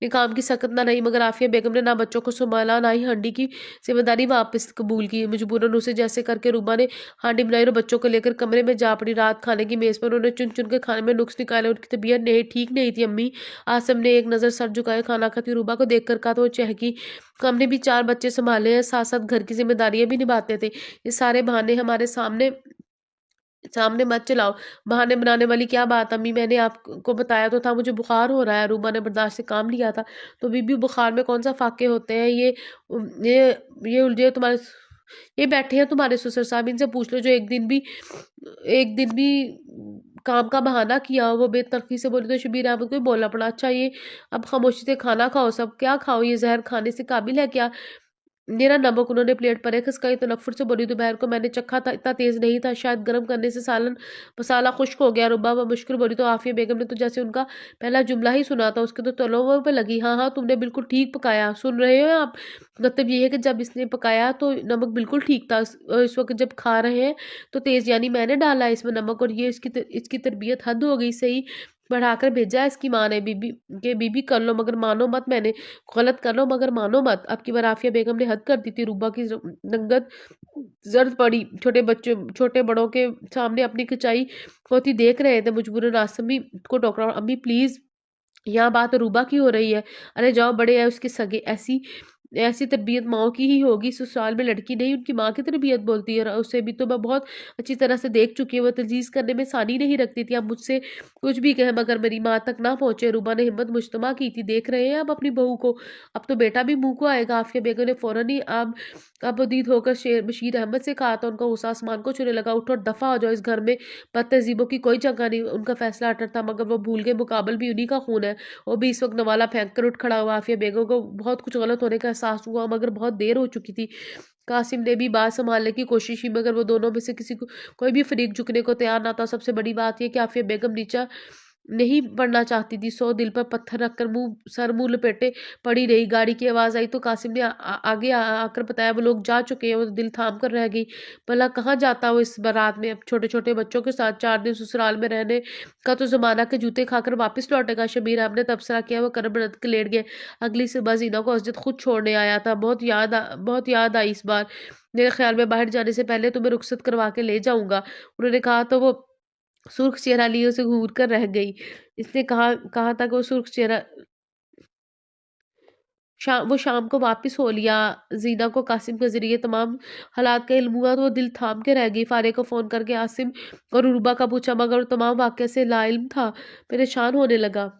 ने काम की सख्त ना रही, मगर आफ़िया बेगम ने ना बच्चों को सँभाला, ना ही हांडी की ज़िम्मेदारी वापस कबूल की। मजबूरन उसे जैसे करके रूबा ने हांडी बनाई और बच्चों को लेकर कमरे में जा पड़ी। रात खाने की मेज़ पर उन्होंने चुन-चुन के खाने में नुक्स निकाले। उनकी तबीयत ठीक नहीं थी अम्मी। आसिम ने एक नज़र सर झुकाए खाना खाती रूबा को देखकर कहा तो वो चहकी। हमने भी 4 बच्चे सँभाले हैं, साथ-साथ घर की ज़िम्मेदारियाँ भी निभाते थे। ये सारे बहाने हमारे सामने सामने मत चलाओ। बहाने बनाने वाली क्या बात अम्मी, मैंने आपको बताया तो था मुझे बुखार हो रहा है। रूबा ने बर्दाश्त से काम लिया था। तो बीबी बुखार में कौन-सा फाके होते हैं? ये उलझे तुम्हारे ये बैठे हैं तुम्हारे ससुर साहब, इनसे पूछ लो जो एक दिन भी काम का बहाना किया हो। वो बेतरखी से बोली तो शबीर अहमद को भी बोलना पड़ा। अच्छा ये अब खामोशी से खाना खाओ सब, क्या खाओ? ये ज़हर खाने से काबिल है क्या? मेरा नमक उन्होंने प्लेट पर खिसकाई तो तनफ़्फ़ुर से बोली, दोपहर को मैंने चखा था, इतना तेज़ नहीं था, शायद गर्म करने से सालन मसाला खुश्क हो गया। रुबा व मुश्किल बोली तो आफ़िया बेगम ने तो जैसे उनका पहला जुमला ही सुना था, उसके तो तलवों पे लगी। हाँ, हाँ, तुमने बिल्कुल ठीक पकाया, सुन रहे हो आप? मतलब ये है कि जब इसने पकाया तो नमक बिल्कुल ठीक था, इस वक़्त जब खा रहे हैं तो तेज़, यानी मैंने डाला है इसमें नमक, और ये इसकी तरबियत हद हो गई सही। बढ़ाकर भेजा है इसकी माँ ने, बीबी के बीबी कर लो मगर मानो मत, मैंने गलत कर लो मगर मानो मत। अब की बार आफिया बेगम ने हद कर दी थी। रूबा की रंगत जर्द पड़ी। छोटे बच्चे छोटे बड़ों के सामने अपनी खिंचाई होती देख रहे थे। मजबूरन आसमी को टोकरा, अम्मी प्लीज यहाँ बात रूबा की हो रही है। अरे जाओ, बड़े है उसके सगे, ऐसी ऐसी तरबियत माओ की ही होगी। ससुराल में लड़की नहीं उनकी माँ की तरबियत बोलती है। और उसे भी तो मैं बहुत अच्छी तरह से देख चुकी हूँ। वो तजवीज़ करने में सानी नहीं रखती थी। अब मुझसे कुछ भी कहे मगर मेरी माँ तक ना पहुंचे। रूबा ने हिम्मत मुजतमा की थी। देख रहे हैं अब अपनी बहू को, अब तो बेटा भी मुंह को आएगा। आफिया बेगम ने फौरन ही अब उदीद होकर शेर बशीर अहमद से कहा था। उनका गुस्सा आसमान को छूने लगा। उठो और दफा हो जाओ, इस घर में बदतहजीबों की कोई जगह नहीं। उनका फैसला अटल था मगर वो भूल गए मुकाबल भी उन्हीं का खून है। वो भी इस वक्त नवाला फेंक कर उठ खड़ा हुआ। आफिया बेगम को बहुत कुछ गलत होने का एहसास हुआ मगर बहुत देर हो चुकी थी। कासिम ने भी बात संभालने की कोशिश की मगर वो दोनों में से किसी को कोई भी फरीक झुकने को तैयार ना था। सबसे बड़ी बात यह कि आफिया बेगम नीचा नहीं पड़ना चाहती थी। 100 दिल पर पत्थर रखकर मुंह लपेटे पड़ी रही। गाड़ी की आवाज आई तो कासिम ने आगे आकर बताया वो लोग जा चुके हैं। वो तो दिल थाम कर रह गई। भला कहाँ जाता वो इस बारात में? अब छोटे छोटे बच्चों के साथ 4 दिन ससुराल में रहने का तो जमाना के जूते खाकर वापस लौटेगा। शबीर अहमद ने तबसरा किया। वो करब रद के लेट गए। अगली सुबह जीना को मस्जिद खुद छोड़ने आया था। बहुत याद आई इस बार। मेरे ख्याल में बाहर जाने से पहले तुम्हें रुखसत करवा के ले जाऊंगा। उन्होंने कहा तो वो सुर्ख चेहरा लिए उसे घूर कर रह गई। इसने कहा कहा था कि वो सुर्ख चेहरा वो शाम को वापस हो लिया। जीना को कासिम के जरिए तमाम हालात का इल्म हुआ तो वो दिल थाम के रह गई। फारे को फ़ोन करके आसिम और उर्बा का पूछा मगर वो तमाम वाक़ये से लाइल्म था। परेशान होने लगा।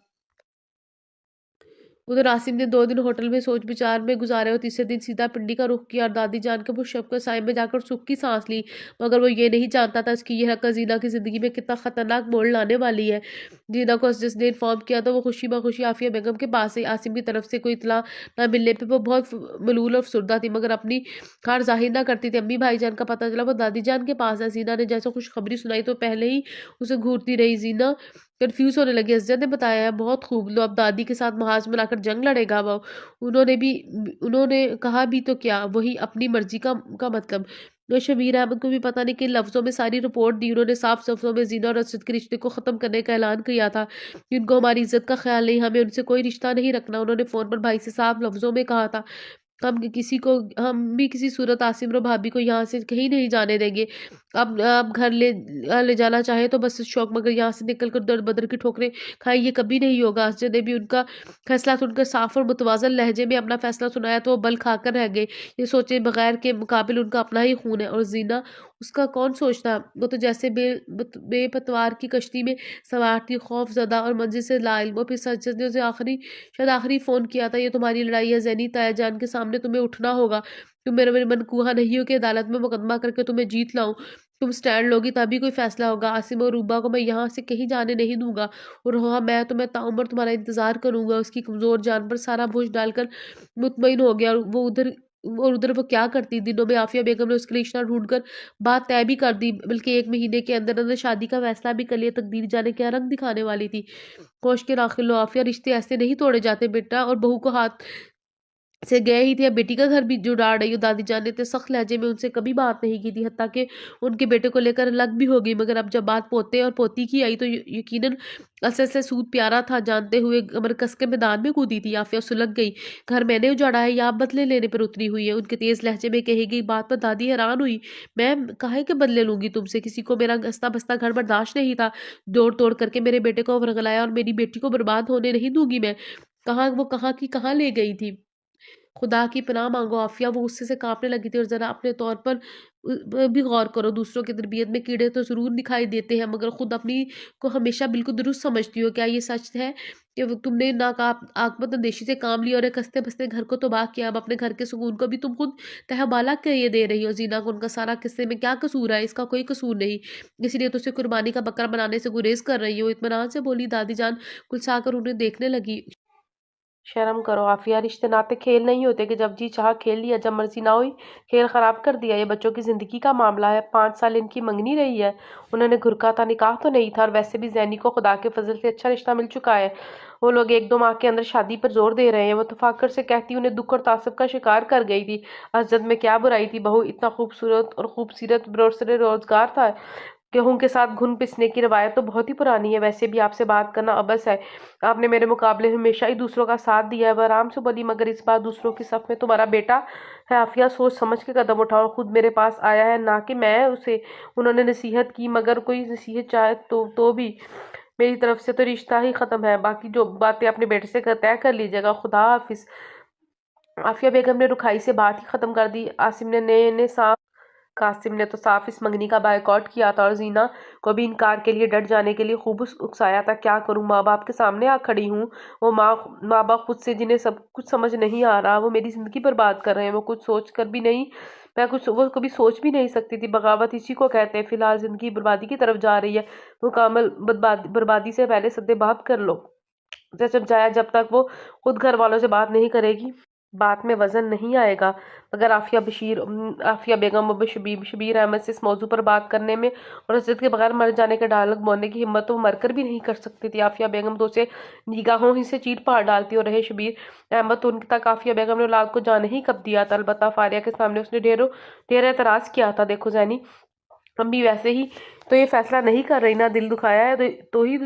उधर आसिम ने 2 दिन होटल में सोच विचार में गुजारे और तीसरे दिन सीधा पिंडी का रुख किया और दादी जान के मुशफ़ के साए में जाकर सुख की सांस ली। मगर वो ये नहीं जानता था इसकी यह हरकत जीना की ज़िंदगी में कितना ख़तरनाक मोड़ लाने वाली है। जीना को जिसने इन्फॉर्म किया तो वो खुशी बखुशी आफिया बेगम के पास आई। आसिम की तरफ से कोई इतला न मिलने पर वो बहुत मलूल और फुसरदा थी मगर अपनी हार जाहिर ना करती थी। अम्मी भाईजान का पता चला वो दादी जान के पास है। जीना ने जैसे खुशखबरी सुनाई तो पहले ही उसे घूरती रही। जीना कन्फ्यूज़ होने लगी। असजद ने बताया है बहुत खूब, लो अब दादी के साथ महाज बनाकर जंग लड़ेगा वो। उन्होंने कहा भी तो क्या, वही अपनी मर्जी का मतलब। तो शबीर अहमद को भी पता नहीं किन लफ्ज़ों में सारी रिपोर्ट दी। उन्होंने साफ लफ्ज़ों में जीना और असद के रिश्ते को ख़त्म करने का ऐलान किया था। इनको हमारी इज्जत का ख्याल नहीं, हमें उनसे कोई रिश्ता नहीं रखना। उन्होंने फ़ोन पर भाई से साफ लफ्ज़ों में कहा था हम भी किसी सूरत आसिम और भाभी को यहाँ से कहीं नहीं जाने देंगे। अब आप घर ले जाना चाहे तो बस शौक मगर यहाँ से निकल कर दर बदर की ठोकरें खाएं ये कभी नहीं होगा। असजद ने भी उनका फैसला सुनकर साफ और मुतवाज़न लहजे में अपना फैसला सुनाया तो वो बल खाकर रह गए। ये सोचे बगैर के मुकाबिल उनका अपना ही खून है और जीना उसका कौन सोचता। वो तो जैसे बेपतवार की कश्ती में सवार थी, खौफजदा और मंजिल से लाइल्म। फिर सज्जद ने उसे शायद आखिरी फ़ोन किया था, ये तुम्हारी लड़ाई है ज़ैनी ताया जान के सामने तुम्हें उठना होगा। तुम मेरे मनकूहा नहीं हो कि अदालत में मुकदमा करके तुम्हें जीत लाऊं। तुम स्टैंड लोगी तभी कोई फैसला होगा। आसिम और रूबा को मैं यहाँ से कहीं जाने नहीं दूंगा और हाँ मैं ताउम्र तुम्हारा इंतजार करूंगा। उसकी कमज़ोर जान पर सारा बोझ डालकर मुतमईन हो गया। और उधर वो क्या करती। दिनों में आफिया बेगम ने उसके लिए रिश्ता ढूंढकर बात तय भी कर दी, बल्कि 1 महीने के अंदर अंदर शादी का फैसला भी कर लिया। तकदीर जाने क्या रंग दिखाने वाली थी। कोश के दाखिल लो आफिया, रिश्ते ऐसे नहीं तोड़े जाते बेटा। और बहू को हाथ से गए ही थे, अब बेटी का घर भी जुड़ा रही हो। दादी जान ने तो सख्त लहजे में उनसे कभी बात नहीं की थी, हत्ता कि उनके बेटे को लेकर अलग भी हो गई। मगर अब जब बात पोते और पोती की आई तो यकीनन असल से सूद प्यारा था। जानते हुए कमर कस के मैदान में कूदी थी। आफिया सुलग गई। घर मैंने उजाड़ा है या आप बदले लेने पर उतरी हुई है? उनके तेज लहजे में कही गई बात पर दादी हैरान हुई। मैं काहे के बदले लूंगी तुमसे? किसी को मेरा गस्ता बस्ता घर बर्दाश्त नहीं था। जोड़ तोड़ करके मेरे बेटे को वरगलाया और मेरी बेटी को बर्बाद होने नहीं दूंगी मैं। कहाँ की कहाँ ले गई थी? खुदा की पनाह मांगो आफिया, वो गुस्से से कांपने लगी थी। और जरा अपने तौर पर भी गौर करो। दूसरों की तरबियत में कीड़े तो जरूर दिखाई देते हैं मगर खुद अपनी को हमेशा बिल्कुल दुरुस्त समझती हो। क्या ये सच है कि तुमने आकमत अंदेशी से काम लिया और एक हंसते बसते घर को तबाह किया? अब अपने घर के सुकून को भी तुम खुद तहबाला के ये दे रही हो। जीना को उनका सारा किस्से में क्या कसूर है? इसका कोई कसूर नहीं, इसलिए तो उसे कुर्बानी का बकरा बनाने से गुरेज कर रही हो। इत्मीनान से बोली दादी जान। कुलसा कर उन्हें देखने लगी। शर्म करो आफिया, रिश्ते नाते खेल नहीं होते कि जब जी चाह खेल लिया, जब मर्जी ना हुई खेल खराब कर दिया। ये बच्चों की जिंदगी का मामला है। 5 साल इनकी मंगनी रही है। उन्होंने घुरका था, निकाह तो नहीं था। और वैसे भी जैनी को खुदा के फजल से अच्छा रिश्ता मिल चुका है। वो लोग 1-2 माह के अंदर शादी पर जोर दे रहे हैं। वो तफाकर से कहती उन्हें दुख और तासुब का शिकार कर गई थी। असजद में क्या बुराई थी? बहू इतना खूबसूरत और खूबसीरत बरोसर रोजगार था। गेहूं के साथ घुन पिसने की रवायत तो बहुत ही पुरानी है। वैसे भी आपसे बात करना अबस है, आपने मेरे मुकाबले में हमेशा ही दूसरों का साथ दिया है। वह आराम से बोली, मगर इस बार दूसरों की सफ में तुम्हारा बेटा है आफिया, सोच समझ के कदम उठाओ। खुद मेरे पास आया है, ना कि मैं उसे। उन्होंने नसीहत की, मगर कोई नसीहत चाहे तो भी मेरी तरफ से तो रिश्ता ही खत्म है। बाकी जो बातें अपने बेटे से तय कर लीजिएगा। खुदा हाफिज। आफिया बेगम ने रुखाई से बात ही खत्म कर दी। कासिम ने तो साफ इस मंगनी का बायकॉट किया था और जीना को भी इनकार के लिए डट जाने के लिए खूब उकसाया था। क्या करूं, माँ बाप के सामने आ खड़ी हूँ। वो माँ बाप खुद से, जिन्हें सब कुछ समझ नहीं आ रहा, वो मेरी जिंदगी बर्बाद कर रहे हैं। वो कुछ सोच कर भी नहीं, मैं कुछ वो कभी सोच भी नहीं सकती थी। बगावत इसी को कहते हैं। फिलहाल जिंदगी बर्बादी की तरफ जा रही है। मुकामल बर्बादी से पहले सद्देबाप कर लो। जब जाया, जब तक वो खुद घर वालों से बात नहीं करेगी, बात में वजन नहीं आएगा। मगर आफिया बेगम अब शबीर अहमद से इस मौजू पर बात करने में और इज्जत के बगैर मर जाने के डायलॉग बोलने की हिम्मत तो मरकर भी नहीं कर सकती थी। आफिया बेगम तो उसे निगाहों ही से चीर फाड़ डालती और रहे शबीर अहमद, तो उनके तक आफिया बेगम ने औलाद को जाने ही कब दिया था। अलबत्ता फारिया के सामने उसने ढेर एतराज किया था। देखो जैनी अम्मी, वैसे ही तो ये फैसला नहीं कर रही ना। दिल दुखाया है तो ही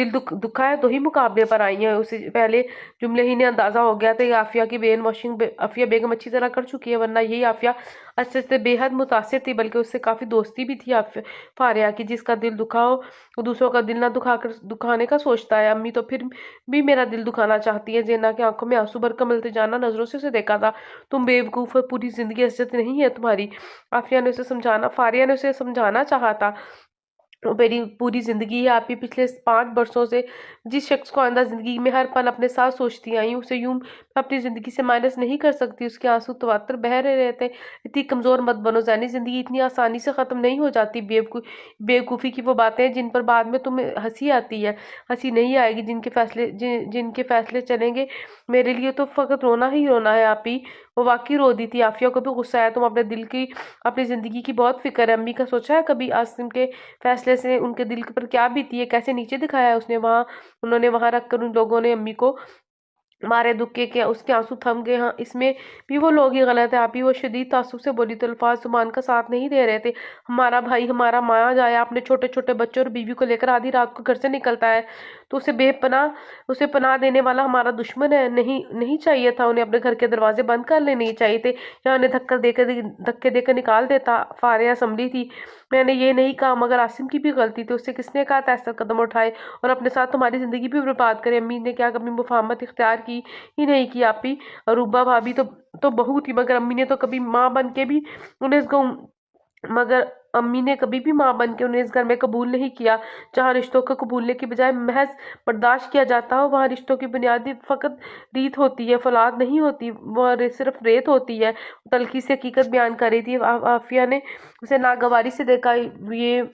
दुखा है तो ही मुकाबले पर आई है। उसे पहले जुमले ही ने अंदाजा हो गया था कि आफिया की ब्रेन वॉशिंग आफिया बेगम अच्छी तरह कर चुकी है। वरना यही आफिया अच्छे से बेहद मुतासिर थी, बल्कि उससे काफी दोस्ती भी थी फारिया की। जिसका दिल दुखा हो वो दूसरों का दिल ना दुखाने का सोचता है। अम्मी तो फिर भी मेरा दिल दुखाना चाहती है। जेना की आंखों में आंसू भरकर मिलते जाना, नजरों से उसे देखा था। तुम बेवकूफ हो, पूरी जिंदगी इज्जत नहीं है तुम्हारी। फारिया ने उसे समझाना चाहा था। मेरी पूरी जिंदगी है। आप ही पिछले 5 वर्षों से जिस शख्स को आइंदा जिंदगी में हर पल अपने साथ सोचती आई हूँ, उसे यूं मैं अपनी जिंदगी से माइनस नहीं कर सकती। उसके आंसू तवातर बह रहे रहते। इतनी कमजोर मत बनो जैनी, जिंदगी इतनी आसानी से खत्म नहीं हो जाती। बेवकूफी की वो बातें जिन पर बाद में तुम्हें हंसी आती है, हंसी नहीं आएगी। जिनके फैसले चलेंगे मेरे लिए तो फकत रोना ही रोना है। आप ही वो वाकई रो दी थी। आफिया को भी गुस्सा आया। तुम अपनी जिंदगी की बहुत फिक्र है। अम्मी का सोचा है कभी आसिम के फैसले से उनके दिल पर क्या बीती है, कैसे नीचे दिखाया है उन्होंने वहां रखकर उन लोगों ने अम्मी को मारे दुक्के के। उसके आंसू थम गए। हाँ, इसमें भी वो लोग ही गलत है। आप ही वो शदीद तासुब से बोली तो अल्फाज जुबान का साथ नहीं दे रहे थे। हमारा भाई हमारा माया जाए, आपने छोटे छोटे बच्चों और बीवी को लेकर आधी रात को घर से निकलता है तो उसे पनाह देने वाला हमारा दुश्मन है। नहीं नहीं चाहिए था उन्हें अपने घर के दरवाजे बंद कर लेने चाहिए थे, या उन्हें धक्के देकर निकाल देता। फारिया संभली थी। मैंने ये नहीं कहा, मगर आसिम की भी गलती थी। उससे किसने कहा था ऐसा कदम उठाए और अपने साथ तुम्हारी जिंदगी भी बर्बाद करे। अम्मी ने क्या कभी मुफाहमत इख्तियार की ही नहीं की। आप ही रूबा भाभी तो बहू थी, मगर अम्मी ने तो कभी माँ बन के भी उन्हें मगर अम्मी ने कभी भी माँ बन के उन्हें इस घर में कबूल नहीं किया। जहाँ रिश्तों को कबूलने की बजाय महज बर्दाश्त किया जाता हो, वहाँ रिश्तों की बुनियादी फकत रीत होती है, फौलाद नहीं होती। वह सिर्फ रेत होती है। तल्खी से हकीकत बयान कर रही थी। आफिया ने उसे नागवारी से देखा। ये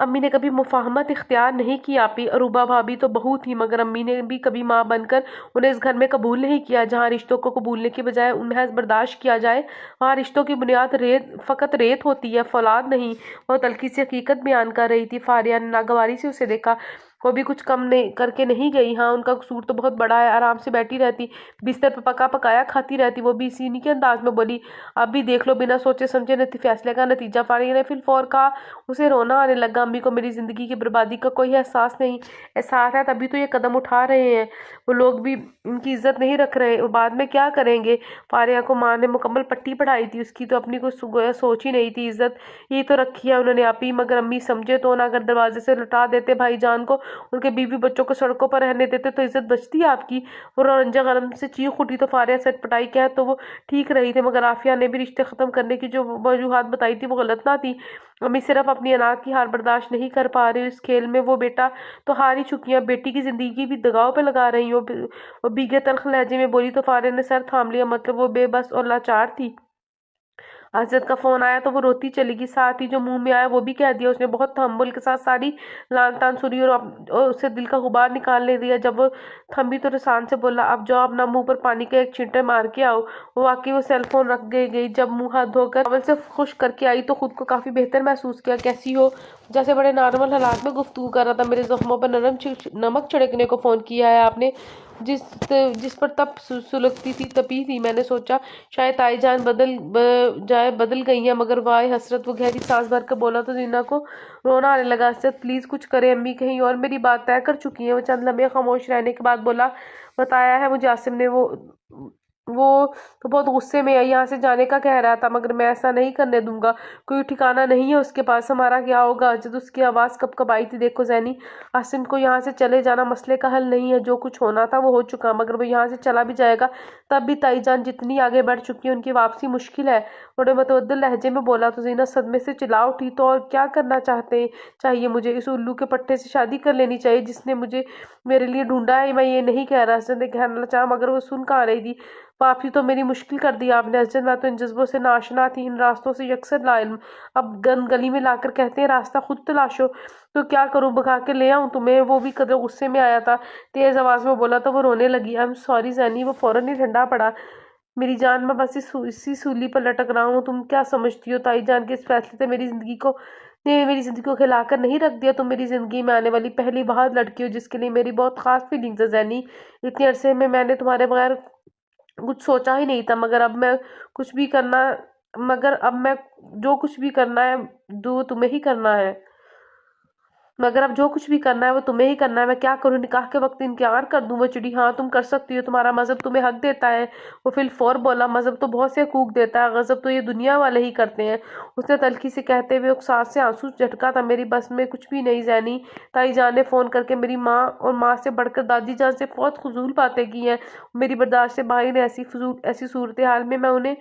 अम्मी ने कभी मुफाहमत इख्तियार नहीं की। आपी अरूबा भाभी तो बहू थी, मगर अम्मी ने भी कभी माँ बनकर उन्हें इस घर में कबूल नहीं किया। जहाँ रिश्तों को कबूलने की बजाय उन्हें बर्दाश्त किया जाए, वहाँ रिश्तों की बुनियाद फकत रेत होती है, फौलाद नहीं। वह तल्खी से हकीकत बयान कर रही थी। फारिया ने नागवारी से उसे देखा। वो भी कुछ कम नहीं करके नहीं गई। हाँ, उनका कसूर तो बहुत बड़ा है। आराम से बैठी रहती, बिस्तर पर पका पकाया खाती रहती। वो भी इसी के अंदाज में बोली, अब भी देख लो, बिना सोचे समझे फैसले का नतीजा। फारिया ने फिर फौर कहा। उसे रोना आने लगा। अम्मी को मेरी जिंदगी की बर्बादी का कोई एहसास है, तभी तो ये कदम उठा रहे हैं। वो लोग भी इनकी इज्जत नहीं रख रहे, वो बाद में क्या करेंगे। फारिया को माँ ने मुकम्मल पट्टी पढ़ाई थी, उसकी तो अपनी कोई सोच ही नहीं थी। इज्जत ये तो रखी है उन्होंने आप ही, मगर अम्मी समझे तो ना। अगर दरवाजे से लुटा देते भाईजान को, उनके बीवी बच्चों को सड़कों पर रहने देते, तो इज्जत बचती है आपकी। और रंजा गरम से चीख उठी तो फारिया सेट पटाई क्या है, तो वो ठीक रही थी। मगर आफिया ने भी रिश्ते खत्म करने की जो वजूहात बताई थी वो गलत ना थी। अम्मी सिर्फ अपनी अनाज की हार बर्दाश्त नहीं कर पा रही। इस खेल में वो बेटा तो हार ही चुकी है, बेटी की जिंदगी भी दगाव पे लगा रही हो। वो बीगे तल्ख लहजे में बोली तो फारिया ने सर थाम लिया। मतलब वो बेबस और लाचार थी। हजरत का फोन आया तो वो रोती चली गई। साथ ही जो मुंह में आया वो भी कह दिया। उसने बहुत तहम्मुल के साथ सारी लान तान सुनी और उससे दिल का गुबार निकालने दिया। जब वो थमी तो रसान से बोला, अब जाओ अपना मुंह पर पानी का एक छींटे मार के आओ। वो वाकई वो सेल फोन रख गई। जब मुंह हाथ धोकर टॉवल से खुश करके आई तो खुद को काफी बेहतर महसूस किया। कैसी हो? जैसे बड़े नॉर्मल हालात में गुफ्तगू कर रहा था। मेरे जख्मों पर नमक छिड़कने को फोन किया है आपने? जिस जिस पर तप सुलगती थी तपी थी। मैंने सोचा शायद ताईजान बदल गई हैं, मगर वाह हसरत। वो गहरी सांस भर कर बोला तो जीना को रोना आने लगा। हसरत प्लीज कुछ करे, अम्मी कहीं और मेरी बात तय कर चुकी है। वो चंद लम्हे खामोश रहने के बाद बोला, बताया है मुझे आसिम ने। वो तो बहुत गुस्से में है, यहाँ से जाने का कह रहा था, मगर मैं ऐसा नहीं करने दूंगा। कोई ठिकाना नहीं है उसके पास, हमारा क्या होगा। जब उसकी आवाज़ कब कब आई थी देखो जैनी, आसिम को यहाँ से चले जाना मसले का हल नहीं है। जो कुछ होना था वो हो चुका, मगर वो यहाँ से चला भी जाएगा तब भी ताईजान जितनी आगे बढ़ चुकी है उनकी वापसी मुश्किल है। बड़े मतवद्दल लहजे में बोला तो जीना सदमे से चिल्ला उठी, तो और क्या करना चाहिए मुझे? इस उल्लू के पट्टे से शादी कर लेनी चाहिए जिसने मुझे मेरे लिए ढूंढा है। मैं ये नहीं कह रहा, हसन ने कहना चाहा, मगर वो सुन कहाँ रही थी। वापसी तो मेरी मुश्किल कर दी आपने हसन, मैं तो इन जज्बों से नाशना थी, इन रास्तों से यकसर लाइल्म। अब गली में लाकर कहते हैं रास्ता खुद तलाशो, तो क्या करूं, भगा के ले आऊं तुम्हें? वो भी कदर गुस्से में आया था, तेज आवाज में बोला तो वो रोने लगी। I am sorry Jenny. वो फौरन ही ठंडा पड़ा। मेरी जान, मैं बस इसी सूली पर लटक रहा हूँ। तुम क्या समझती हो ताई जान के इस फैसले से मेरी जिंदगी को खिलाकर नहीं रख दिया? तुम मेरी जिंदगी में आने वाली पहली बाहर लड़की हो जिसके लिए मेरी बहुत खास फीलिंग्स है जैनी। इतने अरसे में मैंने तुम्हारे बगैर कुछ सोचा ही नहीं था, मगर अब मैं जो कुछ भी करना है दो तुम्हें ही करना है। मगर अब जो कुछ भी करना है वो तुम्हें ही करना है। मैं क्या करूं? निकाह के वक्त इनकार कर दूं? वो चिड़ी, हाँ तुम कर सकती हो, तुम्हारा मजहब तुम्हें हक देता है। वो फिलफौर बोला, मजहब तो बहुत से हकूक देता है, गजब तो ये दुनिया वाले ही करते हैं। उसने तल्खी से कहते हुए एक सांस से आंसू झटका था। मेरी बस में कुछ भी नहीं जैनी। ताई जान ने फोन करके मेरी माँ और माँ से बढ़कर दादी जान से बहुत फजूल बातें की हैं। मेरी बर्दाश्त से बाहर ने ऐसी सूरत हाल में मैं उन्हें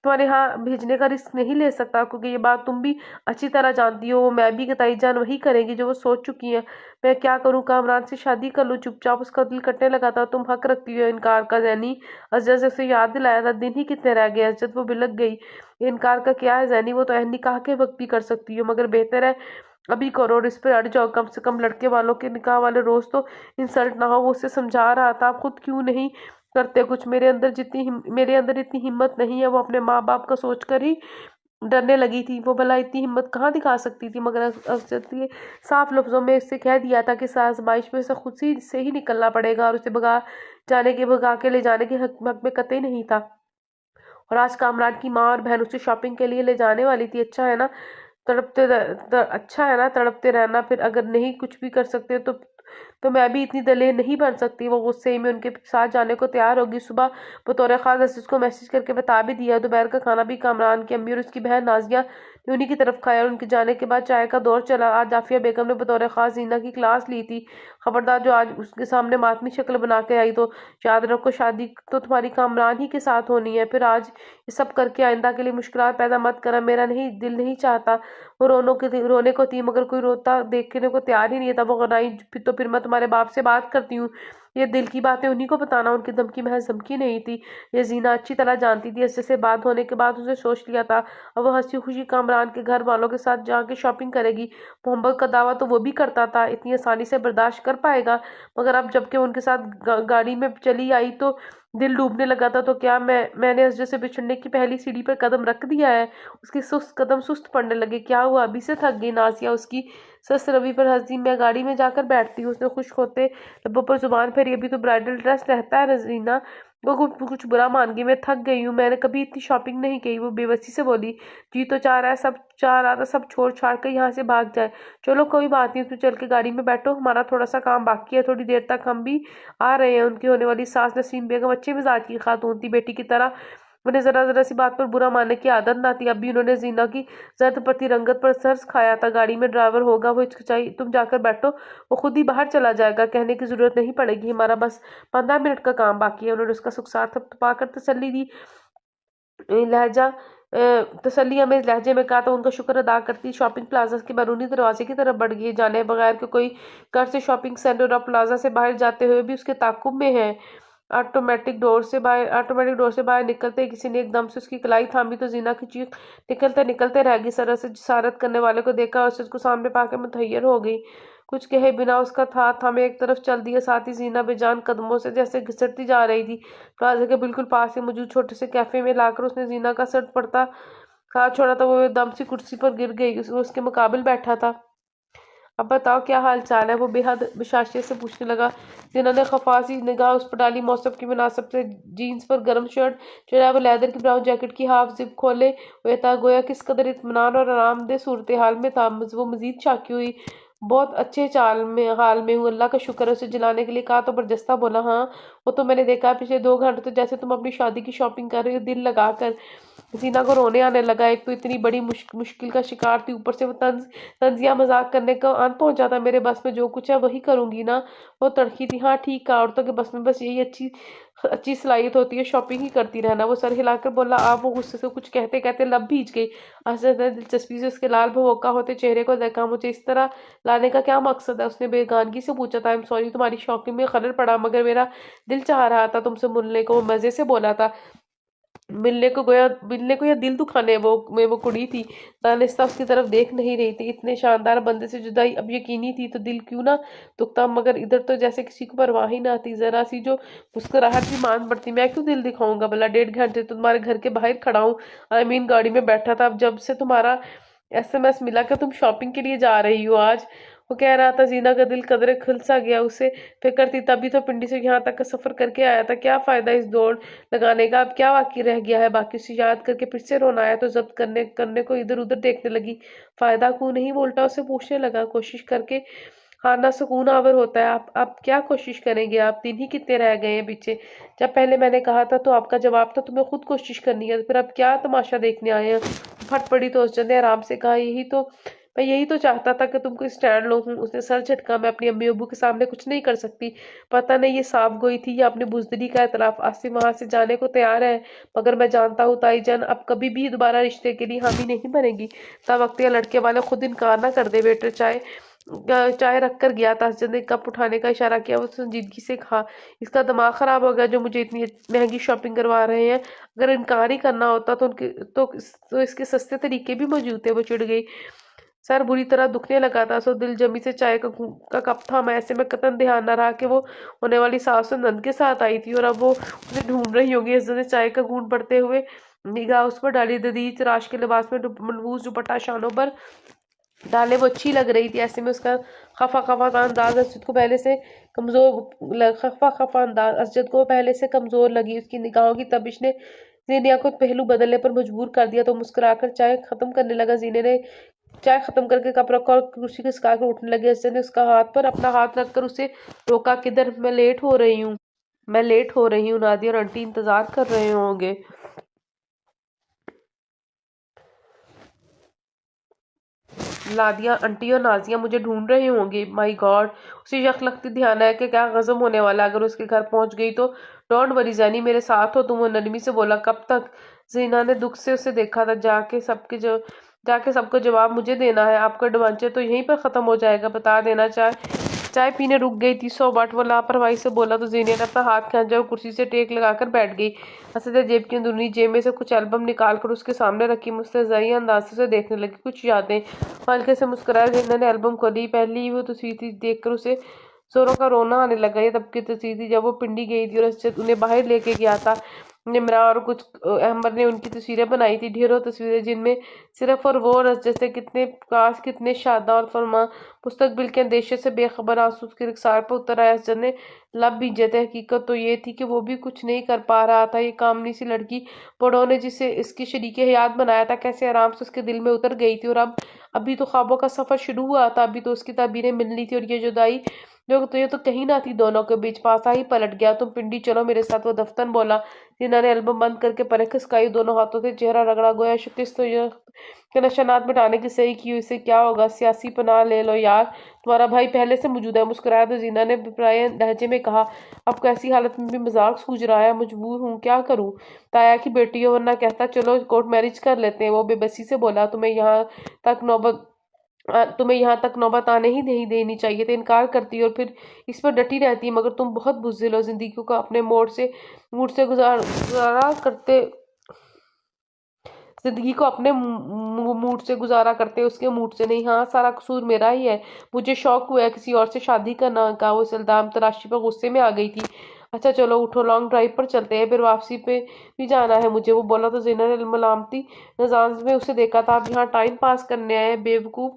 तुम्हारे यहाँ भेजने का रिस्क नहीं ले सकता, क्योंकि ये बात तुम भी अच्छी तरह जानती हो। मैं भी ताई जान वही करेंगी जो वो सोच चुकी हैं। मैं क्या करूं? कामरान से शादी कर लूं चुपचाप? उसका दिल कटने लगा था। तुम हक रखती हो इनकार का जैनी। अजय से उसे याद दिलाया था, दिन ही कितने रह गए। अजय वो बिलक गई। इनकार का क्या है जैनी? वो तो निकाह के वक्त भी कर सकती हो, मगर बेहतर है अभी करो और इस पर अड़ जाओ। कम से कम लड़के वालों के निकाह वाले रोज तो इंसल्ट ना हो। वो उससे समझा रहा था, आप खुद क्यों नहीं करते कुछ? मेरे अंदर इतनी हिम्मत नहीं है। वो अपने माँ बाप का सोचकर ही डरने लगी थी। वो भला इतनी हिम्मत कहाँ दिखा सकती थी, मगर अफजल ने साफ लफ्जों में इससे कह दिया था कि इस आजमाइश में उसे खुद से ही निकलना पड़ेगा, और उसे भगा के ले जाने के हक में कतई नहीं था। और आज कामरान की माँ और बहन उसे शॉपिंग के लिए ले जाने वाली थी। अच्छा है ना तड़पते रहना। फिर अगर नहीं कुछ भी कर सकते तो मैं भी इतनी दलेर नहीं बन सकती। वो गुस्से में उनके साथ जाने को तैयार होगी। सुबह बतौर खास असीस को मैसेज करके बता भी दिया। दोपहर का खाना भी कामरान की अम्मी और उसकी बहन नाजिया ने उन्हीं की तरफ खाया, और उनके जाने के बाद चाय का दौर चला। आज जाफिया बेगम ने बतौर खास जीना की क्लास ली थी। खबरदार जो आज उसके सामने मातमी शक्ल बना के आई तो याद रखो, शादी तो तुम्हारी कामरान ही के साथ होनी है। फिर आज ये सब करके आइंदा के लिए मुश्किलात पैदा मत करा। मेरा नहीं दिल नहीं चाहता। वो रोने को थी, मगर कोई रोता देखने को तैयार ही नहीं था। वो गनाई, फिर मैं तुम्हारे बाप से बात करती हूँ। ये दिल की बातें उन्हीं को बताना। उनकी धमकी महज धमकी नहीं थी, ये जीना अच्छी तरह जानती थी। ऐसे से बात होने के बाद उसने सोच लिया था अब वो हंसी खुशी कामरान के घर वालों के साथ जाके शॉपिंग करेगी। मोहब्बत का दावा तो वो भी करता था, इतनी आसानी से बर्दाश्त कर पाएगा? मगर अब जबकि उनके साथ गाड़ी में चली आई तो दिल डूबने लगा था। तो क्या मैंने असजद से बिछड़ने की पहली सीढ़ी पर कदम रख दिया है? उसके कदम सुस्त पड़ने लगे। क्या हुआ? अभी से थक गई नासिया? उसकी सस रवि पर हंसी। मैं गाड़ी में जाकर बैठती हूँ, उसने खुश होते लब्बों पर जुबान फेरी। अभी तो ब्राइडल ड्रेस रहता है रजीना। वो कुछ बुरा मान गई। मैं थक गई हूँ, मैंने कभी इतनी शॉपिंग नहीं की। वो बेबसी से बोली। जी तो चाह रहा था सब छोड़ छाड़ कर यहाँ से भाग जाए। चलो कोई बात नहीं, तुम चल के गाड़ी में बैठो, हमारा थोड़ा सा काम बाकी है, थोड़ी देर तक हम भी आ रहे हैं। उनकी होने वाली सास नसीम बेगम अच्छे मिजाज की खातून थी, बेटी की तरह। उन्हें जरा जरा सी बात पर बुरा मानने की आदत ना थी। अभी उन्होंने जीना की जर्द पति रंगत पर सर्स खाया था। गाड़ी में ड्राइवर होगा, वो हिचकिचाई। तुम जाकर बैठो, वो खुद ही बाहर चला जाएगा, कहने की जरूरत नहीं पड़ेगी, हमारा बस 15 मिनट का काम बाकी है। उन्होंने उसका सुखसार थपथपाकर तसल्ली दी। लहजा तसल्ली में लहजे में कहा तो उनका शुक्र अदा करती शॉपिंग प्लाजा के बैरूनी दरवाजे की तरफ बढ़ गई, जाने बगैर कि कोई घर से शॉपिंग सेंटर और प्लाजा से बाहर जाते हुए भी उसके ताकुब में है। ऑटोमेटिक डोर से बाहर निकलते ही किसी ने एकदम से उसकी कलाई थामी तो जीना की चीख निकलते निकलते रह गई। सरस से जिसारत करने वाले को देखा और उसको सामने पाके मुतहैयर हो गई। कुछ कहे बिना उसका हाथ थामे एक तरफ चल दिया, साथ ही जीना बेजान कदमों से जैसे घिसटती जा रही थी। प्लाजा के बिल्कुल पास ही मौजूद छोटे से कैफे में लाकर उसने जीना का सर पड़ता हाथ छोड़ा था। वो एकदम से कुर्सी पर गिर गई। वो उसके मुकाबिल बैठा था। अब बताओ क्या हाल चाल है। वो बेहद बशाशियत से पूछने लगा। जीना ने खफासी निगाह उस पर डाली। मौसम की मुनासब से जीन्स पर गर्म शर्ट जो है वो लेदर की ब्राउन जैकेट की हाफ जिप खोले हुए था। गोया किस कदर इत्मीनान और आरामदेह सूरत हाल में था। वो मजीद चाकी हुई। बहुत अच्छे हाल में हूँ, अल्लाह का शुक्र है। उसे जलाने के लिए कहा तो बरजस्ता बोला, हाँ वो तो मैंने देखा है, पिछले 2 घंटे तो जैसे तुम अपनी शादी की शॉपिंग कर रही हो दिल लगा कर। जीना को रोने आने लगा। एक तो इतनी बड़ी मुश्किल का शिकार थी, ऊपर से वो तंजिया मजाक करने का अंत पहुंच जाता। मेरे बस में जो कुछ है वही करूंगी ना। वो तड़की थी। हाँ ठीक है, औरतों के बस में बस यही अच्छी अच्छी सलाहियत होती है, शॉपिंग ही करती रहना। वो सर हिलाकर बोला। आप वो गुस्से से कुछ कहते कहते लब भीज गई। असद ने दिलचस्पी से उसके लाल भवोका होते चेहरे को देखा। मुझे इस तरह लाने का क्या मकसद है, उसने बेगानगी से पूछा था। आई एम सॉरी तुम्हारी शॉपिंग में खलल पड़ा, मगर मेरा दिल चाह रहा था तुमसे मिलने को। वो मजे से बोला था। मिलने को या दिल दुखाने वो कुड़ी थी। दानिस्ता उसकी तरफ देख नहीं रही थी। इतने शानदार बंदे से जुदाई अब यकीनी थी तो दिल क्यों ना दुखता, मगर इधर तो जैसे किसी को परवाह ही ना थी। जरा सी जो मुस्कुराहट भी मान पड़ती। मैं क्यों दिल दिखाऊंगा भला, 1.5 घंटे तो तुम्हारे घर के बाहर खड़ा हूँ। आई मीन गाड़ी में बैठा था। अब जब से तुम्हारा एसएमएस मिला कि तुम शॉपिंग के लिए जा रही हो आज, वो कह रहा था। जीना का दिल कदरे खुल सा गया। उसे फिक्र थी, तभी तो पिंडी से यहाँ तक का सफर करके आया था। क्या फायदा इस दौड़ लगाने का, अब क्या बाकी रह गया है। बाकी उसे याद करके फिर से रोना आया तो जब्त करने करने को इधर उधर देखने लगी। फायदा क्यों नहीं, वो उल्टा उसे पूछने लगा। कोशिश करके हारना सुकून आवर होता है। आप क्या कोशिश करेंगे, आप दिन ही कितने रह गए हैं पीछे। जब पहले मैंने कहा था तो आपका जवाब था तुम्हें खुद कोशिश करनी है, फिर अब क्या तमाशा देखने आए हैं। फट पड़ी तो उस ने आराम से कहा, यही तो चाहता था कि तुमको स्टैंड लो हूँ। उसने सर झटका। मैं अपनी अम्मी अब्बू के सामने कुछ नहीं कर सकती। पता नहीं ये साफ गोई थी या अपनी बुजदली का एतराफ। आसिम वहां से जाने को तैयार है, मगर मैं जानता हूँ ताई जान अब कभी भी दोबारा रिश्ते के लिए हामी नहीं बनेगी। तब वक्त या लड़के वाले खुद इनकार ना कर दे। वेटर चाय रख कर गया था। असद ने कप उठाने का इशारा किया। वो संजीदगी से कहा, इसका दिमाग खराब हो गया जो मुझे इतनी महंगी शॉपिंग करवा रहे हैं। अगर इनकार ही करना होता तो उनके तो इसके सस्ते तरीके भी मौजूद थे। वो चिढ़ गई। सर बुरी तरह दुखने लगा था। सो दिल जमी से चाय का कप था। मैं ऐसे में कतन ध्यान न रहा कि वो होने वाली सास और नंद के साथ आई थी और अब वो उसे ढूंढ रही होगी। इस ने चाय का घूंट पड़ते हुए निगाह उस पर डाली। ददीज राश के लिबास में मनबूस दुपट्टा शानों पर डाले वो अच्छी लग रही थी। ऐसे में उसका खफा खफा का अंदाज असजद को पहले से कमजोर लगी। उसकी निगाहों की तपिश ने जीनिया को पहलू बदलने पर मजबूर कर दिया तो मुस्कुराकर चाय खत्म करने लगा। जीने ने चाय खत्म करके कप रखा और कुर्सी के सिका कर उठने लगे। असजद ने उसका हाथ पर अपना हाथ रखकर उसे रोका। किधर, मैं लेट हो रही हूँ। नादिया और आंटी इंतजार कर रहे होंगे। लादिया आंटी और नाजिया मुझे ढूंढ रहे होंगे। माय गॉड, उसे यक लगती ध्यान है कि क्या गजब होने वाला। अगर उसके घर पहुंच गई तो डोंट वरी जानी, मेरे साथ हो तुम। वो नरमी से बोला। कब तक? जीना ने दुख से उसे देखा था। जाके सबको जवाब मुझे देना है। आपका एडवेंचर तो यहीं पर खत्म हो जाएगा, बता देना। चाय पीने रुक गई थी। 100 वाट वो लापरवाही से बोला तो जीनिया ने अपना हाथ खींचा और कुर्सी से टेक लगाकर बैठ गई। असद जेब की अंदरूनी जेब में से कुछ एल्बम निकाल कर उसके सामने रखी। मुस्तज़ई अंदाज से देखने लगी। कुछ यादें। हल्के से मुस्कुराया। जीनिया ने एल्बम खोली। पहली वो तस्वीर थी, देखकर उसे जोरों का रोना आने लगा। ये तब की तस्वीर थी जब वो पिंडी गई थी और असद उन्हें बाहर लेके गया था। निमरा और कुछ अहमद ने उनकी तस्वीरें बनाई थी। ढेरों तस्वीरें जिनमें सिर्फ और वो रस जैसे कितने काश, कितने शादा और फरमा मुस्तकबिल के अंदेशे से बेखबर आंसू उसके रुखसार पर उतर आया। असद ने लब भीजे थे। हकीकत तो ये थी कि वो भी कुछ नहीं कर पा रहा था। ये कामनी सी लड़की बड़ों ने जिसे इसकी शरीके हयात बनाया था, कैसे आराम से उसके दिल में उतर गई थी। और अब अभी तो ख्वाबों का सफर शुरू हुआ था। अभी तो उसकी ताबीरें मिलनी थी और ये जुदाई ये तो कहीं ना थी दोनों के बीच। पासा ही पलट गया। तुम पिंडी चलो मेरे साथ, वो दफ्तन बोला। जिन्होंने एल्बम बंद करके परे खिसकाई। दोनों हाथों से चेहरा रगड़ा। गोया शिकस्त तो यह के नशानात मिटाने की सही की। इससे क्या होगा, सियासी पनाह ले लो यार, तुम्हारा भाई पहले से मौजूद है। मुस्कुराया तो जीना ने विप्राय लहजे में कहा। अब कैसी हालत में भी मजाक सूझ रहा है, मजबूर हूँ, क्या करूँ। ताया की बेटी हो, वरना कहता चलो कोर्ट मैरिज कर लेते हैं। वो बेबसी से बोला। तक नौबत तुम्हें यहाँ तक नौबत आने ही नहीं देनी चाहिए थी। इनकार करती और फिर इस पर डटी रहती। मगर तुम बहुत बुज़दिल हो। जिंदगी को अपने मूड से गुजारा करते जिंदगी को अपने मूड से गुजारा करते, उसके मूड से नहीं। हाँ, सारा कसूर मेरा ही है। मुझे शौक हुआ है किसी और से शादी करना का। वो इल्जाम तराशी पर गुस्से में आ गई थी। अच्छा चलो उठो, लॉन्ग ड्राइव पर चलते हैं, फिर वापसी पे भी जाना है मुझे। वो बोला तो जीना ने मलामती नजाज में उसे देखा था। आप यहाँ टाइम पास करने आए हैं बेवकूफ़।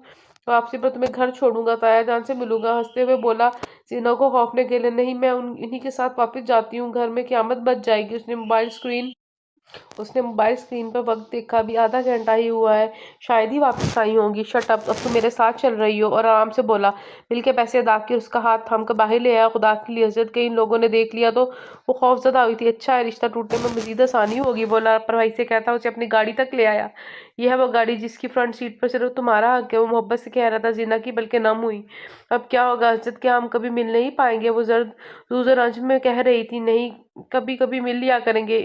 वापसी पर तुम्हें घर छोड़ूंगा, ताया जान से मिलूंगा। हंसते हुए बोला जीना को खौफने के लिए। नहीं, मैं उन इन्हीं के साथ वापस जाती हूँ, घर में क़यामत बच जाएगी। उसने मोबाइल स्क्रीन पर वक्त देखा। अभी आधा घंटा ही हुआ है, शायद ही वापस आई होंगी। शट अप, अब तुम मेरे साथ चल रही हो। और आराम से बोला। बिल के पैसे अदा किए, उसका हाथ थाम कर बाहर ले आया। खुदा की लिज्जत, कई लोगों ने देख लिया तो वो खौफजदा हुई थी। अच्छा है, रिश्ता टूटने में मजीद आसानी होगी। बोला लापरवाही से कहता उसे अपनी गाड़ी तक ले आया। यह है वो गाड़ी जिसकी फ्रंट सीट पर सिर्फ तुम्हारा हक है। वो मोहब्बत से कह रहा था जीना की, बल्कि नम हुई। अब क्या होगा इज्जत, क्या हम कभी मिल नहीं पाएंगे? वो जर्द रूज़ रंज में कह रही थी। नहीं, कभी कभी मिल लिया करेंगे।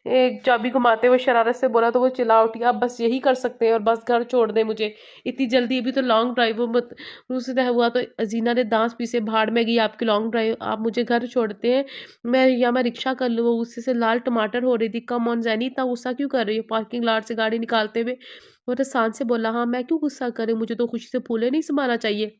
एक चाबी घुमाते हुए शरारत से बोला तो वो चिल्ला उठी। आप बस यही कर सकते हैं और बस घर छोड़ दें मुझे, इतनी जल्दी? अभी तो लॉन्ग ड्राइव हो मत। उससे तय हुआ तो अजीना ने दांत पीसे। भाड़ में गई आपकी लॉन्ग ड्राइव, आप मुझे घर छोड़ते हैं मैं रिक्शा कर लूँ? वो गुस्से से लाल टमाटर हो रही थी। कम ऑन जैनी, इतना गुस्सा क्यों कर रही हो? पार्किंग लॉट से गाड़ी निकालते हुए वो तो शान से बोला। हाँ, मैं क्यों गुस्सा करे, मुझे तो खुशी से फूले नहीं समाना चाहिए।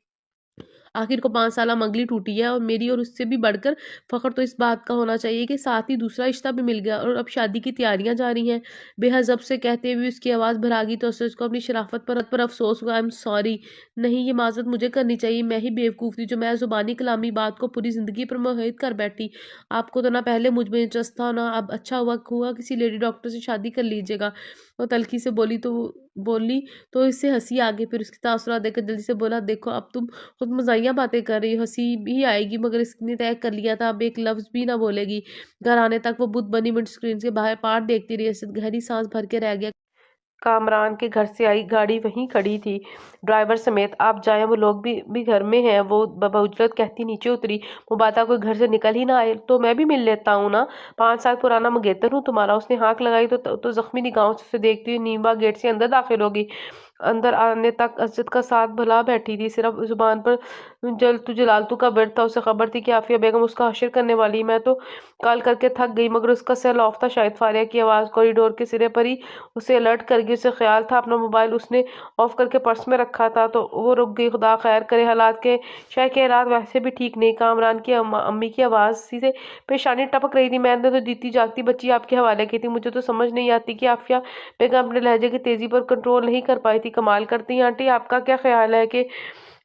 आखिर को 5 साल मंगली टूटी है और मेरी, और उससे भी बढ़कर फ़ख्र तो इस बात का होना चाहिए कि साथ ही दूसरा रिश्ता भी मिल गया और अब शादी की तैयारियां जारी हैं। बेहद जब से कहते हुए उसकी आवाज़ भर आ गई तो असरज को अपनी शराफत पर अफसोस हुआ। आई एम सॉरी। नहीं, ये माजरत मुझे करनी चाहिए। मैं ही बेवकूफ़ थी जो मैं ज़ुबानी कलामी बात को पूरी ज़िंदगी पर मोहित कर बैठी। आपको तो ना पहले मुझ में इंटरेस्ट था ना अब। अच्छा हुआ किसी लेडी डॉक्टर से शादी कर लीजिएगा। वो तल्खी से बोली तो इससे हंसी आ गई। फिर उसकी तासुरात देखकर जल्दी से बोला, देखो अब तुम खुद मज़ाहिया बातें कर रही हो। हंसी भी आएगी मगर इसने तय कर लिया था अब एक लफ्ज़ भी ना बोलेगी। घर आने तक वो बुत बनी विंड स्क्रीन के बाहर पार देखती रही। असद गहरी सांस भर के रह गया। कामरान के घर से आई गाड़ी वहीं खड़ी थी, ड्राइवर समेत। आप जाएं, वो लोग भी घर में हैं। वो बउजलत कहती नीचे उतरी। मुबाता कोई घर से निकल ही ना आए तो मैं भी मिल लेता हूँ ना, 5 साल पुराना मंगेतर हूँ तुम्हारा। उसने हाँक लगाई तो जख्मी निगाहों से उसे देखती हुई नीमा गेट से अंदर दाखिल होगी। अंदर आने तक अजद का साथ भला बैठी थी। सिर्फ जुबान पर जलालतू का वर्ड था। उसे खबर थी कि आफिया बेगम उसका हशर करने वाली। मैं तो कॉल करके थक गई, मगर उसका सेल ऑफ था। शायद फारिया की आवाज़ कॉरिडोर के सिरे पर ही उसे अलर्ट कर गई। उसे ख्याल था अपना मोबाइल उसने ऑफ करके पर्स में रखा था, तो वो रुक गई। खुदा खैर करे, शायद के हालात वैसे भी ठीक नहीं। कामरान की अम्मी की आवाज़ सी से परेशानी टपक रही थी। मैंने तो जीती जागती बच्ची आपके हवाले की थी। मुझे तो समझ नहीं आती कि आफिया बेगम अपने लहजे की तेजी पर कंट्रोल नहीं कर पाई थी। कमाल करती हैं आंटी, आपका क्या ख्याल है कि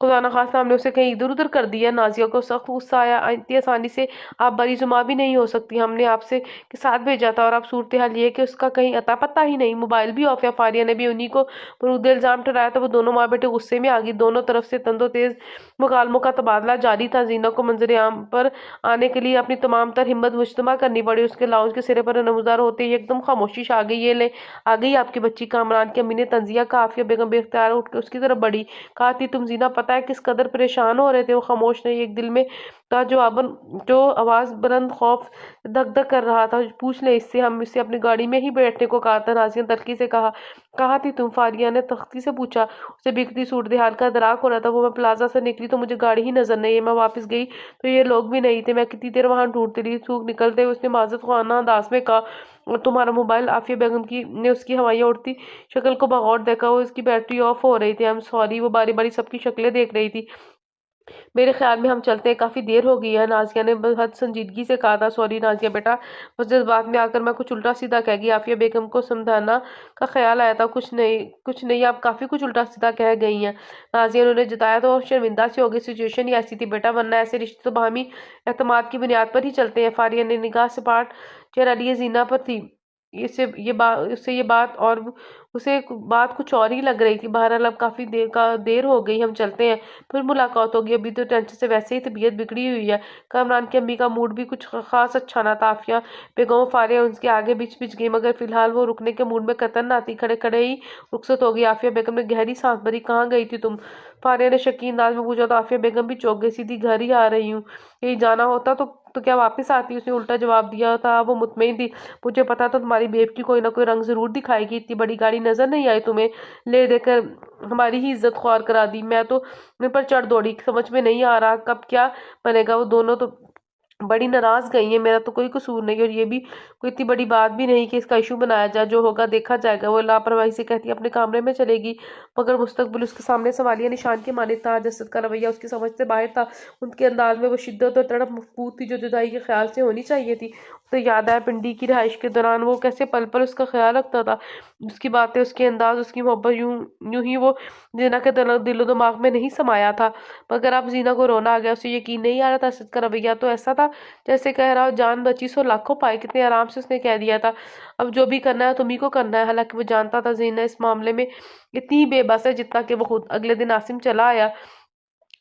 खुदा न खास्ता हमने उसे कहीं इधर उधर कर दिया? नाजिया को सख्त गुस्सा आया। इतनी आसानी से आप बरी जुमा भी नहीं हो सकती। हमने आपसे के साथ भेजा था और अब सूरत हाल ये है कि उसका कहीं अता पता ही नहीं। मोबाइल भी ऑफ है। फारिया ने भी उन्हीं को बरूद इल्जाम ठहराया तो वो दोनों माँ बेटे गुस्से में आ गई। दोनों तरफ से तंदो तेज मुकालमों का तबादला जारी था। जीना को मंजर आम पर आने के लिए अपनी तमाम तर हिम्मत मुजतमा करनी पड़ी। उसके लाउंज के सिरे पर नमूदार होते ही एकदम खामोशी आ गई। ये ले आ गई आपकी बच्ची। कामरान की अम्मी ने तंजिया का। आफिया बेगम बेख्तियार उठ के उसकी तरफ बढ़ी। कहा थी तुम जीना, पता है किस कदर परेशान हो रहे थे? वो खामोश नहीं, एक दिल में था जो आवाज बुलंद खौफ धक धक कर रहा था। पूछ ले इससे, हम इसे अपनी गाड़ी में ही बैठने को कहा था। नाजिया तलखी से कहा थी तुम? फारिया ने तख्ती से पूछा। उसे बिगड़ी सूरत हाल का दराक हो रहा था। वो मैं प्लाजा से निकली तो मुझे गाड़ी ही नजर नहीं। मैं वापस गई तो ये लोग भी नहीं थे। मैं कितनी देर वहां ढूंढती रही। सूख निकलते हुए उसने माजत खाना अंदाज में कहा, और तुम्हारा मोबाइल? आफिया बेगम की ने उसकी हवाइयाँ उड़ती शक्ल को बगौर देखा। वो इसकी बैटरी ऑफ हो रही थी। आई एम सॉरी। वो बारी बारी सबकी शक्लें देख रही थी। मेरे ख्याल में हम चलते हैं, काफी देर हो गई है। नाजिया ने बहुत संजीदगी से कहा था। सॉरी नाजिया बेटा, बस जज्बात में आकर मैं कुछ उल्टा सीधा कह गई। आफिया बेगम को समझाना का ख्याल आया था। कुछ नहीं, आप काफी कुछ उल्टा सीधा कह गई हैं। नाजिया ने जताया तो शर्मिंदा से हो गई। सिचुएशन ही ऐसी थी बेटा, वरना ऐसे रिश्ते तो बाहमी एतमाद की बुनियाद पर ही चलते हैं। फारिया ने निगाह सपाट चेहरा लिए जीना पर थी। इससे ये बात और उसे बात कुछ और ही लग रही थी। बहरहाल अब काफी देर हो गई, हम चलते हैं, फिर मुलाकात होगी। अभी तो टेंशन से वैसे ही तबीयत बिगड़ी हुई है। कामरान की अम्मी का मूड भी कुछ खास अच्छा ना था। आफिया बेगम फारिया उसके आगे बिछ गई, मगर फिलहाल वो रुकने के मूड में कतन ना थी। खड़े खड़े ही रुखसत हो गई। आफिया बेगम ने गहरी सांस भरी। कहाँ गई थी तुम? फारिया ने शकीन अंदाज में पूछा तो आफिया बेगम भी चौंक गई। सीधी घर ही आ रही हूँ, कहीं जाना होता तो क्या वापस आती? उसने उल्टा जवाब दिया था। वो मुतमईन थी। मुझे पता तो तुम्हारी बेवटी कोई ना कोई रंग जरूर दिखाएगी। इतनी बड़ी गाड़ी नजर नहीं आई तुम्हें? ले देकर हमारी ही इज्जत ख्वार करा दी। मैं तो मुझ पर चढ़ दौड़ी। समझ में नहीं आ रहा कब क्या बनेगा। वो दोनों तो बड़ी नाराज़ गई है, मेरा तो कोई कसूर नहीं, और ये भी कोई इतनी बड़ी बात भी नहीं कि इसका इशू बनाया जाए, जो होगा देखा जाएगा। वो लापरवाही से कहती है अपने कमरे में चलेगी, मगर मुस्तकबिल उसके सामने सवालिया निशान के माने था। जसद का रवैया उसकी समझ से बाहर था। उनके अंदाज में वो शिद्दत और तड़प मफकूद थी जो जुदाई के ख्याल से होनी चाहिए थी। तो याद आया पिंडी की रिहाइश के दौरान वो कैसे पल पल उसका ख्याल रखता था। उसकी बातें, उसके अंदाज, उसकी मोहब्बत यूं यूं ही वो जीना के दिलो दिमाग में नहीं समाया था। मगर अब जीना को रोना आ गया, उसे यकीन नहीं आ रहा था। असद का रवैया तो ऐसा था जैसे कह रहा हो जान बची सो लाखों पाए। कितने आराम से उसने कह दिया था, अब जो भी करना है तुम्ही को करना है। हालांकि वो जानता था जीना इस मामले में इतनी ही बेबस है जितना कि वो खुद। अगले दिन आसिम चला आया।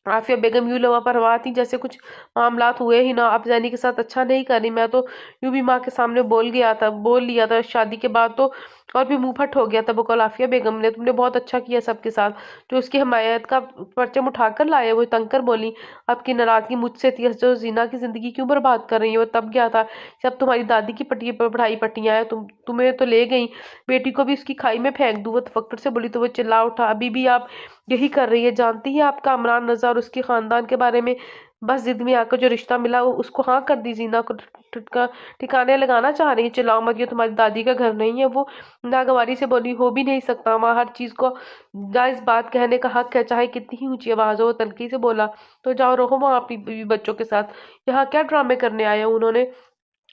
आफिया बेगम यूं लापरवाह थी जैसे कुछ मामलात हुए ही ना। आप जैनी के साथ अच्छा नहीं करी, मैं तो यूं भी माँ के सामने बोल लिया था। शादी के बाद तो और भी मुंह फट हो गया था। बकौल आफिया बेगम ने, तुमने बहुत अच्छा किया सबके साथ, जो उसकी हमायत का परचम उठाकर लाए। वो तंग कर बोली, आपकी नाराजगी मुझसे थी, जो जीना की जिंदगी क्यों बर्बाद कर रही है। वो तब गया था जब तुम्हारी दादी की पढ़ाई पट्टियां हैं, तुम्हें तो ले गई, बेटी को भी उसकी खाई में फेंक दूं। वो तफक्कुर से बोली तो वो चिल्ला उठा, अभी भी आप यही कर रही है। जानती है आपका इमरान रजा और उसके खानदान के बारे में। बस जिद में आकर जो रिश्ता मिला वो उसको हाँ कर दी। जीना को ठिकाने लगाना चाह रही है। चिल्लाओ मत, ये तुम्हारी दादी का घर नहीं है। वो नागवारी से बोली, हो भी नहीं सकता, वहाँ हर चीज को जायज बात कहने का हक है, चाहे कितनी ही ऊंची आवाज हो। वो तनकी से बोला, तो जाओ रहो वहाँ अपनी बीवी बच्चों के साथ, यहाँ क्या ड्रामे करने आए हो। उन्होंने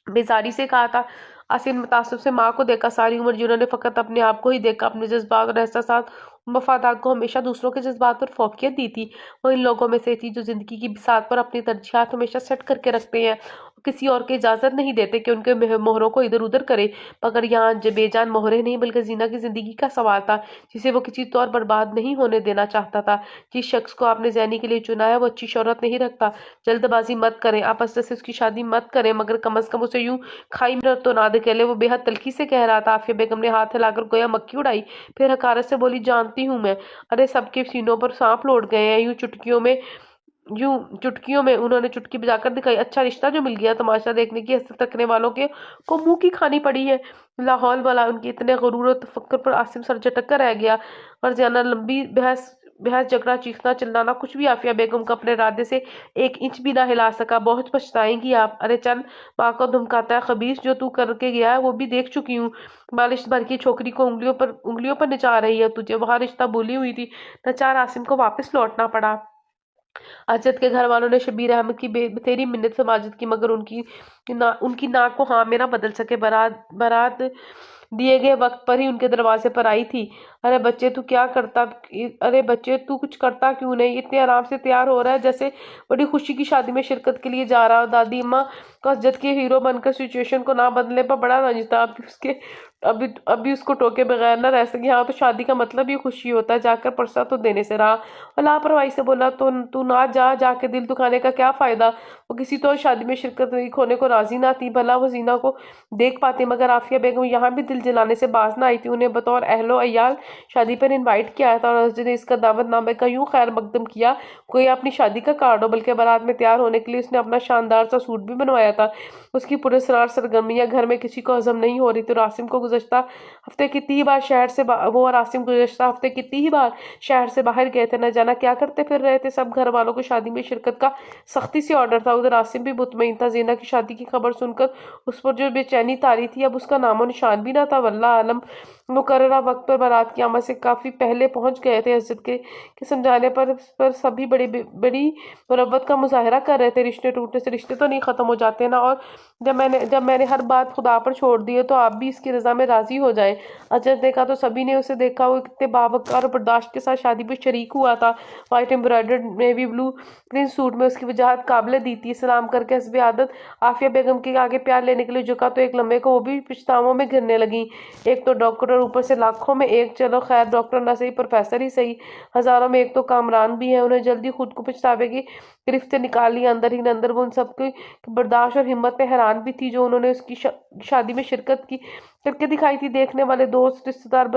बेजारी से कहा था। असीम मुतासिब से माँ को देखा। सारी उम्र जिन्होंने फकत अपने आप को ही देखा, अपने जज्बात और एहसासात, मफादात को हमेशा दूसरों के जज्बात पर फोकियत दी थी। वो इन लोगों में से थी जो जिंदगी की बिसात पर अपनी तरजीहात हमेशा सेट करके रखते हैं, किसी और को इजाजत नहीं देते कि उनके मोहरों को इधर उधर करे। मगर यहाँ बेजान मोहरे नहीं, बल्कि जीना की जिंदगी का सवाल था, जिसे वो किसी तौर बर्बाद नहीं होने देना चाहता था। जिस शख्स को आपने जैनी के लिए चुना है वो अच्छी शोहरत नहीं रखता। जल्दबाजी मत करें, आप असद से उसकी शादी मत करें, मगर कम अज कम उसे यूं खाई में तो ना धकेले। वो बेहद तल्खी से कह रहा था। आफिया बेगम ने हाथ हिलाकर गोया मक्खी उड़ाई, फिर हकारत से बोली, जानती हूँ मैं। अरे सबके सीनों पर सांप लौट गए हैं। यूं चुटकियों में उन्होंने चुटकी बजाकर दिखाई। अच्छा रिश्ता जो मिल गया, तमाशा देखने की हसरत रखने वालों के को मुंह की खानी पड़ी है। लाहौल वाला उनके इतने गुरूर और तफक्कुर पर आसिम सर झटक कर रह गया। और ज्यादा लंबी बहस बहस झगड़ा, चीखना चिल्लाना, कुछ भी आफिया बेगम को अपने इरादे से एक इंच भी ना हिला सका। बहुत पछताएंगी आप। अरे चल, माँ को धमकाता है। खबीस, जो तू करके गया है वो भी देख चुकी हूँ। बालिश भर की छोकरी को उंगलियों पर नचा रही है तुझे। वहां रिश्ता भूली हुई थी। नचार आसिम को वापस लौटना पड़ा। अजद के घर वालों ने शबीर अहमद की तेरी मिन्नत से माजिद की, मगर उनकी नाक को हाँ में ना बदल सके। बारात दिए गए वक्त पर ही उनके दरवाजे पर आई थी। अरे बच्चे तू क्या करता अरे बच्चे तू कुछ करता क्यों नहीं? इतने आराम से तैयार हो रहा है जैसे बड़ी खुशी की शादी में शिरकत के लिए जा रहा हो। दादी अम्मा को अजद के हीरो बनकर सिचुएशन को ना बदलने पर बड़ा रंज था। अभी उसको टोके बगैर ना रह सकी। हाँ तो शादी का मतलब ही खुशी होता है। जाकर परसा तो देने से रहा। और लापरवाही से बोला, तो तू ना जाके दिल दुखाने का क्या फायदा। वो किसी तो शादी में शिरकत होने को राजी ना थी। भला वो जीना को देख पाती, मगर आफिया बेगम यहाँ भी दिल जलाने से बाज ना आई थी। उन्हें बतौर अहलो अयाल शादी पर इनवाइट किया था, और उसने इसका दावतनामे का यूं खैर मकदम किया कोई अपनी शादी का कार्ड हो। बल्कि बारात में तैयार होने के लिए उसने अपना शानदार सा सूट भी बनवाया था। उसकी पुरस्कार सरगर्मियां घर में किसी को हजम नहीं हो रही। तो रासिम को गुज़श्ता हफ्ते कितनी ही बार शहर से वो और आसिम गुज़श्ता हफ्ते कितनी ही बार शहर से बाहर गए थे। न जाना क्या करते फिर रहे थे। सब घर वालों को शादी में शिरकत का सख्ती से ऑर्डर था। उधर आसिम भी मुतमईन था। जीना की शादी की खबर सुनकर उस पर जो बेचैनी तारी थी, अब उसका नामो निशान भी ना था। वल्लाह आलम मुकर्ररा वक्त पर बारात की आमद से काफी पहले पहुंच गए थे। हजरत के समझाने पर सभी बड़ी मुरब्बत का मुजाहरा कर रहे थे। रिश्ते टूटने से रिश्ते तो नहीं खत्म हो जाते ना। और जब मैंने हर बात खुदा पर छोड़ दी है तो आप भी इसकी रजा में राजी हो जाए। अजय देखा तो सभी ने उसे देखा। वो कितने बावकार और बर्दाश्त के साथ शादी पर शरीक हुआ था। White embroidered navy blue Prince suit में उसकी वजाहत काबिल दी थी। सलाम करके हस्बे आदत आफिया बेगम के आगे प्यार लेने के लिए झुका तो एक लम्हे को वो भी पछतावों में गिरने लगी। एक तो डॉक्टर और ऊपर से लाखों में एक। चलो खैर, डॉक्टर ना सही प्रोफेसर ही सही, हजारों में एक तो कामरान भी है। उन्हें जल्दी खुद को पछतावे की गिरफ्त से निकाल लिया। अंदर ही अंदर वो उन सबकी बर्दाश्त और हिम्मत पे हैरान भी थी जो उन्होंने उसकी शादी में शिरकत की करके दिखाई थी। देखने वाले दोस्त रिश्तेदार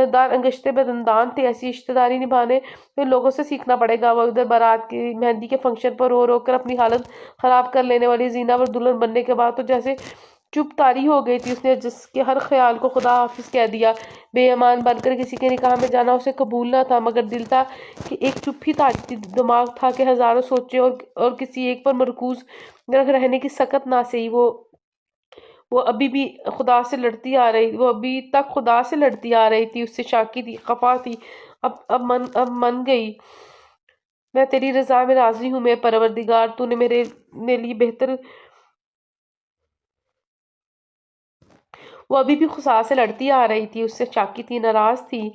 दार अंगश्ते बदंदान थे। ऐसी रिश्तेदारी निभाने में लोगों से सीखना पड़ेगा। वो उधर बारात की मेहंदी के फंक्शन पर रो रो कर अपनी हालत खराब कर लेने वाली जीना और दुल्हन बनने के बाद तो जैसे चुप तारी हो गई थी। उसने जिसके हर ख्याल को खुदा हाफिज कह दिया। बेईमान बनकर किसी के निकाह में जाना उसे कबूल ना था, मगर दिल था कि एक चुप ही तारी थी। दिमाग था कि हजारों सोचे और किसी एक पर मरकूज रहने की सकत ना सही। वो अभी भी खुदा से लड़ती आ रही, वो अभी तक खुदा से लड़ती आ रही थी। उससे शाकी थी, खफा थी। अब मन गई। मैं तेरी रजा में राजी हूँ मैं परवरदिगार, तूने मेरे लिए बेहतर। वो अभी भी खुदा से लड़ती आ रही थी, उससे शाकी थी, नाराज थी।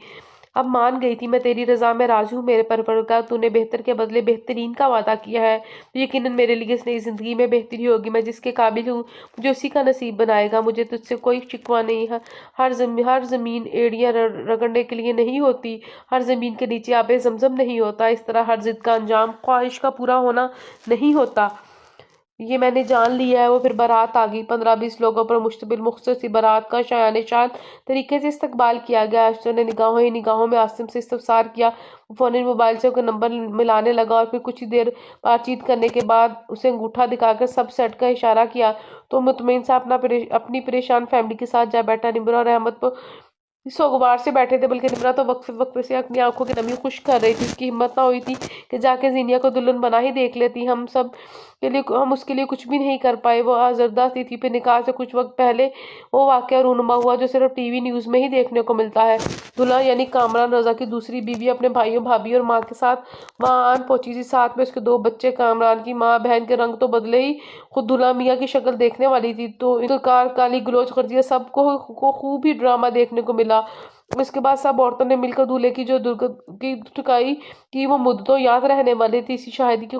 अब मान गई थी। मैं तेरी रजा में राजी हूँ मेरे परवरदिगार, तूने बेहतर के बदले बेहतरीन का वादा किया है, तो यकीनन मेरे लिए इस नई जिंदगी में बेहतरी होगी। मैं जिसके काबिल हूँ मुझे उसी का नसीब बनाएगा। मुझे तुझसे कोई शिकवा नहीं है। हर जमीन एड़ियां रगड़ने के लिए नहीं होती, हर जमीन के नीचे आबे जमजम नहीं होता। इस तरह हर जिद का अंजाम ख्वाहिश का पूरा होना नहीं होता। ये मैंने जान लिया है। वो फिर बारात आ गई। 15-20 लोगों पर मुश्तमिल मुख्तसर सी बारात का शायान शान तरीके से इस्तकबाल किया गया। अशरफ ने निगाहों ही निगाहों में आसिम से इस्तफसार किया। वो फौरन मोबाइल से उसका नंबर मिलाने लगा और फिर कुछ ही देर बातचीत करने के बाद उसे अंगूठा दिखाकर सब सेट का इशारा किया तो मुतमईन सा अपनी परेशान फैमिली के साथ जा बैठा। निम्रा और अहमद को सोगवार से बैठे थे, बल्कि निम्रा तो वक्फे वक्फे से अपनी आंखों की नमी खुश कर रही थी। उसकी हिम्मत ना हुई थी कि जाके जीनिया को दुल्हन बना ही देख लेती। हम उसके लिए कुछ भी नहीं कर पाए। वो आजरदा सी थी। फिर निकाह से कुछ वक्त पहले वो वाकया रूनुमा हुआ जो सिर्फ टीवी न्यूज में ही देखने को मिलता है। दुल्हा यानी कामरान रजा की दूसरी बीवी अपने भाइयों भाभी और माँ के साथ वहां आन पहुंची थी। साथ में उसके 2 बच्चे। कामरान की माँ बहन के रंग तो बदले ही, खुद दुल्हा मियाँ की शक्ल देखने वाली थी तो इनकार गाली गलौज कर दिया। सबको खूब ही ड्रामा देखने को मिला। इसके बाद सब औरतों ने मिलकर दूल्हे की जो की ठुकाई की वो मुद्दतों याद रहने वाली थी। इसी शादी की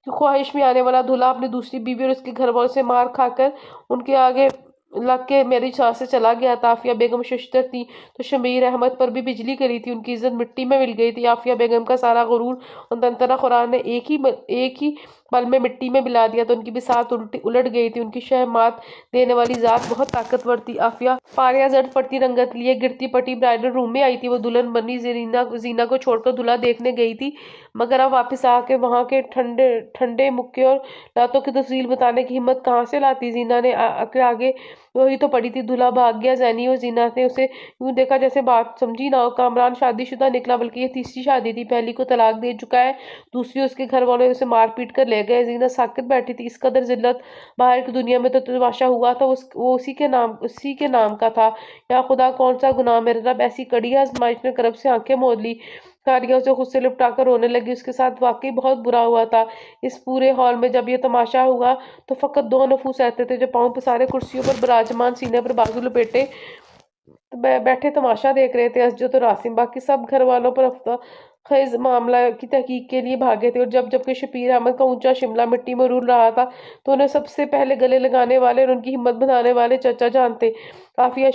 ख्वाहिश में आने वाला दूल्हा अपनी दूसरी बीवी और उसके घर वालों से मार खाकर उनके आगे लग के मेरी चाह से चला गया था। आफिया बेगम शशतर थी तो शमीर अहमद पर भी बिजली गिरी थी। उनकी इज्जत मिट्टी में मिल गई थी। आफिया बेगम का सारा गुरूर और तंतना खुरान ने एक ही पल में मिट्टी में मिला दिया तो उनकी भी साथ उलट गई थी। उनकी शहमात देने वाली जात बहुत ताकतवर थी। आफिया पारिया जड़ पड़ती रंगत लिए गिरती पटी ब्राइडल रूम में आई थी। वो दुल्हन बनी जीना को छोड़कर दूल्हा देखने गई थी, मगर अब वापस आके वहां के ठंडे ठंडे मुक्के और लातों की तफसील बताने की हिम्मत कहाँ से लाती। जीना ने आके आगे वही तो पड़ी थी। दूल्हा भाग गया। जैनी और जीना ने उसे यूं देखा जैसे बात समझी ना हो। कामरान शादीशुदा निकला, बल्कि ये तीसरी शादी थी। पहली को तलाक दे चुका है, दूसरी उसके घर वाले उसे मार पीट कर ले गए। जीना साकित बैठी थी। इस कदर जिल्लत बाहर की दुनिया में तो तमाशा हुआ था वो उसी के नाम का था। या खुदा कौन सा गुनाह मेरे रब, ऐसी कड़ी आजमाइश ने करब से आंखें मोद ली। कारिया उसे खुद से लिपटाकर रोने लगी। उसके साथ वाकई बहुत बुरा हुआ था। इस पूरे हॉल में जब ये तमाशा हुआ तो फकत 2 नफूस रहते थे जो पांव पसारे कुर्सियों पर विराजमान, सीने पर बाजू लपेटे बैठे तमाशा देख रहे थे। असजद और आसिम बाकी सब घर वालों पर अफ्ता खैज मामला की तहकीक के लिए भागे थे। और जब कि शबीर अहमद का ऊंचा शिमला मिट्टी में रुल रहा था तो उन्हें सबसे पहले गले लगाने वाले और उनकी हिम्मत बढ़ाने वाले चचा जान थे। काफिया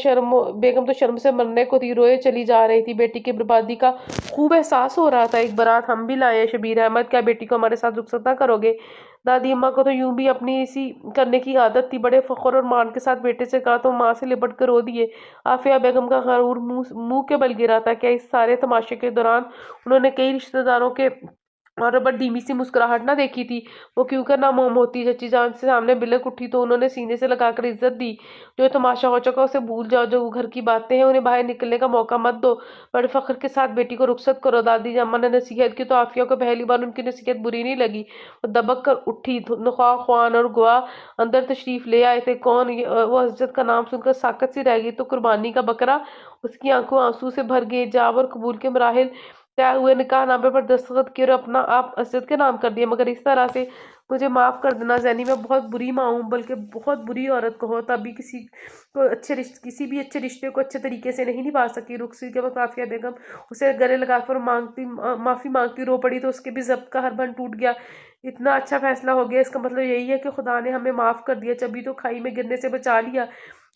बेगम तो शर्म से मरने को थी, रोए चली जा रही थी। बेटी की बर्बादी का खूब एहसास हो रहा था। एक बारात हम भी लाए हैं शबीर अहमद, क्या बेटी को हमारे साथ रुखसत ना करोगे? दादी अम्मा को तो यूं भी अपनी इसी करने की आदत थी। बड़े फख्र और मान के साथ बेटे से कहा तो माँ से लिपट कर रो दिए। आफिया बेगम का गरूर मुंह के बल गिरा था। क्या इस सारे तमाशे के दौरान उन्होंने कई रिश्तेदारों के और बड़ी धीमी सी मुस्कुराहट ना देखी थी? वो क्यों कर ना मोम होती। चची जान से सामने बिलक उठी तो उन्होंने सीने से लगाकर इज्जत दी। जो तमाशा हो चुका उसे भूल जाओ, जो घर की बातें हैं उन्हें बाहर निकलने का मौका मत दो। बड़े फख्र के साथ बेटी को रुखसत करो। दादी अम्मा ने नसीहत की तो आफिया को पहली बार उनकी नसीहत बुरी नहीं लगी। वो दबक कर उठी। नुखा ख्वान और गुआ अंदर तशरीफ ले आए थे। कौन? वो हजरत का नाम सुनकर साकत सी रह गई तो कुर्बानी का बकरा। उसकी आंखों आंसू से भर गई। जाब और कबूल के मराहिल तय हुए। निकाहनामे पर दस्तखत किए और अपना आप असद के नाम कर दिया। मगर इस तरह से मुझे माफ कर देना जैनी, मैं बहुत बुरी माँ हूँ, बल्कि बहुत बुरी औरत कहो। तभी किसी भी अच्छे रिश्ते को अच्छे तरीके से नहीं निभा सकी। रुखसी के वक्त आफिया बेगम उसे गले लगाकर माफी मांगती रो पड़ी तो उसके भी जब्त का हर बन टूट गया। इतना अच्छा फैसला हो गया, इसका मतलब यही है कि खुदा ने हमें माफ कर दिया, जब भी तो खाई में गिरने से बचा लिया।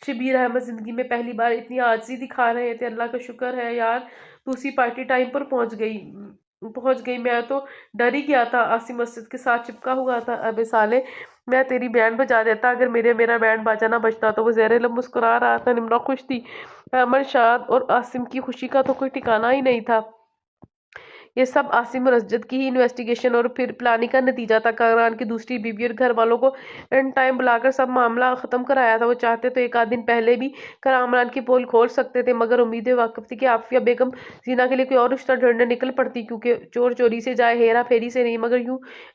शबीर अहमद जिंदगी में पहली बार इतनी आजिज़ी दिखा रहे थे। अल्लाह का शुक्र है यार, दूसरी पार्टी टाइम पर पहुंच गई। मैं तो डर ही गया था। आसिम मस्जिद के साथ चिपका हुआ था। अबे साले, मैं तेरी बैंड बजा देता अगर मेरा बैंड बाजा ना बजता तो। वो ज़ेरे लब मुस्कुरा रहा था। निम्रा खुश थी। अमर शाद और आसिम की खुशी का तो कोई ठिकाना ही नहीं था। ये सब आसिम और असजद की ही इन्वेस्टिगेशन और फिर प्लानिंग का नतीजा था। कामरान की दूसरी बीवी और घर वालों को इन टाइम बुलाकर सब मामला खत्म कराया था। वो चाहते तो एक आध दिन पहले भी कामरान की पोल खोल सकते थे, मगर उम्मीदें वाकिफ थी कि आफिया बेगम जीना के लिए कोई और रिश्ता ढूंढने निकल पड़ती, क्योंकि चोर चोरी से जाए, हेरा फेरी से नहीं।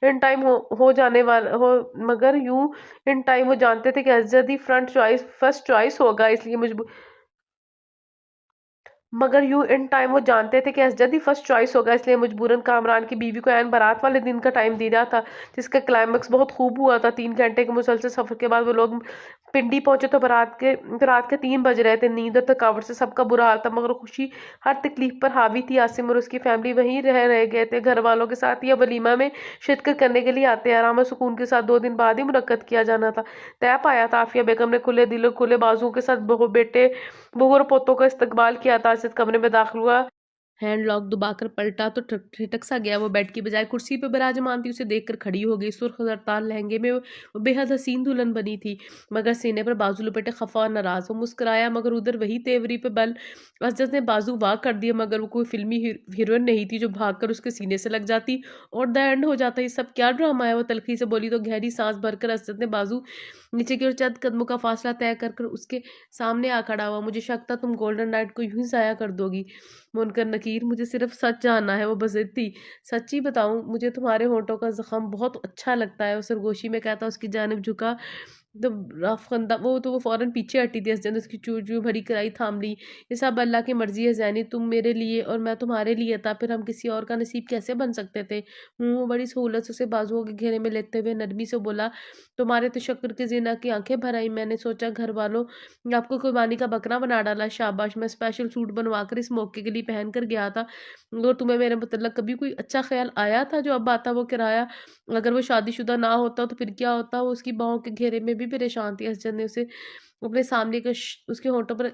इन टाइम हो जाने वाला हो मगर यूं इन टाइम वो जानते थे कि असजद ही फर्स्ट चॉइस होगा, इसलिए मगर यूं इन टाइम वो जानते थे कि असजद ही फर्स्ट चॉइस होगा, इसलिए मजबूरन कामरान की बीवी को ऐन बारात वाले दिन का टाइम दिया था, जिसका क्लाइमेक्स बहुत खूब हुआ था। 3 घंटे के मुसलसल सफर के बाद वो लोग पिंडी पहुंचे तो रात के 3 बज रहे थे। नींद और थकावट से सबका बुरा हाल था, मगर खुशी हर तकलीफ पर हावी थी। आसिम और उसकी फैमिली वहीं रह गए थे, घर वालों के साथ या वलीमा में शिरकत करने के लिए आते। आराम और सुकून के साथ 2 दिन बाद ही मुनक्कद किया जाना था। तय पाया था। आफिया बेगम ने खुले दिल और खुले बाजुओं के साथ बहू और पोतों का इस्तकबाल किया था। अरशद कमरे में दाखिल हुआ, हैंड लॉक दबाकर पलटा तो ठिठक सा गया। वो बेड की बजाय कुर्सी पर विराजमान थी। उसे देखकर खड़ी हो गई। सुर्ख जरतार लहंगे में वो बेहद हसीन दुल्हन बनी थी, मगर सीने पर बाजू लपेटे खफा और नाराज। वो मुस्कुराया, मगर उधर वही तेवरी पे बल। असजद ने बाजू वाह कर दिया, मगर वो कोई फिल्मी हीरोइन नहीं थी जो भागकर उसके सीने से लग जाती और द एंड हो जाता। ये सब क्या ड्रामा है? वो तलखी से बोली तो गहरी सांस भरकर असजद ने बाजू नीचे की ओर चंद कदमों का फासला तय कर उसके सामने आ खड़ा हुआ। मुझे शक था तुम गोल्डन नाइट को यूं ही जाया कर दोगी मुनकर नकीर। मुझे सिर्फ सच जानना है। वो बज़िद थी। सच्ची बताऊं, मुझे तुम्हारे होठों का जख्म बहुत अच्छा लगता है। वो सरगोशी में कहता उसकी जानिब झुका। तो राफखंदा वो फौरन पीछे हटी थी। असजद उसकी चू चू भरी कराई थाम ली। ये सब अल्लाह की मर्जी है ज़ैनी, तुम मेरे लिए और मैं तुम्हारे लिए था, फिर हम किसी और का नसीब कैसे बन सकते थे? वो बड़ी सहूलत से उसे बाजुओं के घेरे में लेते हुए नरमी से बोला, तुम्हारे तशक्कुर के ज़िना की आंखें भर आई। मैंने सोचा घर वालों ने आपको कुर्बानी का बकरा बना डाला। शाबाश, मैं स्पेशल सूट बनवा कर इस मौके के लिए पहन कर गया था। और तुम्हें मेरे मतलब कभी कोई अच्छा ख्याल आया था? जो अब आता वो किराया, अगर वो शादीशुदा ना होता तो फिर क्या होता? वो उसकी बाहों के घेरे में भी परेशान थी। असजद ने उसे अपने सामने का उसके होठों पर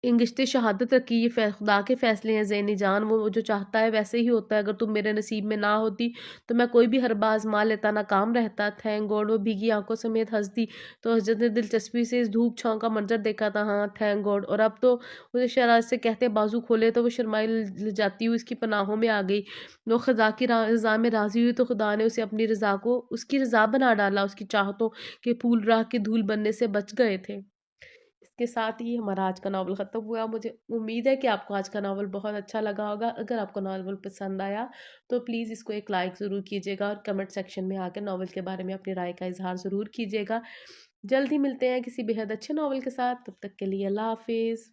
इंगिश्ते शहादत रखी। ये खुदा के फैसले हैं ज़ैनी जान, वो जो चाहता है वैसे ही होता है। अगर तुम मेरे नसीब में ना होती तो मैं कोई भी हरबा आजमा लेता, ना काम रहता। Thank God. वो भीगी आंखों समेत हंस दी तो हजरत ने दिलचस्पी से इस धूप छांव का मंजर देखा था। हाँ, थैंक गॉड। और अब तो उसे शरारत से कहते बाजू खोले तो वो शर्माई जाती हुई उसकी पनाहों में आ गई। वो खुदा की रजा में राजी हुई तो खुदा ने उसे अपनी रजा को उसकी रजा बना डाला। उसकी चाहतों के फूल राह के धूल बनने से बच गए थे। इसके साथ ही हमारा आज का नावल ख़त्म हुआ। मुझे उम्मीद है कि आपको आज का नावल बहुत अच्छा लगा होगा। अगर आपको नावल पसंद आया तो प्लीज़ इसको एक लाइक ज़रूर कीजिएगा और कमेंट सेक्शन में आकर नावल के बारे में अपनी राय का इजहार ज़रूर कीजिएगा। जल्द ही मिलते हैं किसी बेहद अच्छे नावल के साथ। तब तक के लिए अल्लाह हाफिज़।